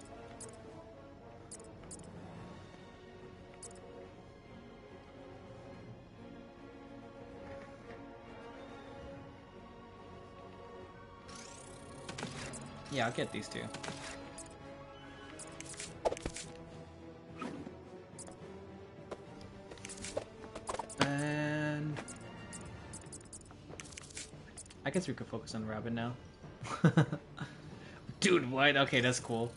Yeah, I'll get these two. And I guess we could focus on Robin now. Dude, what? Okay, that's cool.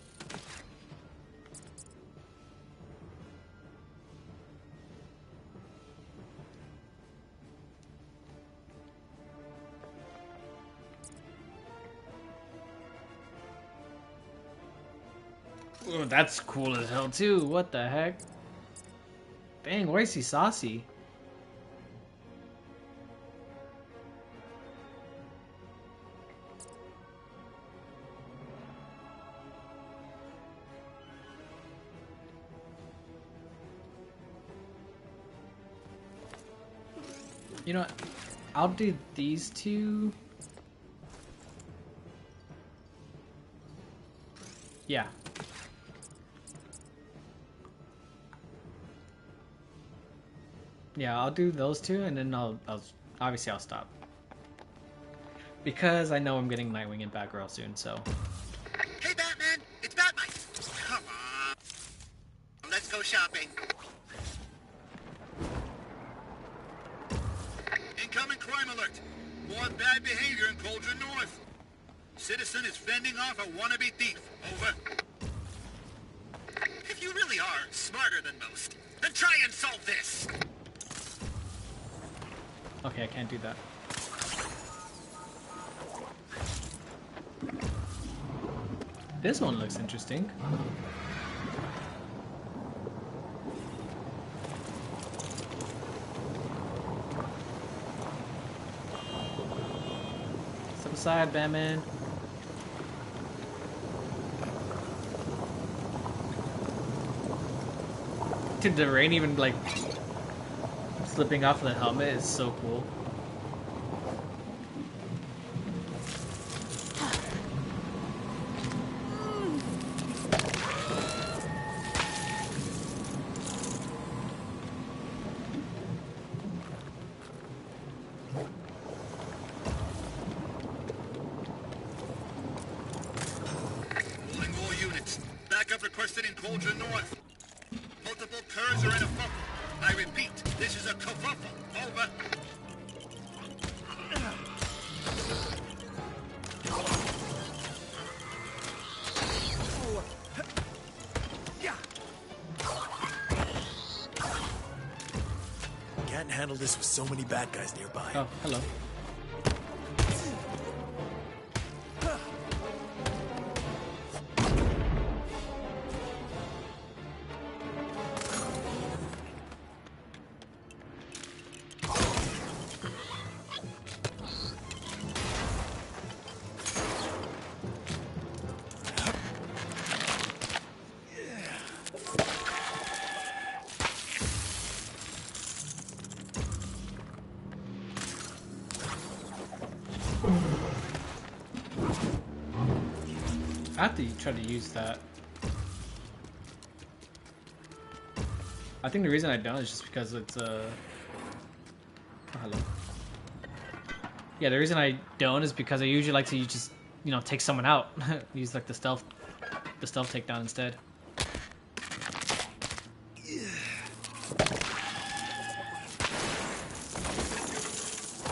Oh, that's cool as hell too. What the heck? Dang, why is he saucy? You know what? I'll do these two. Yeah. Yeah, I'll do those two, and then I'll obviously I'll stop because I know I'm getting Nightwing and Batgirl soon. So. Hey, Batman! It's Batman! Come on, let's go shopping. Incoming crime alert! More bad behavior in Cauldron North. Citizen is fending off a wannabe thief. Over. If you really are smarter than most, then try and solve this. Okay, I can't do that. This one looks interesting. Step aside, Batman. Did the rain even like slipping off the helmet is so cool. Moving more units. Backup requested in Cauldron North. Multiple curs are in a fuffle. I repeat, this is a kerfuffle. Over. Can't handle this with so many bad guys nearby. Oh, hello. I have to try to use that. I think the reason I don't is just because it's oh, hello. Yeah, the reason I don't is because I usually like to just, you know, take someone out. Use like the stealth takedown instead.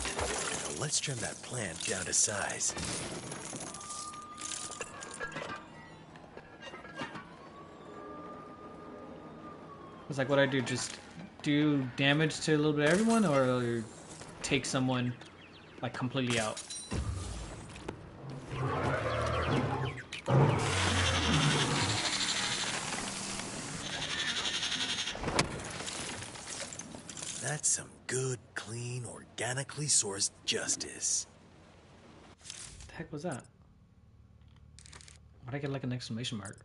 Now let's trim that plant down to size. It's like what I do, just do damage to a little bit of everyone, or take someone like completely out. That's some good, clean, organically sourced justice. What the heck was that? Why'd I get like an exclamation mark?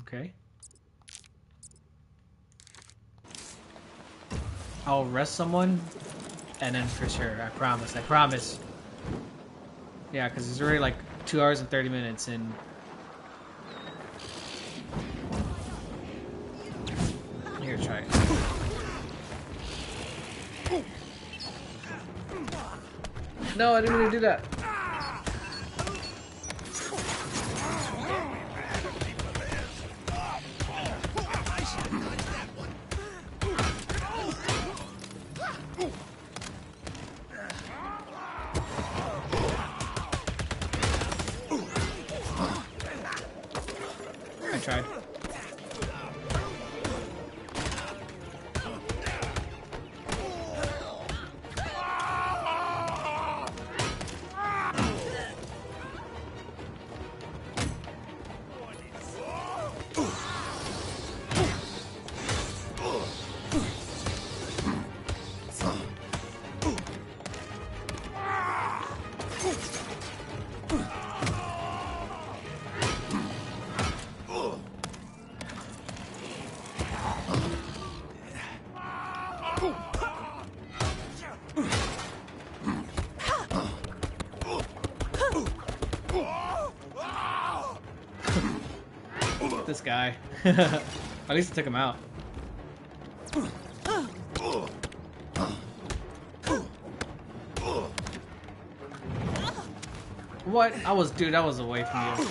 Okay. I'll arrest someone, and then for sure, I promise. Yeah, because it's already like 2 hours and 30 minutes, and here, try it. No, I didn't really do that. I tried. This guy. At least I took him out. What? I was away from you.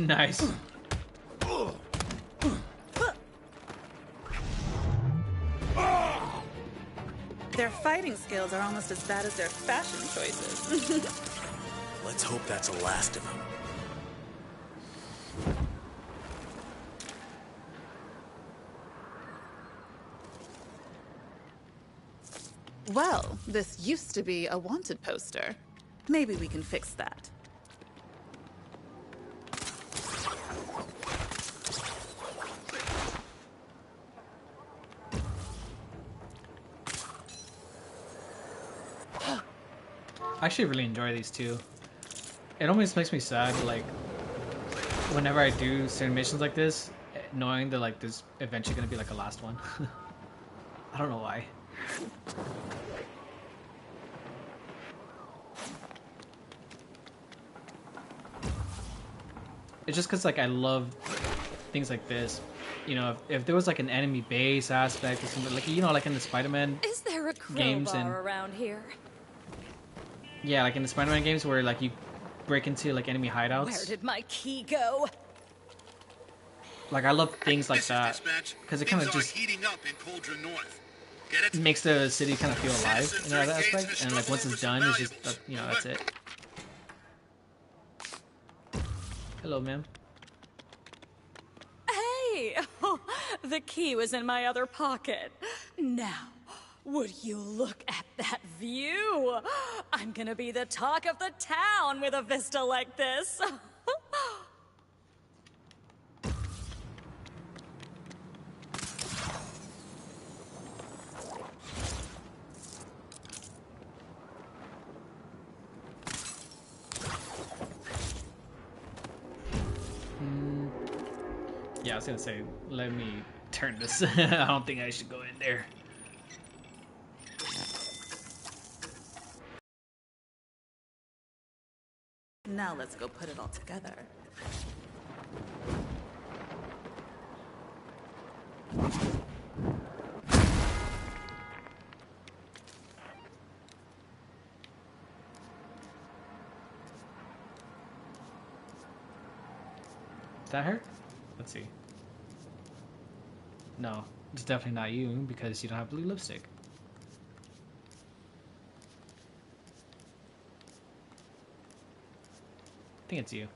Nice. Their fighting skills are almost as bad as their fashion choices. Let's hope that's the last of them. Well, this used to be a wanted poster. Maybe we can fix that. I actually really enjoy these two. It almost makes me sad, like, whenever I do certain missions like this, knowing that, like, there's eventually gonna be, like, a last one. I don't know why. It's just because, like, I love things like this. You know, if there was, like, an enemy base aspect or something, like, you know, like in the Spider-Man Is there a games and... crowbar around here? Yeah, like in the Spider-Man games where, like, you break into, like, enemy hideouts. Where did my key go? Like, I love things like that. Because it kind of just makes the city kind of feel alive in that aspect. And, like, once it's done, it's just, you know, that's it. Hello, ma'am. Hey! The key was in my other pocket. Now, would you look at that view? I'm gonna be the talk of the town with a vista like this. Yeah, I was gonna say, let me turn this. I don't think I should go in there. Now let's go put it all together. Is that her? Let's see. No, it's definitely not you because you don't have blue lipstick. I think it's you.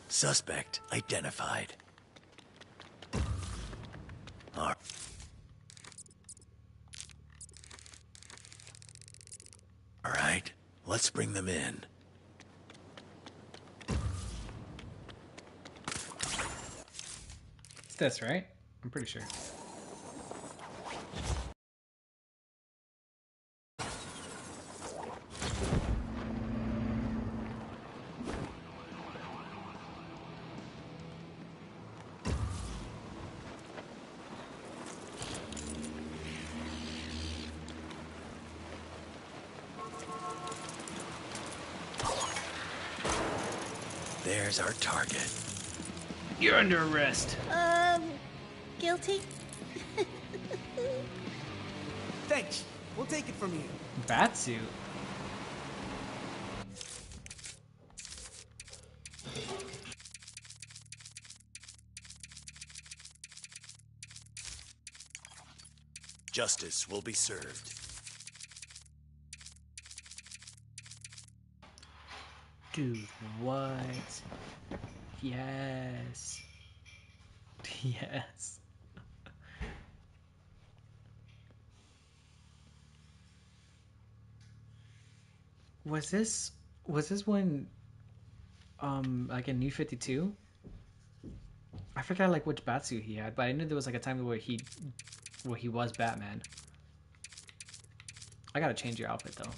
Suspect identified. All right, let's bring them in. It's this, right? I'm pretty sure. There's our target. You're under arrest. Guilty? Thanks. We'll take it from here. Batsuit. Justice will be served. Dude, what? Yes. Yes. Was this when like in New 52? I forgot like which Batsuit he had, but I knew there was like a time where he was Batman. I gotta change your outfit though.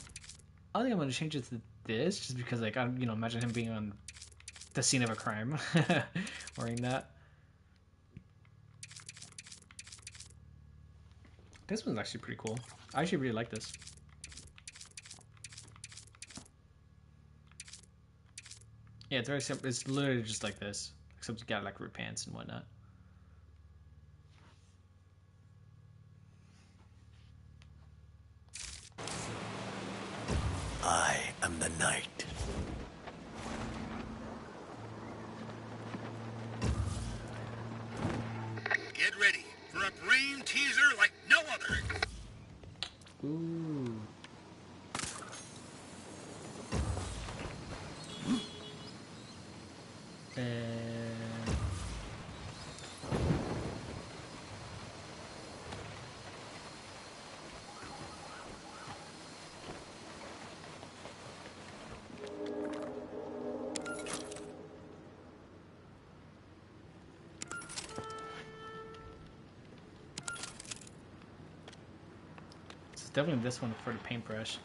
I think I'm gonna change it to this just because like I'm imagine him being on the scene of a crime wearing that. This one's actually pretty cool. I actually really like this. Yeah, it's very simple. It's literally just like this, except you got like ripped pants and whatnot. I am the knight. Get ready for a brain teaser like no other. Ooh. It's definitely this one for the paintbrush.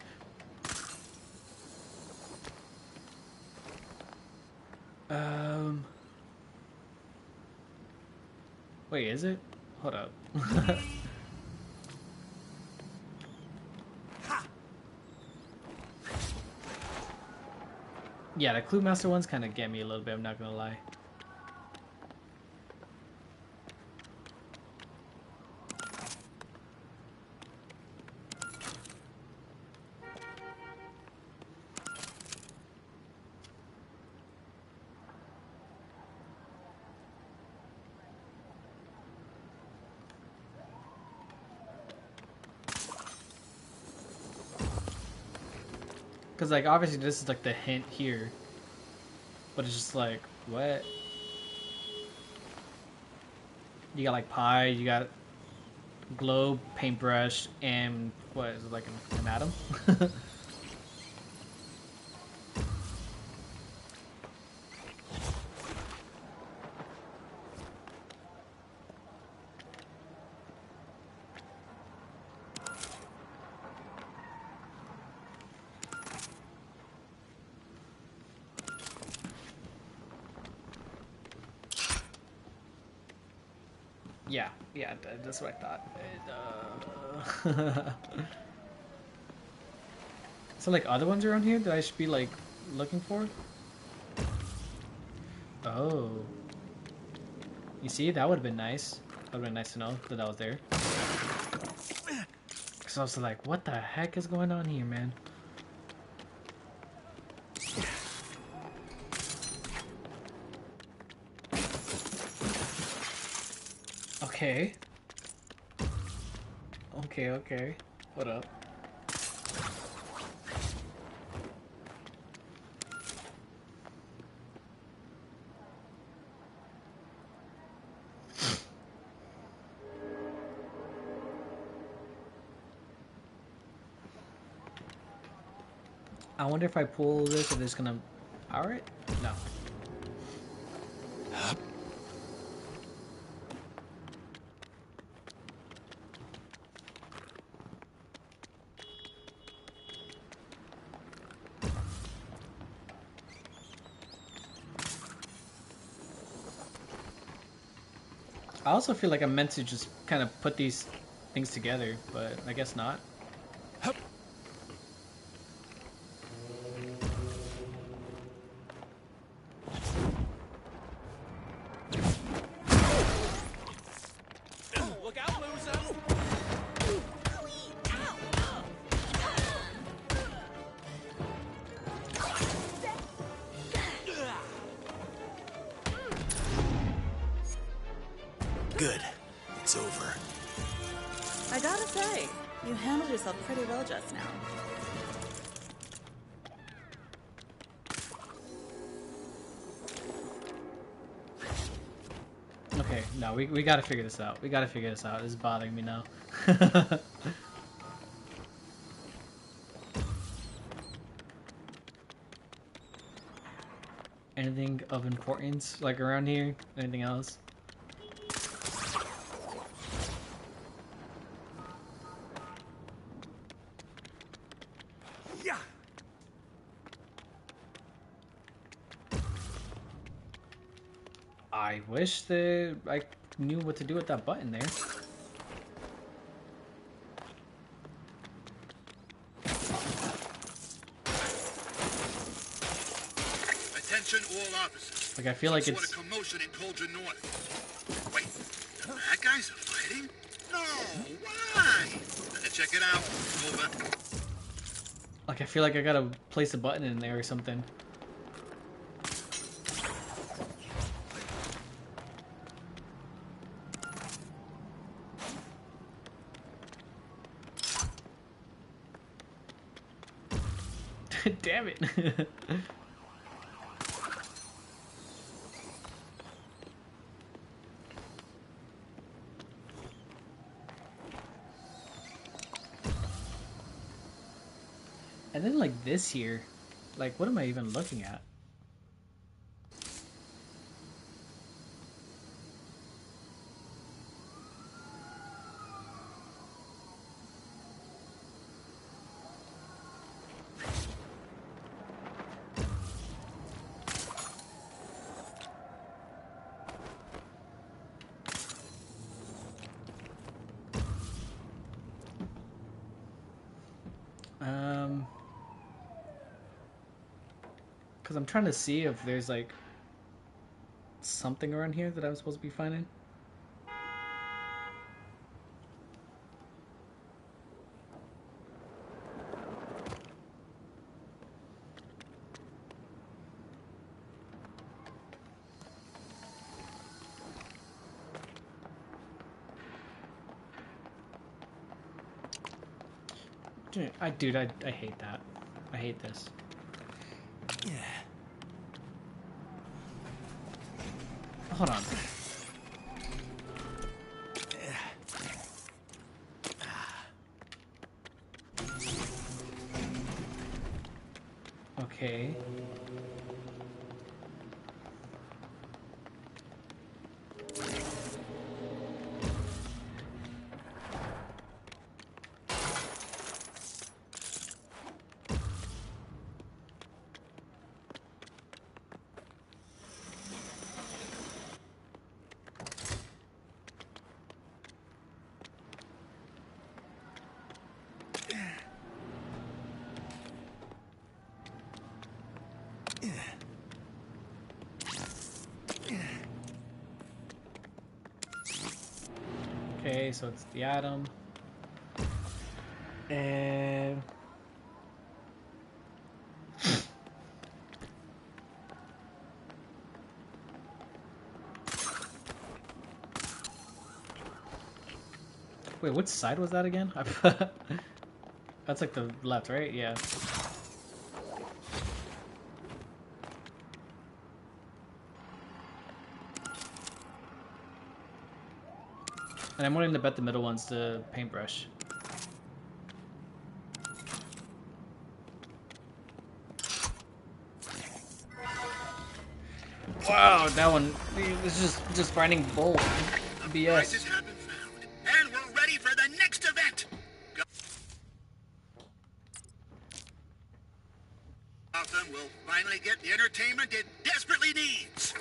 Wait, is it? Hold up. Yeah, the Clue Master ones kind of get me a little bit, I'm not gonna lie. Because, like, obviously this is, like, the hint here. But it's just like, what? You got, like, pie, you got globe, paintbrush, and, what, is it, like, an atom? Yeah, yeah, that's what I thought. So like other ones around here that I should be like looking for? Oh. You see, that would have been nice. That would have been nice to know that that was there. So I was like, what the heck is going on here, man? Okay. Okay. What up? I wonder if I pull this, if it's gonna power it? No. I also feel like I'm meant to just kind of put these things together, but I guess not. Look out, loser! Good. It's over. I gotta say, you handled yourself pretty well just now. Okay, no, we gotta figure this out. We gotta figure this out. It's bothering me now. Anything of importance, like around here? Anything else? Yeah. I wish that I knew what to do with that button there. Attention all officers. Like I feel like Some it's sort of commotion in Cauldron North. Wait, the bad guys are fighting? No, why? Check it out. Over. like I feel like I gotta place a button in there or something. Damn it. And then like this here, like what am I even looking at? Because I'm trying to see if there's like something around here that I was supposed to be finding. Dude, I hate that. I hate this. Yeah. Hold on. Okay. Okay, so it's the atom. And wait, which side was that again? That's like the left, right? Yeah. And I'm willing to bet the middle one's the paintbrush. Wow, that one is just finding bold BS. And we're ready for the next event. Gotham will finally get the entertainment it desperately needs.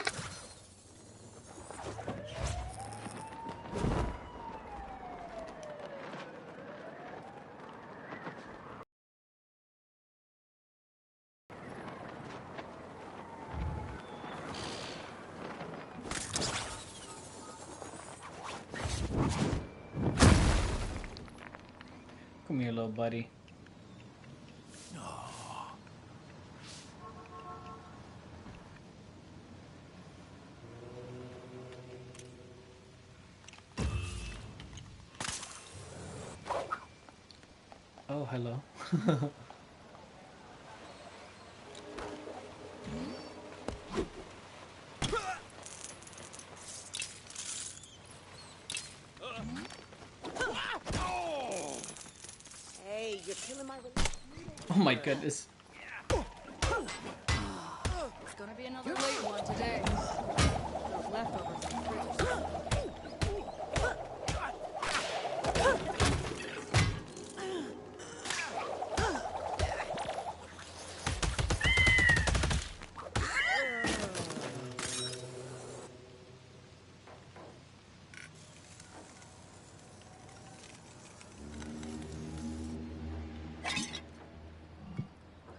Come here, little buddy. Oh, hello. Hey, you're killing my... Oh my goodness. It's gonna be another late one today. Those leftovers from the fridge.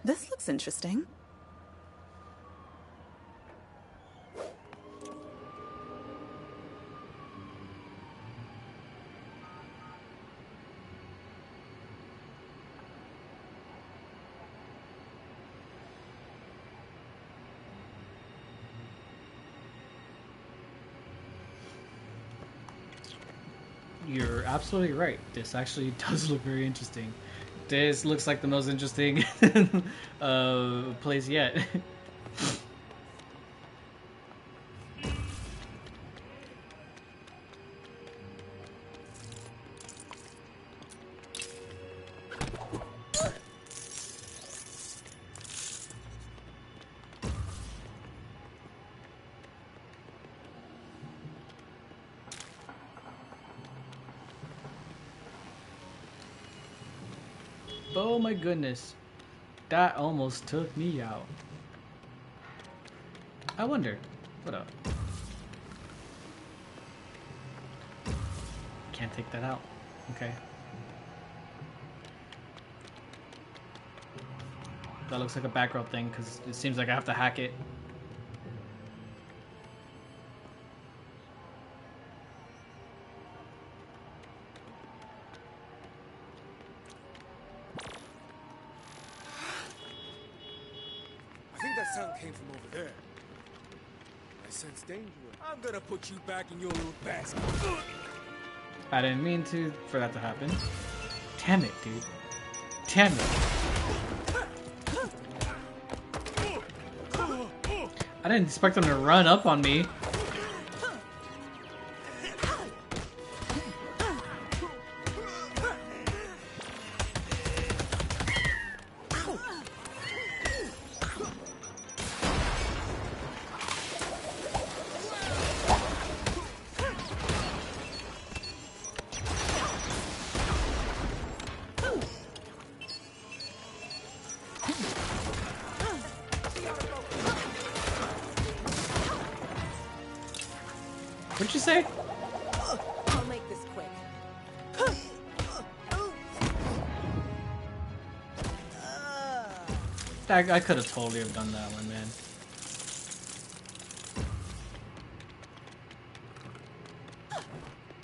This looks interesting. You're absolutely right. This actually does look very interesting. This looks like the most interesting place yet. Oh my goodness. That almost took me out. I wonder. What up? Can't take that out. Okay. That looks like a back row thing because it seems like I have to hack it. I think that sound came from over there. I sense danger. I'm gonna put you back in your little basket. I didn't mean for that to happen. Damn it, dude. Damn it. I didn't expect them to run up on me. What'd you say? I'll make this quick. I could have totally have done that one, man.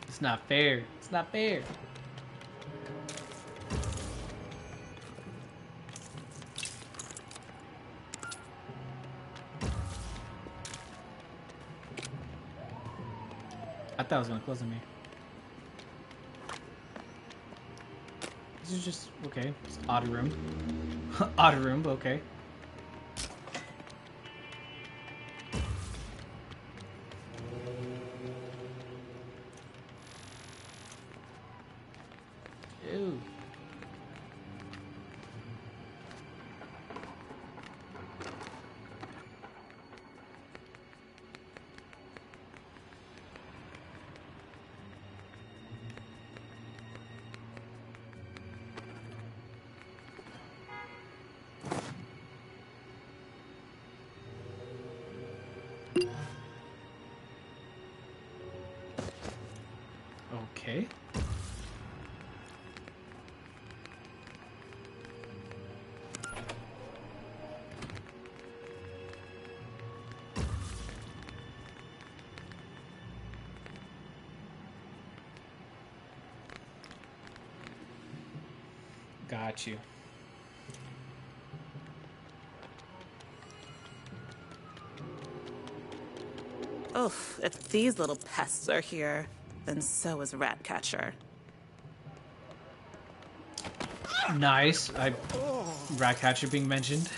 It's not fair. It's It's not fair. I thought it was gonna close on me. This is just okay. It's odd room. Odd room, but okay. Ew. Okay. Got you. Oof, if these little pests are here, then so is Ratcatcher. Nice. Ratcatcher being mentioned.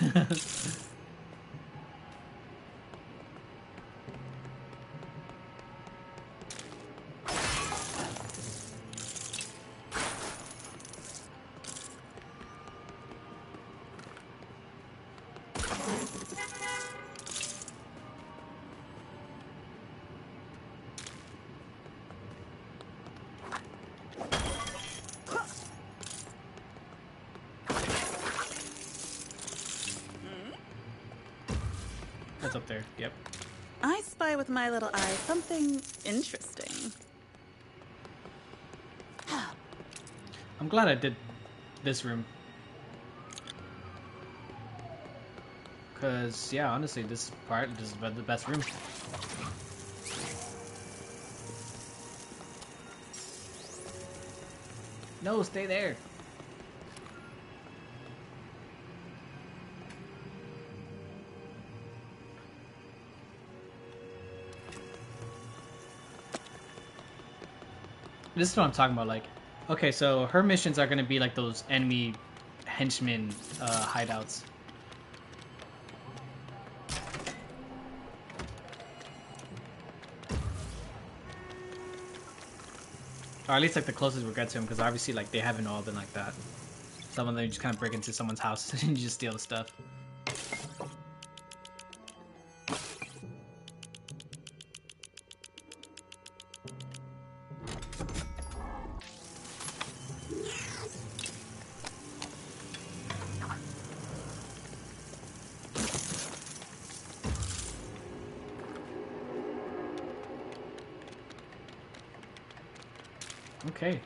What's up there? Yep. I spy with my little eye something interesting. I'm glad I did this room. Cause yeah, honestly, this is the best room. No, stay there. This is what I'm talking about. Like, okay, so her missions are gonna be like those enemy henchmen hideouts. Or at least like the closest we'll get to them, because obviously like they haven't all been like that. Some of them just kind of break into someone's house and you just steal the stuff. Okay.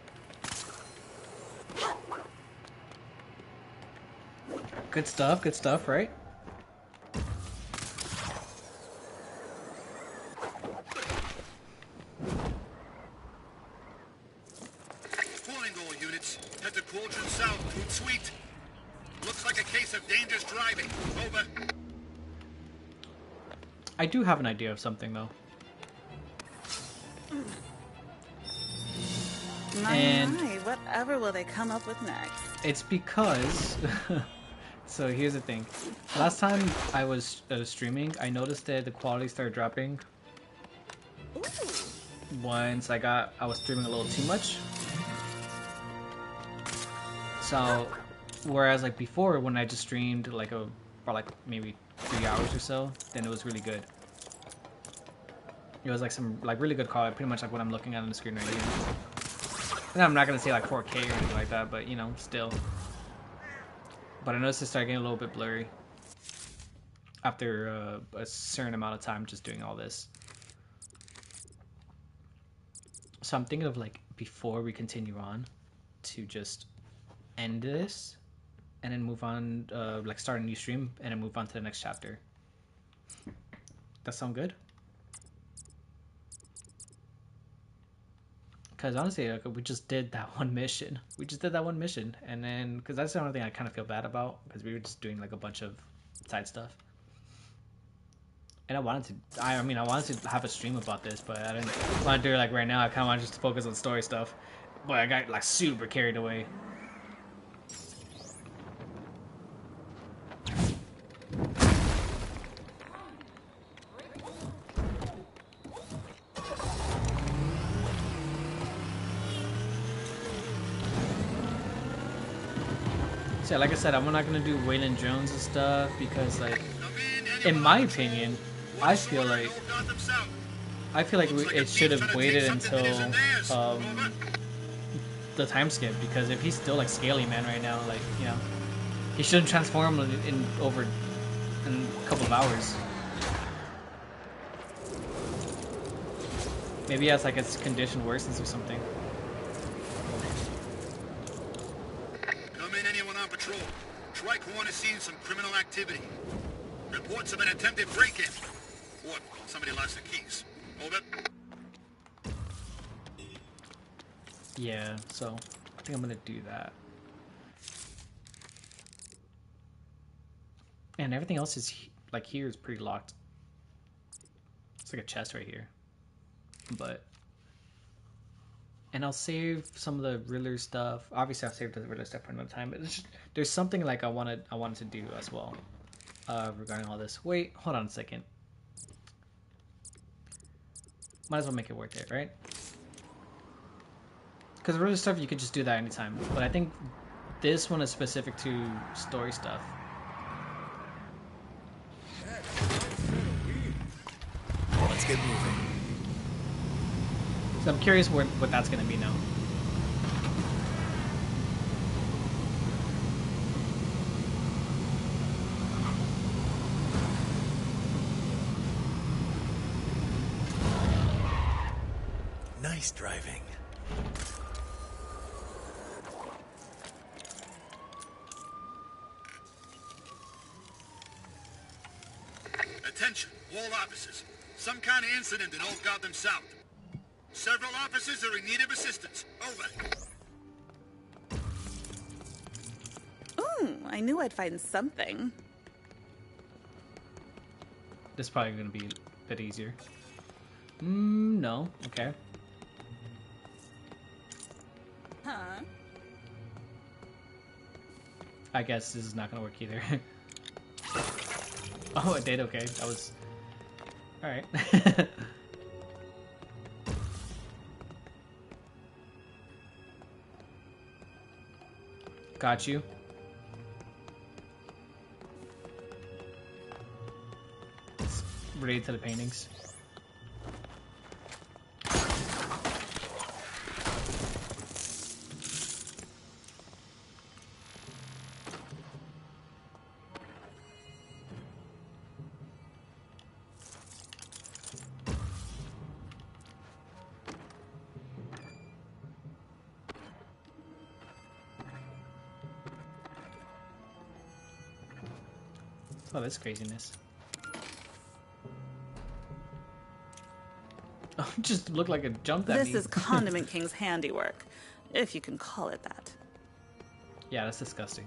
Good stuff, right? Warning all units. Head to Quadrant South, Route Suite. Looks like a case of dangerous driving. Over. I do have an idea of something though. My, whatever will they come up with next? It's because so here's the thing. Last time I was streaming, I noticed that the quality started dropping once I was streaming a little too much. So whereas like before when I just streamed like for like maybe 3 hours or so, then it was really good. It was like some like really good quality, pretty much like what I'm looking at on the screen right here. And I'm not gonna say like 4K or anything like that, but you know, still. But I noticed it started getting a little bit blurry after a certain amount of time just doing all this. So I'm thinking of like before we continue on to just end this and then move on, like start a new stream and then move on to the next chapter. That sound good? Because honestly, like, we just did that one mission. We just did that one mission, and then because that's the only thing I kind of feel bad about, because we were just doing like a bunch of side stuff. And I wanted to, I mean, I wanted to have a stream about this, but I didn't want to do it like right now. I kind of wanted just to focus on story stuff, but I got like super carried away. So yeah, like I said, I'm not gonna do Waylon Jones and stuff because, like, in my opinion, I feel like it should have waited until the time skip, because if he's still like Scaly Man right now, like, you know, he shouldn't transform in a couple of hours. Maybe he has like his condition worsens or something. Patrol. Tricor has seen some criminal activity. Reports of an attempted break-in. Or somebody lost the keys. Over. Yeah, so I think I'm gonna do that. And everything else is like here is pretty locked. It's like a chest right here. But and I'll save some of the Riddler stuff. Obviously, I'll save the Riddler stuff for another time. But it's just, there's something like I wanted to do as well regarding all this. Wait, hold on a second. Might as well make it worth it, right? Because Riddler stuff, you could just do that anytime. But I think this one is specific to story stuff. Let's get moving. So I'm curious what that's going to be now. Nice driving. Attention, all officers. Some kind of incident in Old Gotham South. Several officers are in need of assistance. Over. Ooh, I knew I'd find something. This is probably going to be a bit easier. No. Okay. Huh? I guess this is not going to work either. Oh, it did? Okay. That was... Alright. Got you. It's related to the paintings. Oh, that's craziness. Oh, just looked like it jumped at me. This is Condiment King's handiwork, if you can call it that. Yeah, that's disgusting.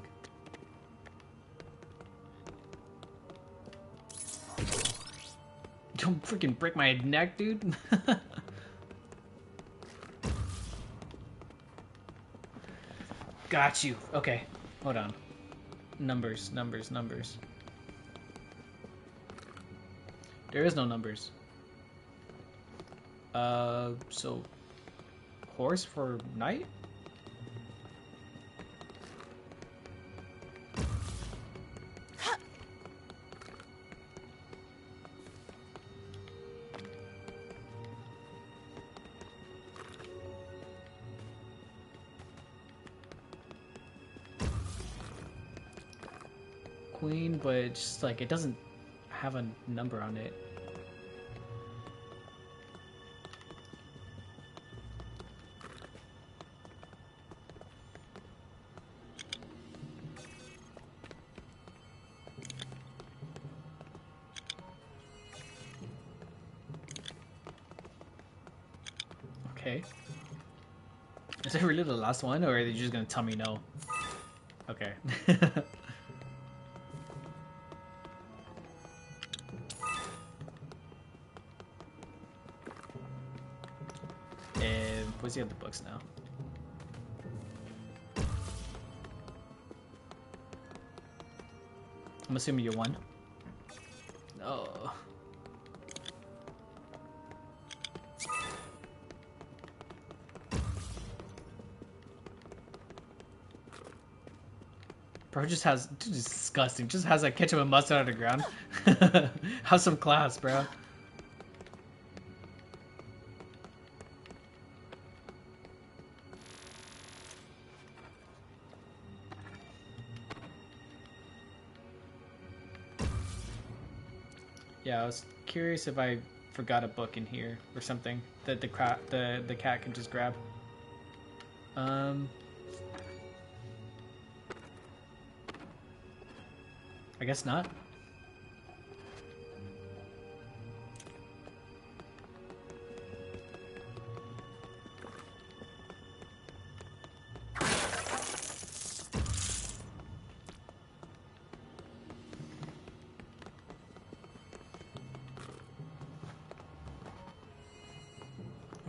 Don't freaking break my neck, dude. Got you. Okay, hold on. Numbers. There is no numbers. So horse for night? Queen, but it's just like it doesn't have a number on it. Okay. Is it really the last one, or are you just gonna tell me no? Okay. And where's the other books now? I'm assuming you won. No. Bro just has, dude, is disgusting. Just has like ketchup and mustard on the ground. Have some class, bro. Yeah, I was curious if I forgot a book in here or something that the cat can just grab. I guess not.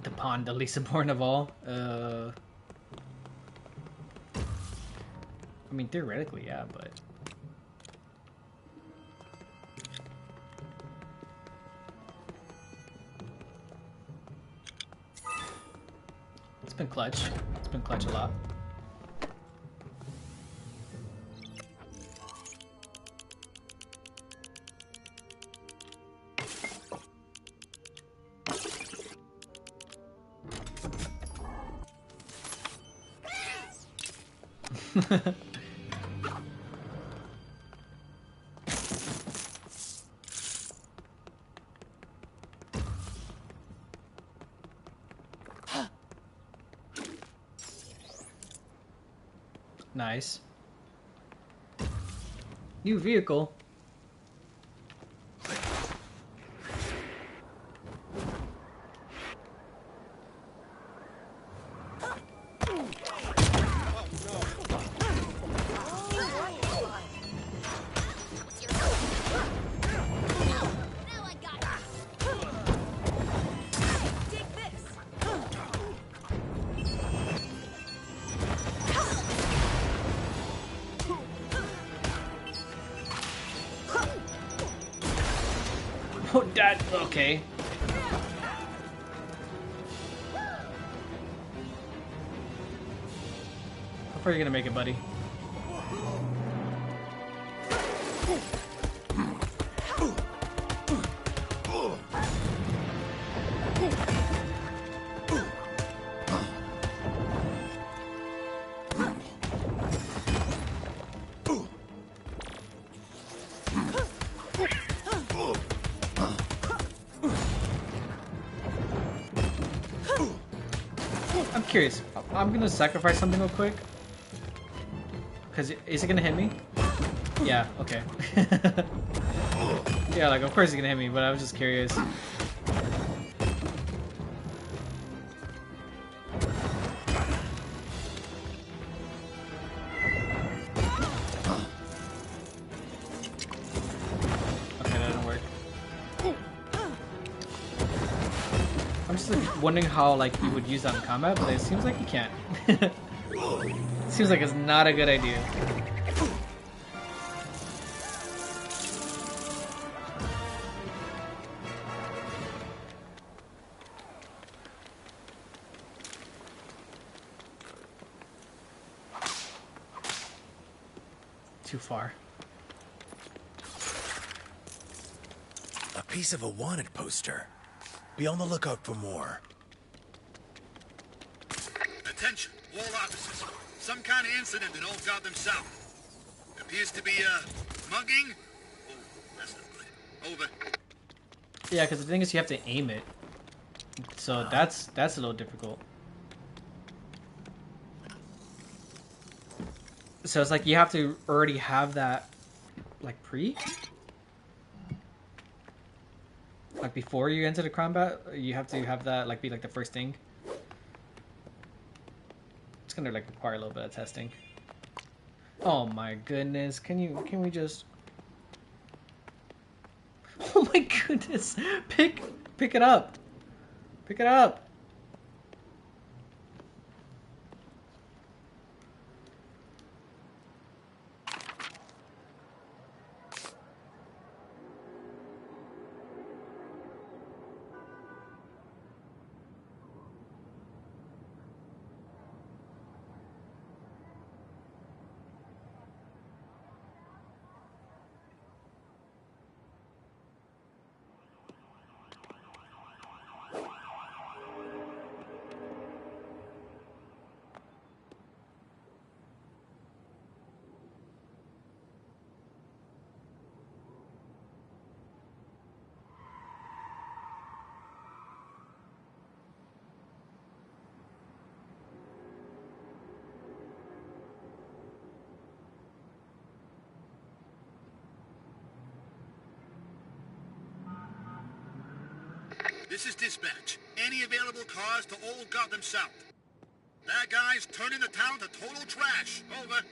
The pond, the least important of all. I mean, theoretically, yeah, but... It's been clutch. It's been clutch a lot. Nice. New vehicle. Oh, that okay. How far are you gonna make it, buddy? I'm curious. I'm gonna sacrifice something real quick. Cause is it gonna hit me? Yeah. Okay. Yeah, like of course it's gonna hit me, but I was just curious. Okay, that didn't work. I'm just like, wondering how like you would use that in combat, but it seems like you can't. Seems like it's not a good idea. Too far. A piece of a wanted poster. Be on the lookout for more. Attention, all officers. Some kind of incident in Old Gotham South. Appears to be a mugging. Oh, that's not good. Over. Yeah, because the thing is you have to aim it. So that's a little difficult. So it's like you have to already have that like like before you enter the combat, you have to have that like be like the first thing. gonna like require a little bit of testing. Oh my goodness, can we just... Oh my goodness, pick it up. Pick it up. This is dispatch. Any available cars to Old Gotham South? Bad guys turning the town to total trash. Over.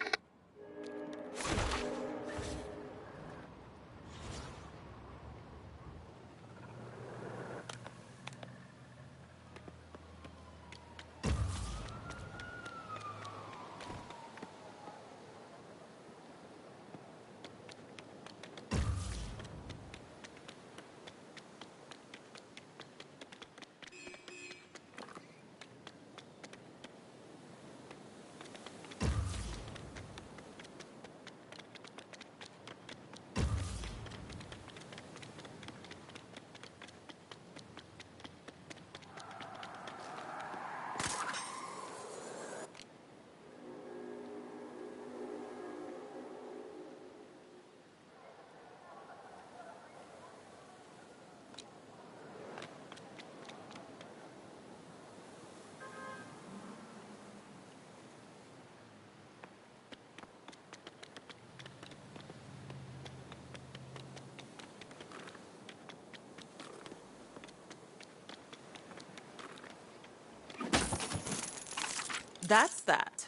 That's that.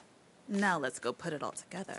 Now let's go put it all together.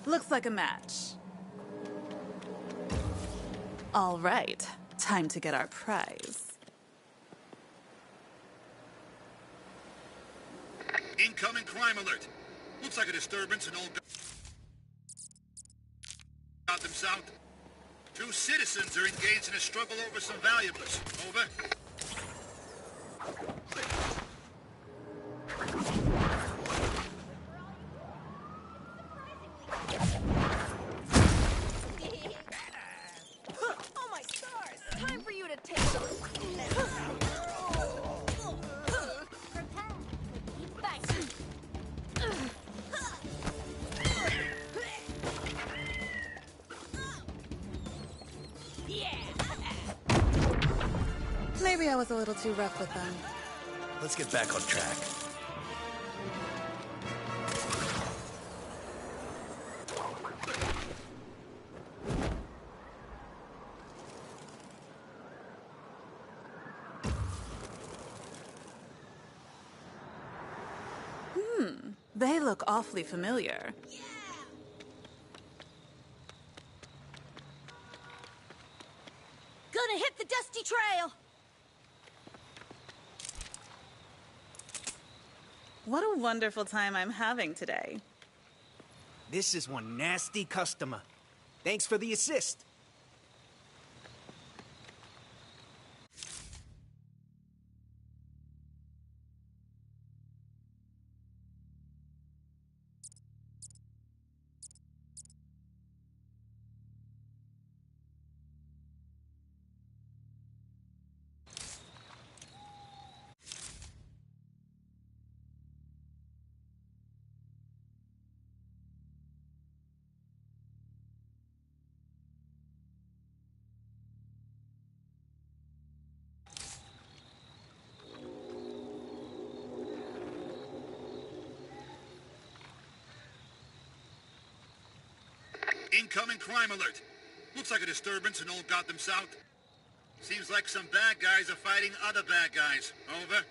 Looks like a match. All right, time to get our prize. Incoming crime alert. Looks like a disturbance in Old Gotham South. 2 citizens are engaged in a struggle over some valuables. Over. Oh my stars! Time for you to take some. Maybe I was a little too rough with them. Let's get back on track. They look awfully familiar. Gonna hit the dusty trail! What a wonderful time I'm having today. This is one nasty customer. Thanks for the assist. Incoming crime alert. Looks like a disturbance in Old Gotham South. Seems like some bad guys are fighting other bad guys. Over.